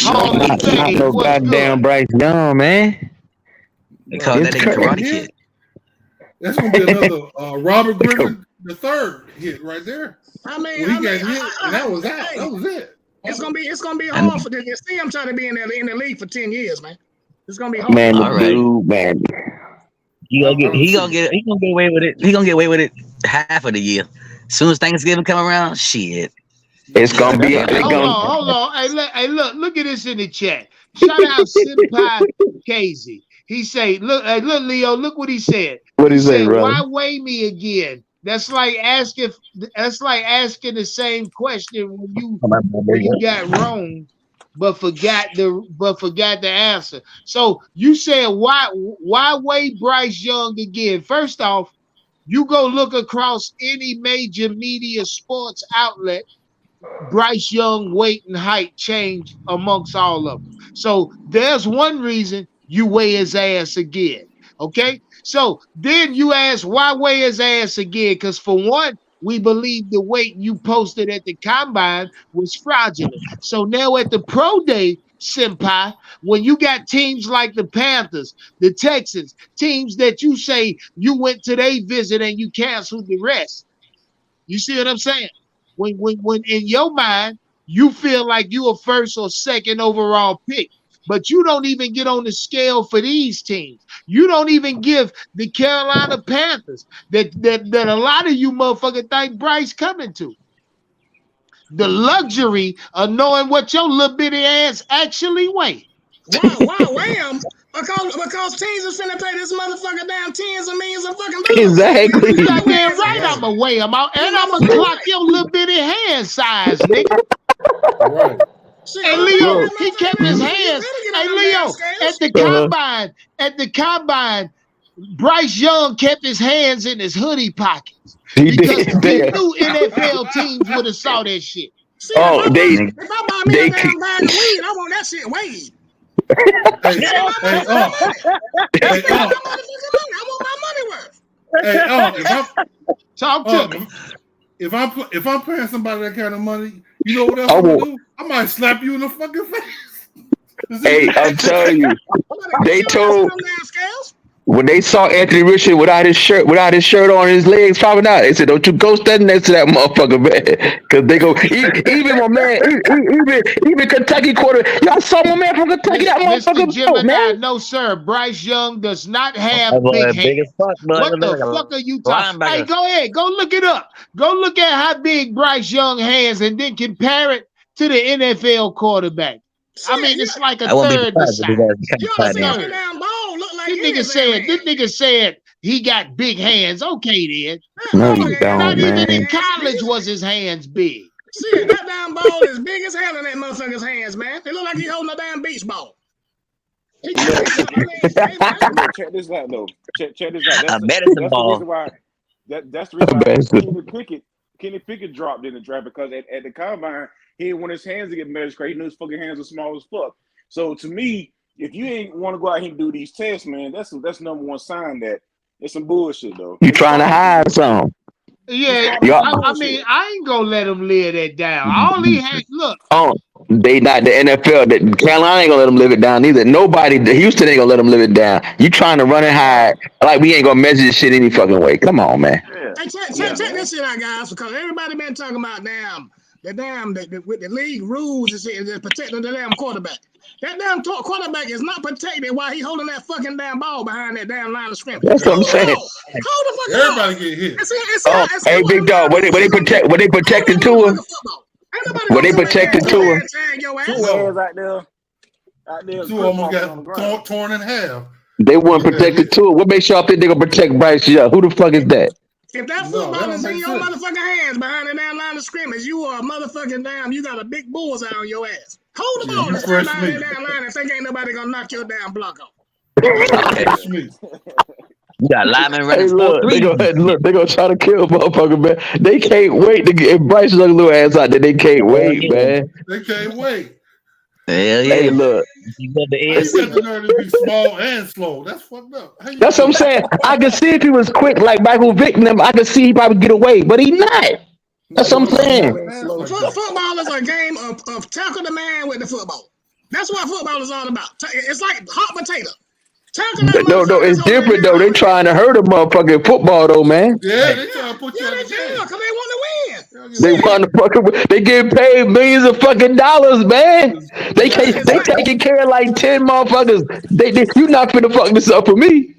Not no goddamn Bryce Young, man. They call that a Karate Kid. That's gonna be another Robert Griffin the third hit right there. I mean, When he got hit, and that was out. Hey, that was it. It's gonna be hard for to see him trying to be in the league for 10 years, man. It's gonna be hard. Man, All right. dude, man. He gonna get away with it. He gonna get away with it half of the year. As soon as Thanksgiving come around, shit. It's gonna be. Hold on. Hey, look at this in the chat. Shout out Senpai Casey. He say, look, Leo, look what he said. What he say, bro? Why weigh me again? That's like asking the same question when you got wrong, but forgot the answer. So you said why weigh Bryce Young again? First off, you go look across any major media sports outlet. Bryce Young weight and height change amongst all of them. So there's one reason you weigh his ass again. Okay. So then you ask why weigh his ass again? Because for one, we believe the weight you posted at the combine was fraudulent. So now at the pro day, Senpai, when you got teams like the Panthers, the Texans, teams that you say you went to their visit and you canceled the rest. You see what I'm saying? When in your mind, you feel like you a first or second overall pick, but you don't even get on the scale for these teams. You don't even give the Carolina Panthers that a lot of you motherfuckers think Bryce coming to. The luxury of knowing what your little bitty ass actually weigh. Wow, wham! Because teams are finna pay this motherfucker down tens of millions of fucking dollars. Exactly. You goddamn right, I'ma weigh him out, and I'ma clock your little bitty hand size, nigga. Right. Hey Leo, he kept his hands. Hey Leo, at the combine, Bryce Young kept his hands in his hoodie pockets because he knew NFL teams would have saw that shit. See, if I buy me a damn bag of weed, I want that shit weighed. I want my money worth. Talk to me. If I'm paying somebody that kind of money, you know what else I'm gonna do? I might slap you in the fucking face. Hey, I'm telling you, they told when they saw Anthony Richardson without his shirt on his legs popping out, they said, "Don't you go standing next to that motherfucker, man," because they go even my man, even Kentucky quarter. Y'all saw my man from Kentucky, that motherfucker. Gemini, man. No, sir. Bryce Young does not have big hands. What the fuck are you talking? Hey, go ahead, go look it up. Go look at how big Bryce Young hands, and then compare it to the NFL quarterback. I mean, it's like a third the size. This nigga said he got big hands. Okay, then. No, you don't, Not man. even in college was his hands big. See, that damn ball is big as hell in that motherfucker's hands, man. It look like he holding a damn beach ball. Check this out, though. Check this out. That's medicine ball. The reason why. That's the reason why Kenny Pickett dropped in the draft, because at the combine, he didn't want his hands to get measured because he knew his fucking hands were small as fuck. So to me, if you ain't want to go out here and do these tests, man, that's number one sign that it's some bullshit, though. You trying to hide something? Yeah, I mean, I ain't gonna let him live that down. All he had, look. Oh, they not the NFL. That Carolina ain't gonna let them live it down either. Nobody, Houston ain't gonna let them live it down. You trying to run and hide like we ain't gonna measure this shit any fucking way? Come on, man. Yeah. Hey, check this shit out, guys, because everybody been talking about with the league rules is protecting the damn quarterback. That damn quarterback is not protected while he holding that fucking damn ball behind that damn line of scrimmage. That's what I'm saying. Hold the fuck Everybody on. get hit. Hey, big dog, were they protected to him? Were they protected to him? Two almost got torn in half. They weren't protected to it. What makes y'all think they gonna protect Bryce Young? Who the fuck is that? If that football is in your motherfucking hands behind the damn line of scrimmage, you are a motherfucking damn, you got a big bullseye on your ass. Hold the ball and stand behind that damn line and think ain't nobody gonna knock your damn block off. You got linemen running. Hey, look, they gonna try to kill motherfucker, man. They can't wait to get Bryce Young little ass out there. They can't wait, man. They can't wait. Hell yeah. Hey, look. You got the nerve to be small and slow. That's fucked up. That's what I'm saying. I can see if he was quick like Michael Vick and them, I can see he probably get away, but he not. That's what I'm saying. Football is a game of tackle the man with the football. That's what football is all about. It's like hot potato. No, it's different though. They trying to hurt a motherfucking football though, man. Yeah, they trying to put you Yeah, on they the tell game. because they want to win. They want to fucking. They get paid millions of fucking dollars, man. They taking care of like 10 motherfuckers. You not finna fuck this up for me.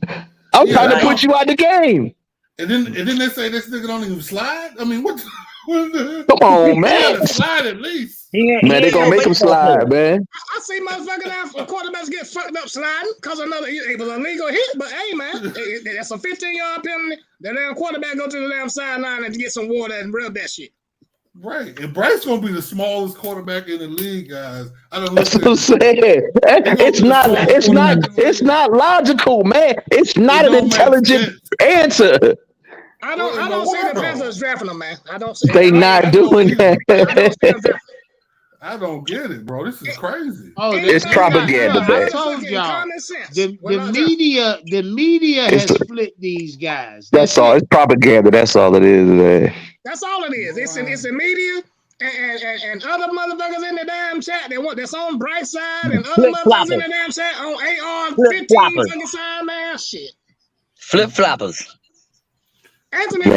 I'm trying to put you out the game. And then they say this nigga don't even slide. I mean, what? Come on, man. He had to slide at least. Man, they gonna make him slide, man. I see motherfuckers now, quarterbacks get fucked up sliding because it was a legal hit. But hey, man, that's a 15-yard penalty. The damn quarterback go to the damn sideline and get some water and rub that shit. Right, and Bryce gonna be the smallest quarterback in the league, guys. That's what I'm saying. It's not logical, man. It's not an intelligent answer. I don't see the Panthers drafting them, man. I don't. They not doing that. I don't get it, bro. This is crazy. Oh, it's propaganda, man. I told y'all. The media has split these guys. That's all. It's propaganda. That's all it is, man. That's all it is. It's the media and other motherfuckers in the damn chat. That's on Bryce side and other motherfuckers in the damn chat on AR 15 fucking side, man. Shit. Flip-floppers. Anthony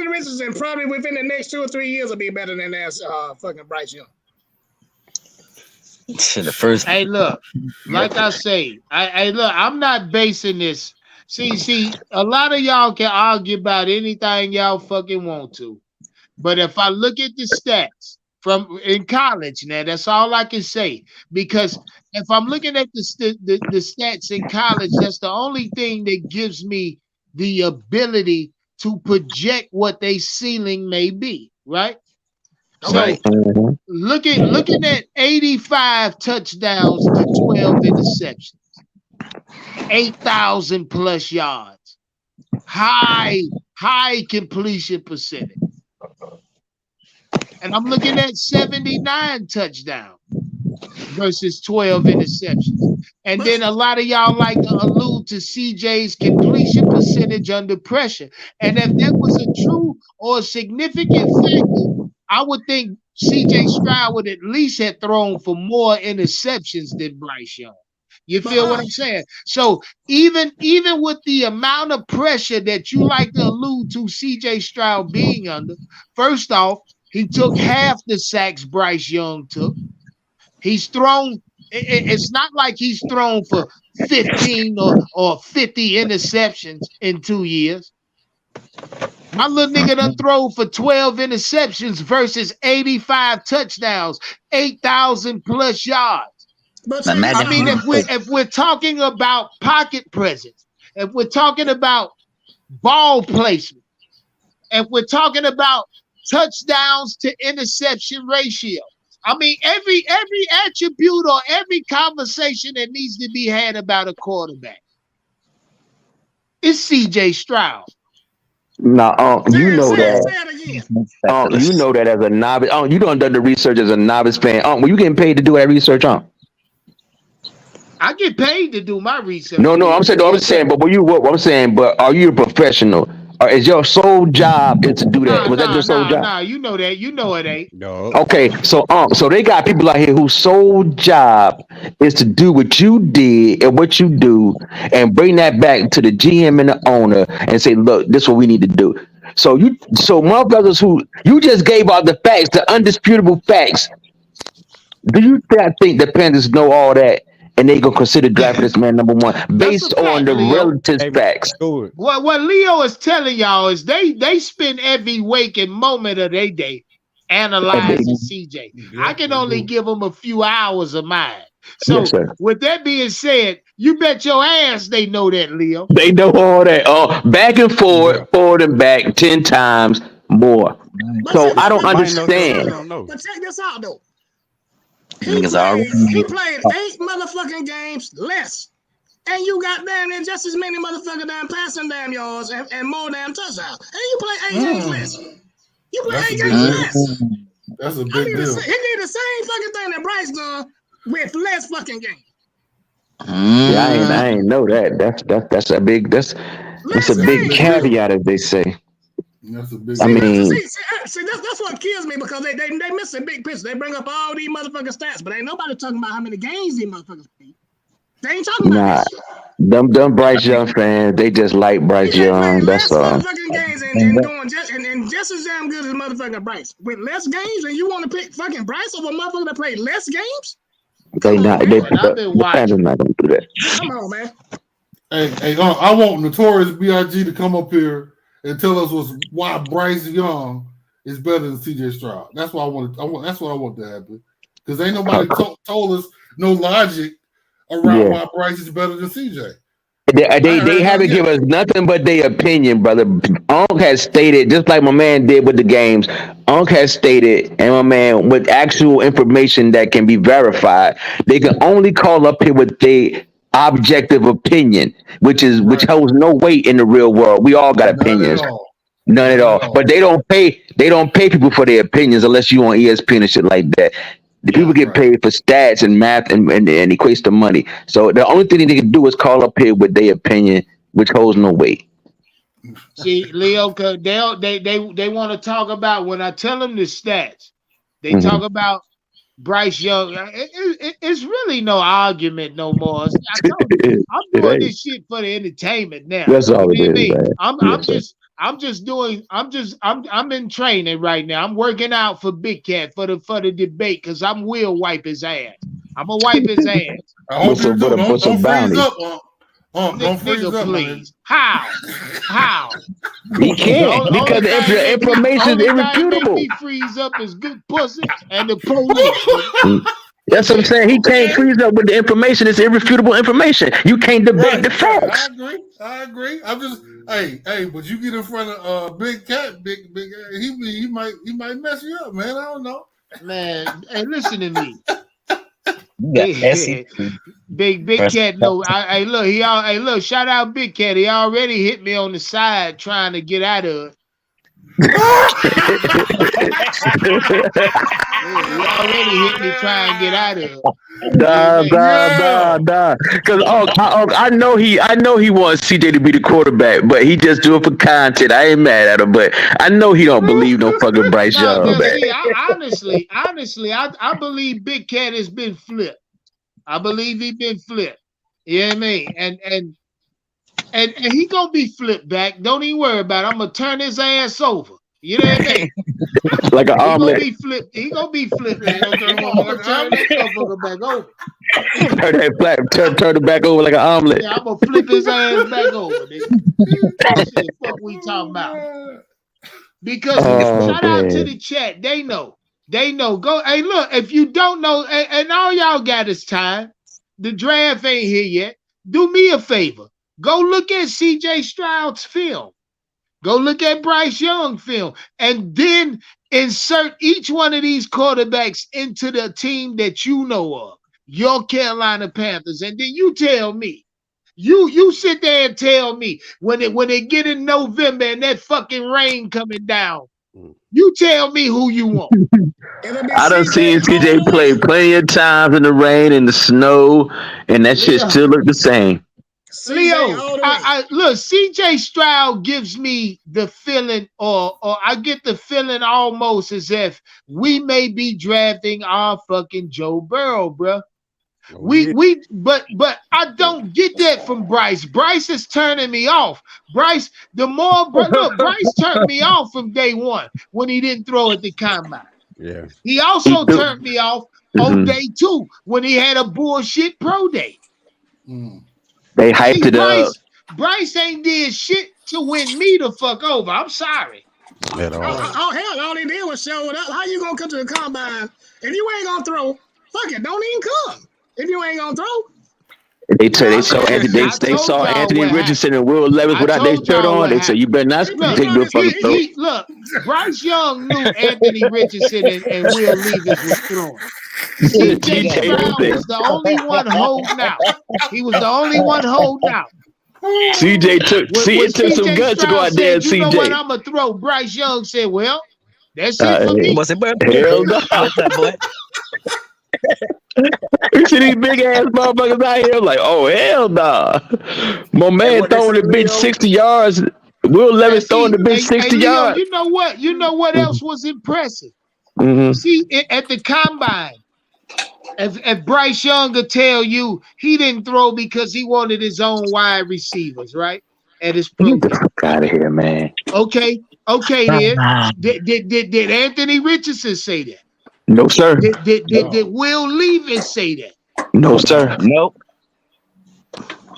Richardson probably within the next 2 or 3 years will be better than that fucking Bryce Young. The first. Hey, look, like I say, look, I'm not basing this. See, a lot of y'all can argue about anything y'all fucking want to, but if I look at the stats from in college, now that's all I can say. Because if I'm looking at the stats in college, that's the only thing that gives me the ability to project what their ceiling may be, right? So looking at 85 touchdowns to 12 interceptions, 8,000 plus yards, high completion percentage. And I'm looking at 79 touchdowns versus 12 interceptions. And then a lot of y'all like to allude to CJ's completion percentage under pressure. And if that was a true or significant factor, I would think CJ Stroud would at least have thrown for more interceptions than Bryce Young. You feel what I'm saying? So even with the amount of pressure that you like to allude to CJ Stroud being under, first off, he took half the sacks Bryce Young took. He's thrown, it's not like he's thrown for 15 or 50 interceptions in 2 years. My little nigga done throw for 12 interceptions versus 85 touchdowns, 8,000 plus yards. I mean, if we're talking about pocket presence, if we're talking about ball placement, if we're talking about touchdowns to interception ratio, I mean, every attribute or every conversation that needs to be had about a quarterback is CJ Stroud. No, you know that. You know that as a novice. You don't done the research as a novice fan. Were you getting paid to do that research, I get paid to do my research. No, I'm saying, but but are you a professional? Or is your sole job is to do that? Was that your sole job? Nah, you know that. You know it ain't. No. Okay, so they got people out here whose sole job is to do what you did and what you do and bring that back to the GM and the owner and say, look, this is what we need to do. So motherfuckers who you just gave out the facts, the undisputable facts. Do you think the Panthers know all that? And they gonna consider drafting this man number one based on the relative facts. What Leo is telling y'all is they spend every waking moment of their day analyzing CJ. I can only give them a few hours of mine. So with that being said, you bet your ass they know that, Leo. They know all that. Back and forward and back 10 times more. So I don't understand. But check this out though. He played 8 motherfucking games less. And you got damn near just as many motherfucking damn passing damn yards and more damn touchdowns. And you play 8 games less. You play 8 games less. That's a big deal. He did the same fucking thing that Bryce done with less fucking games. Yeah, I ain't know that. That's a big big caveat, as they say. That's a big see, that's what kills me because they miss a big picture. They bring up all these motherfucking stats, but ain't nobody talking about how many games these motherfuckers play. They ain't talking about that. Them Bryce Young fans, they just like Bryce CJ playing Young. That's less all. motherfucking games and doing just as damn good as motherfucking Bryce. With less games, and you want to pick fucking Bryce over a motherfucker that played less games? They not. They I've been the Panthers watching. not gonna do that. Come on, man. Hey, I want Notorious B.I.G. to come up here and tell us why Bryce Young is better than C.J. Stroud. That's what I want. That's what I want to happen. Because ain't nobody told us no logic around why Bryce is better than C.J. They haven't given us nothing but their opinion, brother. Unc has stated, just like my man did with the games, Unc has stated, and my man, with actual information that can be verified, they can only call up here with their objective opinion, which holds no weight in the real world. We all got opinions. None at all. But they don't pay people for their opinions unless you on ESPN and shit like that. The people get paid for stats and math and equates to money. So the only thing they can do is call up here with their opinion, which holds no weight. See, Leo, cause they want to talk about, when I tell them the stats, they talk about Bryce Young. It's really no argument no more. I told you, I'm doing this shit for the entertainment now. That's all it is, man. I'm in training right now. I'm working out for Big Cat for the debate, because I will wipe his ass. I'm gonna wipe his ass. I hope you do. Don't freeze up, don't freeze nigga, up, please. How? He can't, because the information is irrefutable. Make me freeze up is good pussy and the police. That's what I'm saying. He can't freeze up with the information. It's irrefutable information. You can't debate the facts. I agree. I'm just hey, but you get in front of Big Cat, big he might mess you up, man. I don't know. Man, hey, listen to me. Big Cat. No, look, shout out Big Cat. He already hit me on the side trying to get out of it. He already hit me trying to get out of it. Nah. Because I know he wants CJ to be the quarterback, but he just do it for content. I ain't mad at him, but I know he don't believe no fucking Bryce Young. Honestly, I believe Big Cat has been flipped. I believe he been flipped. You know what I mean? And he gonna be flipped back. Don't even worry about it. I'm gonna turn his ass over. You know what I mean? Like an omelet. He gonna be flipped. I'm gonna turn that motherfucker back over. Turn it back over like an omelet. Yeah, I'm gonna flip his ass back over. Nigga. Shit, fuck we talking about? Because shout out to the chat. They know. Go. Hey, look. If you don't know, and all y'all got is time. The draft ain't here yet. Do me a favor. Go look at C.J. Stroud's film. Go look at Bryce Young film. And then insert each one of these quarterbacks into the team that you know of. Your Carolina Panthers. And then you tell me. You sit there and tell me when it get in November and that fucking rain coming down. You tell me who you want. I done seen CJ play plenty of times in the rain and the snow, and that shit still look the same. Leo, I look, CJ Stroud gives me the feeling, or I get the feeling almost as if we may be drafting our fucking Joe Burrow, bro. But I don't get that from Bryce. Bryce is turning me off. Bryce turned me off from day one when he didn't throw at the combine. Yeah. He also turned me off on day two when he had a bullshit pro day. They hyped it up. Bryce ain't did shit to win me the fuck over. I'm sorry. Hell, all he did was show up. How you gonna come to the combine if you ain't gonna throw? Fuck it, don't even come. If you ain't gonna throw. They saw Anthony Richardson and Will Levis without their shirt on. They said, "You better not take no fucking throw." Look, Bryce Young knew Anthony Richardson and Will Levis was throwing. CJ Stroud was the only one holding out. He was the only one holding out. CJ took some guts to go out there and CJ. You know what I'm gonna throw? Bryce Young said, "Well, that's it for me." Hell no. You see these big ass motherfuckers out here like, oh hell nah. My man throwing the bitch 60 yards. Will Levis throwing the bitch 60 yards. You know what? You know what else was impressive? See, at the combine, If Bryce Young could tell you he didn't throw because he wanted his own wide receivers, right? At his pro Get the day. fuck out of here, man. Okay, then. Did Anthony Richardson say that? No, sir. Did Will Levis say that? No, sir. Nope.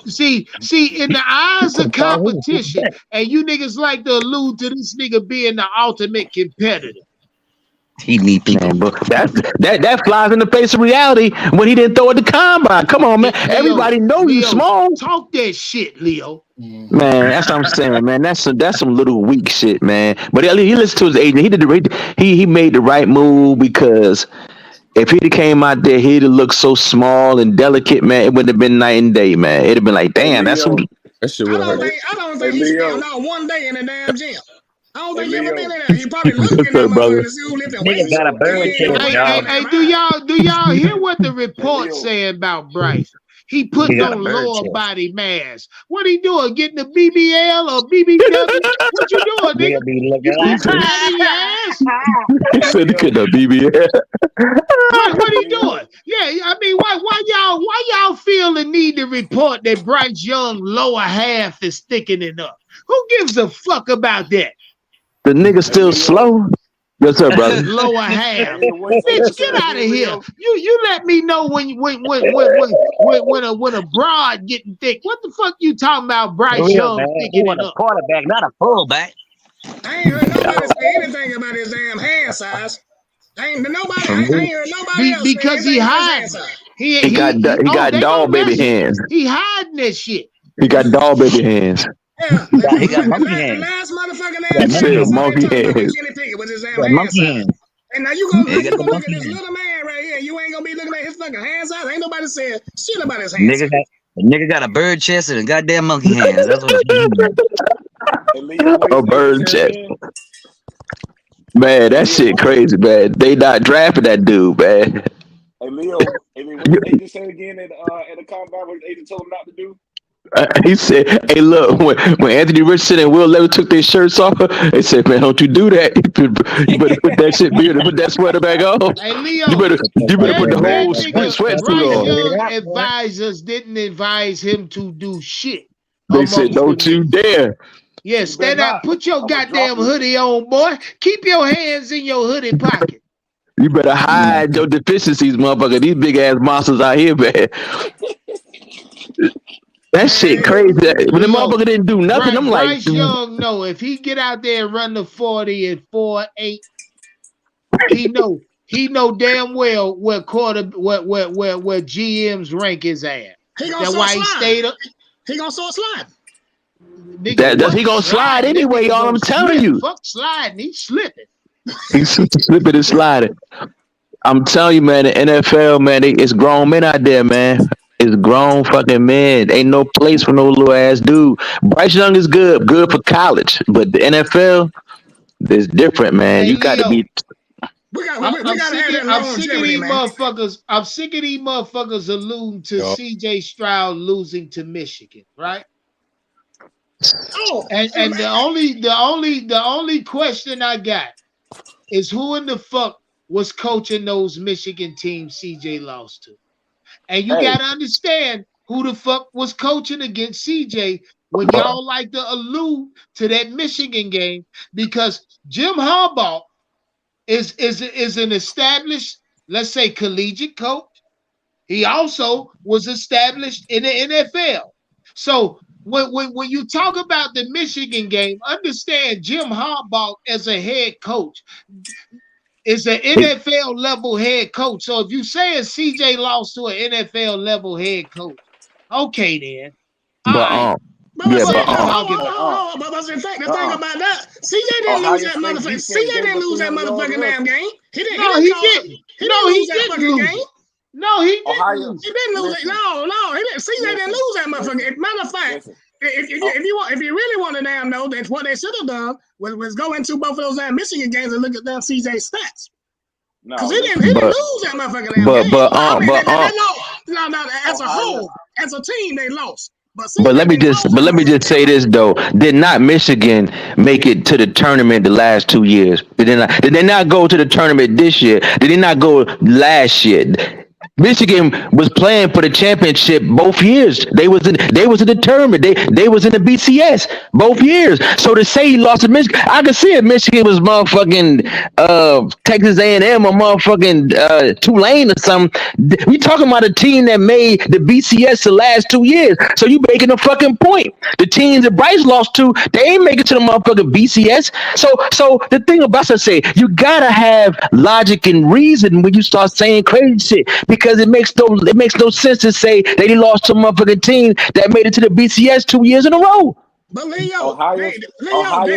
See, in the eyes of competition, and you niggas like to allude to this nigga being the ultimate competitor. He need people. Man, but that flies in the face of reality when he didn't throw at the combine. Come on, man. Leo, Everybody know you small. Talk that shit, Leo. Man, that's what I'm saying, man. That's some little weak shit, man. But he listened to his agent. He made the right move because if he'd came out there, he'd have looked so small and delicate, man. It would have been night and day, man. It'd have been like, damn, that's some. That shit would hurt. I don't think he spent not one day in the damn gym. I don't think he ever been in there. He probably looked in that motherfucker to see who lifted weights. Got a bird Hey, do y'all hear what the report saying about Bryce? He putting on lower body mass. What he doing? Getting a BBL or BBW? What you doing, nigga? You put fat in your ass? He said he could have BBL. What he doing? Yeah, I mean, why y'all feel the need to report that Bryce Young lower half is thickening up? Who gives a fuck about that? The nigga still slow. What's up, brother? Lower half. Bitch, get out of here. You let me know when a broad getting thick. What the fuck you talking about, Bryce Young He want a quarterback, not a fullback. I ain't heard nobody say anything about his damn hand size. I ain't heard nobody else because he hiding. He got dog baby hands. He hiding that shit. He got dog baby hands. Yeah, he got monkey hands. The last motherfucking hands. Monkey hands. With his damn hand size. And now you gonna look at this hands. little man right here. You ain't gonna be looking at his fucking hand size. Ain't nobody said shit about his hands. Nigga got a bird chest and a goddamn monkey hands. That's what a bird chest. Man, that shit crazy, man. They not drafting that dude, man. Hey Leo, what did the agent say again at the combine? What the agent told him not to do? He said, "Hey, look, when Anthony Richardson and Will Levis took their shirts off, they said, man, don't you do that. You better put that shit, you better put that sweater back on. Hey, Leo, you better put the whole sweatsuit on." Advisors didn't advise him to do shit. They said, don't you dare. Yeah, stand up, put your goddamn hoodie on, boy. Keep your hands in your hoodie pocket. You better hide your deficiencies, motherfucker. These big ass monsters out here, man. That shit crazy. When the motherfucker didn't do nothing, I'm like, Bryce Young, no, if he get out there and run the 40 and 4.8, he know damn well where GM's rank his ass. That's why he stayed up. He gonna start sliding. He gonna slide anyway, y'all. I'm telling you. Fuck sliding, he's slipping. He's slipping and sliding. I'm telling you, man, the NFL, man, it's grown men out there, man. It's grown fucking men. Ain't no place for no little ass dude. Bryce Young is good for college, but the NFL is different, man. You got to be. I'm sick of these motherfuckers. I'm sick of these motherfuckers alluding to CJ Stroud losing to Michigan, right? Oh, and the only question I got is who in the fuck was coaching those Michigan teams CJ lost to? And you gotta understand who the fuck was coaching against CJ when y'all like to allude to that Michigan game, because Jim Harbaugh is an established, let's say, collegiate coach. He also was established in the NFL. So when you talk about the Michigan game, understand Jim Harbaugh as a head coach is an NFL level head coach. So if you say CJ lost to an NFL level head coach, okay then. But in fact, the thing about that, CJ didn't lose that motherfucker. CJ didn't lose that motherfucking damn game. He didn't. No, he didn't. He didn't lose. He didn't lose. He didn't lose it. No, he didn't. CJ didn't lose that motherfucker. Matter of fact, if you really want to damn know, that's what they should have done was go into both of those damn Michigan games and look at damn CJ's stats. Because he didn't lose that motherfucking damn game. No, as a whole, as a team, they lost. But let me just say this though: did not Michigan make it to the tournament the last 2 years? Did they not go to the tournament this year? Did they not go last year? Michigan was playing for the championship both years. They was determined. They was in the BCS both years. So to say he lost to Michigan, I can see if Michigan was motherfucking Texas A&M or motherfucking Tulane or something. We talking about a team that made the BCS the last 2 years. So you making a fucking point. The teams that Bryce lost to, they ain't making to the motherfucking BCS. So the thing about us say, you gotta have logic and reason when you start saying crazy shit, because it makes no sense to say that he lost to a motherfucking team that made it to the BCS 2 years in a row. But Leo, Ohio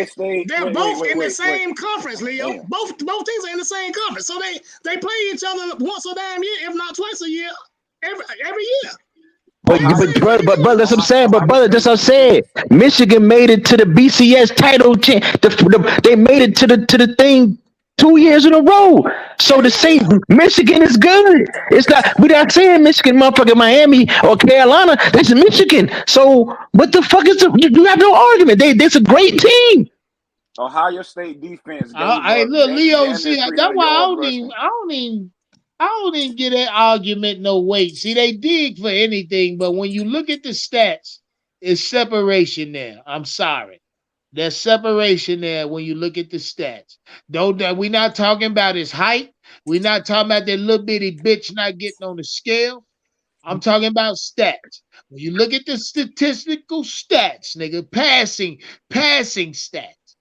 State. they're both in the same Wait. conference, Leo. Damn. Both teams are in the same conference, so they play each other once a damn year, if not twice a year, every year. But that's what I'm saying. But brother, that's what I'm saying. Michigan made it to the BCS title. They made it to the thing 2 years in a row. So to say Michigan is good, it's not. We're not saying Michigan, motherfucking Miami or Carolina. That's Michigan. So what the fuck is you have no argument? That's a great team. Ohio State defense. Look, Leo. See, that's why I don't even get that argument no weight. See, they dig for anything, but when you look at the stats, it's separation there. I'm sorry. There's separation there when you look at the stats. Though that we're not talking about his height. We're not talking about that little bitty bitch not getting on the scale. I'm talking about stats. When you look at the statistical stats, nigga, passing stats,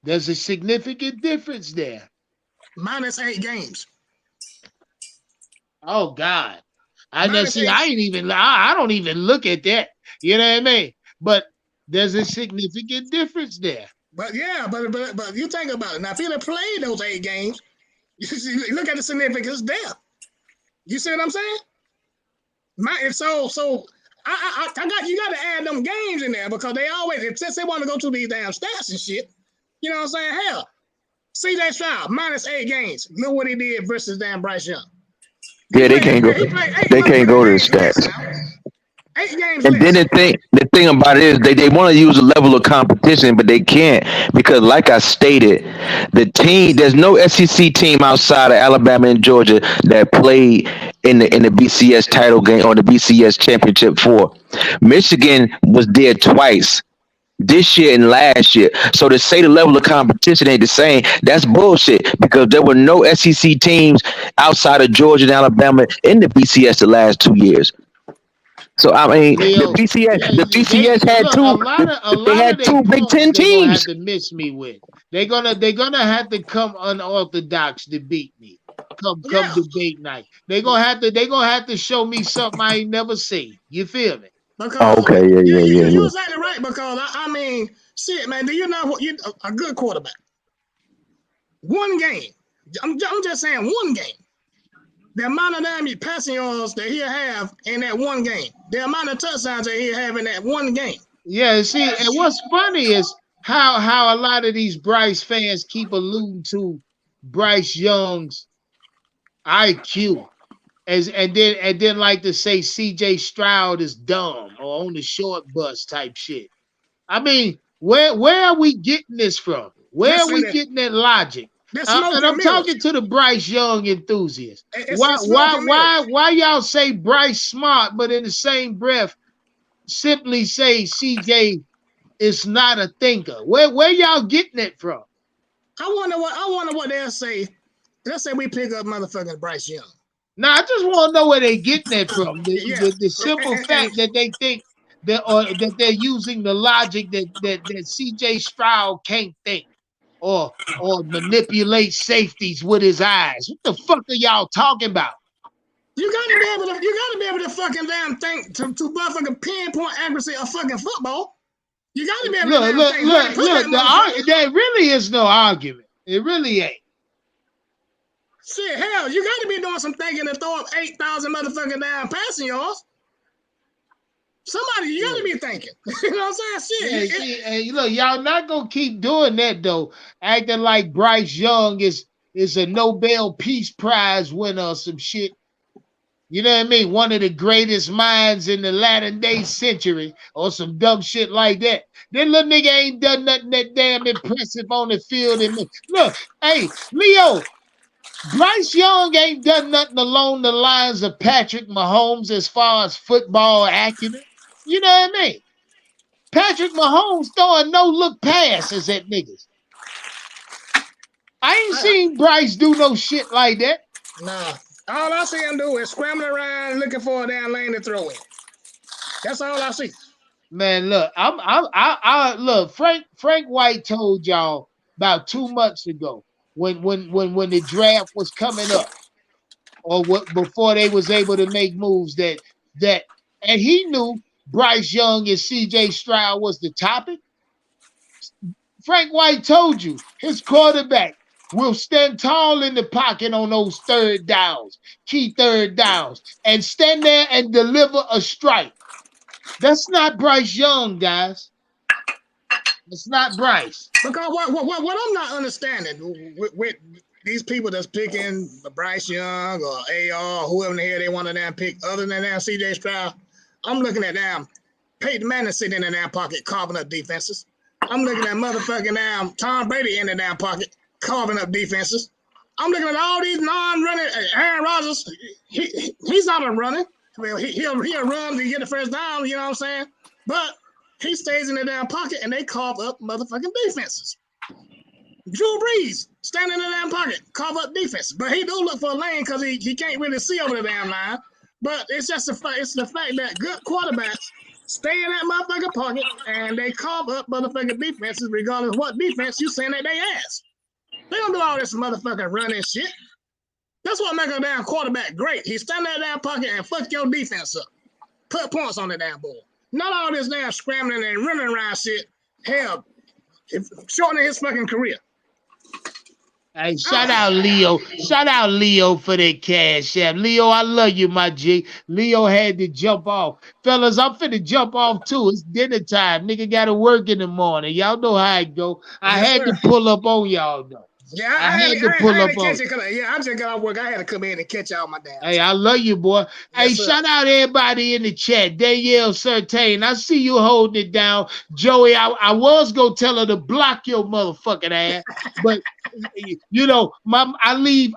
there's a significant difference there. Minus 8 games. Oh God. I don't even look at that. You know what I mean? But there's a significant difference there. But yeah, but you think about it. Now, if he'd have played those 8 games, you look at the significance there. You see what I'm saying? You got to add them games in there, because they always, since they want to go to these damn stats and shit, you know what I'm saying? Hell, CJ Stroud, minus 8 games. Look what he did versus damn Bryce Young. They can't go to the stats. 8 games and then the thing about it is they want to use a level of competition, but they can't, because like I stated, there's no SEC team outside of Alabama and Georgia that played in the BCS title game or the BCS championship 4. Michigan was there twice, this year and last year. So to say the level of competition ain't the same, that's bullshit, because there were no SEC teams outside of Georgia and Alabama in the BCS the last 2 years. So I mean, Leo, the BCS had two Big Ten teams. Gonna have to miss me with. They're gonna have to come unorthodox to beat me. Come debate night. They're gonna have to show me something I ain't never seen. You feel me? Because, okay, yeah. You're exactly right, because I mean, shit, man. Do you know what a good quarterback? One game. I'm just saying, one game. The amount of damn passing yards that he'll have in that one game, the amount of touchdowns that he'll have in that one game. Yeah, see, and what's funny is how a lot of these Bryce fans keep alluding to Bryce Young's IQ, and then like to say CJ Stroud is dumb or on the short bus type shit. I mean, where are we getting this from? Where are we getting that logic? And I'm talking to the Bryce Young enthusiasts. Why y'all say Bryce smart, but in the same breath simply say CJ is not a thinker? Where y'all getting it from? I wonder what they'll say. Let's say we pick up motherfucking Bryce Young. Now I just want to know where they getting it from. The simple fact that they think that they're using the logic that CJ Stroud can't think. Or manipulate safeties with his eyes. What the fuck are y'all talking about? You gotta be able to fucking damn think to motherfucking pinpoint accuracy of fucking football. You gotta be able to think. There really is no argument. It really ain't. Shit, hell, you gotta be doing some thinking to throw up 8,000 motherfucking damn passing yards. Somebody, you gotta be thinking. You know what I'm saying? Shit. Hey, look, y'all not gonna keep doing that though. Acting like Bryce Young is a Nobel Peace Prize winner or some shit. You know what I mean? One of the greatest minds in the latter-day century or some dumb shit like that. That little nigga ain't done nothing that damn impressive on the field. And look, hey, Leo, Bryce Young ain't done nothing along the lines of Patrick Mahomes as far as football acumen. You know what I mean? Patrick Mahomes throwing no-look passes at niggas. I ain't seen Bryce do no shit like that. Nah. All I see him do is scrambling around looking for a damn lane to throw in. That's all I see. Man, look, look. Frank White told y'all about 2 months ago when the draft was coming up, or what before they was able to make moves that and he knew Bryce Young and CJ Stroud was the topic. Frank White told you his quarterback will stand tall in the pocket on those third downs, key third downs, and stand there and deliver a strike. That's not Bryce Young, guys. It's not Bryce. Because what I'm not understanding with these people that's picking Bryce Young or AR or whoever the hell they want to damn pick other than damn CJ Stroud, I'm looking at damn Peyton Manning sitting in the damn pocket carving up defenses. I'm looking at motherfucking damn Tom Brady in the damn pocket carving up defenses. I'm looking at all these non-running Aaron Rodgers. He's not a runner. Well, he'll run to get the first down, you know what I'm saying? But he stays in the damn pocket and they carve up motherfucking defenses. Drew Brees standing in the damn pocket, carve up defense. But he do look for a lane because he can't really see over the damn line. But it's just the fact that good quarterbacks stay in that motherfucking pocket and they carve up motherfucking defenses regardless of what defense you send at their ass. They don't do all this motherfucking running shit. That's what make a damn quarterback great. He stand in that damn pocket and fuck your defense up. Put points on the damn board. Not all this damn scrambling and running around shit. Hell, shortening his fucking career. Hey, shout out Leo. Shout out Leo for that cash app. Leo, I love you, my G. Leo had to jump off. Fellas, I'm finna jump off too. It's dinner time. Nigga gotta work in the morning. Y'all know how it go. I had to pull up on y'all though. Yeah, I had to pull up on. Yeah, I just got off work. I had to come in and catch y'all my damn. Hey, I love you, boy. Yes, hey, sir. Shout out everybody in the chat. Danielle Certain, I see you holding it down. Joey, I was gonna tell her to block your motherfucking ass, but you know, I leave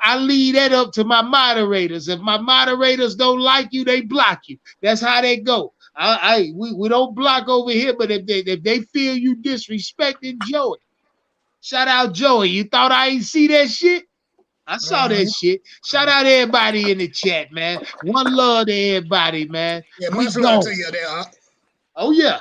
that up to my moderators. If my moderators don't like you, they block you. That's how they go. We don't block over here, but if they feel you disrespecting Joey. Shout out Joey. You thought I ain't see that shit? I saw that shit. Shout out everybody in the chat, man. One love to everybody, man. Yeah, much love to you there, huh? Oh, yeah.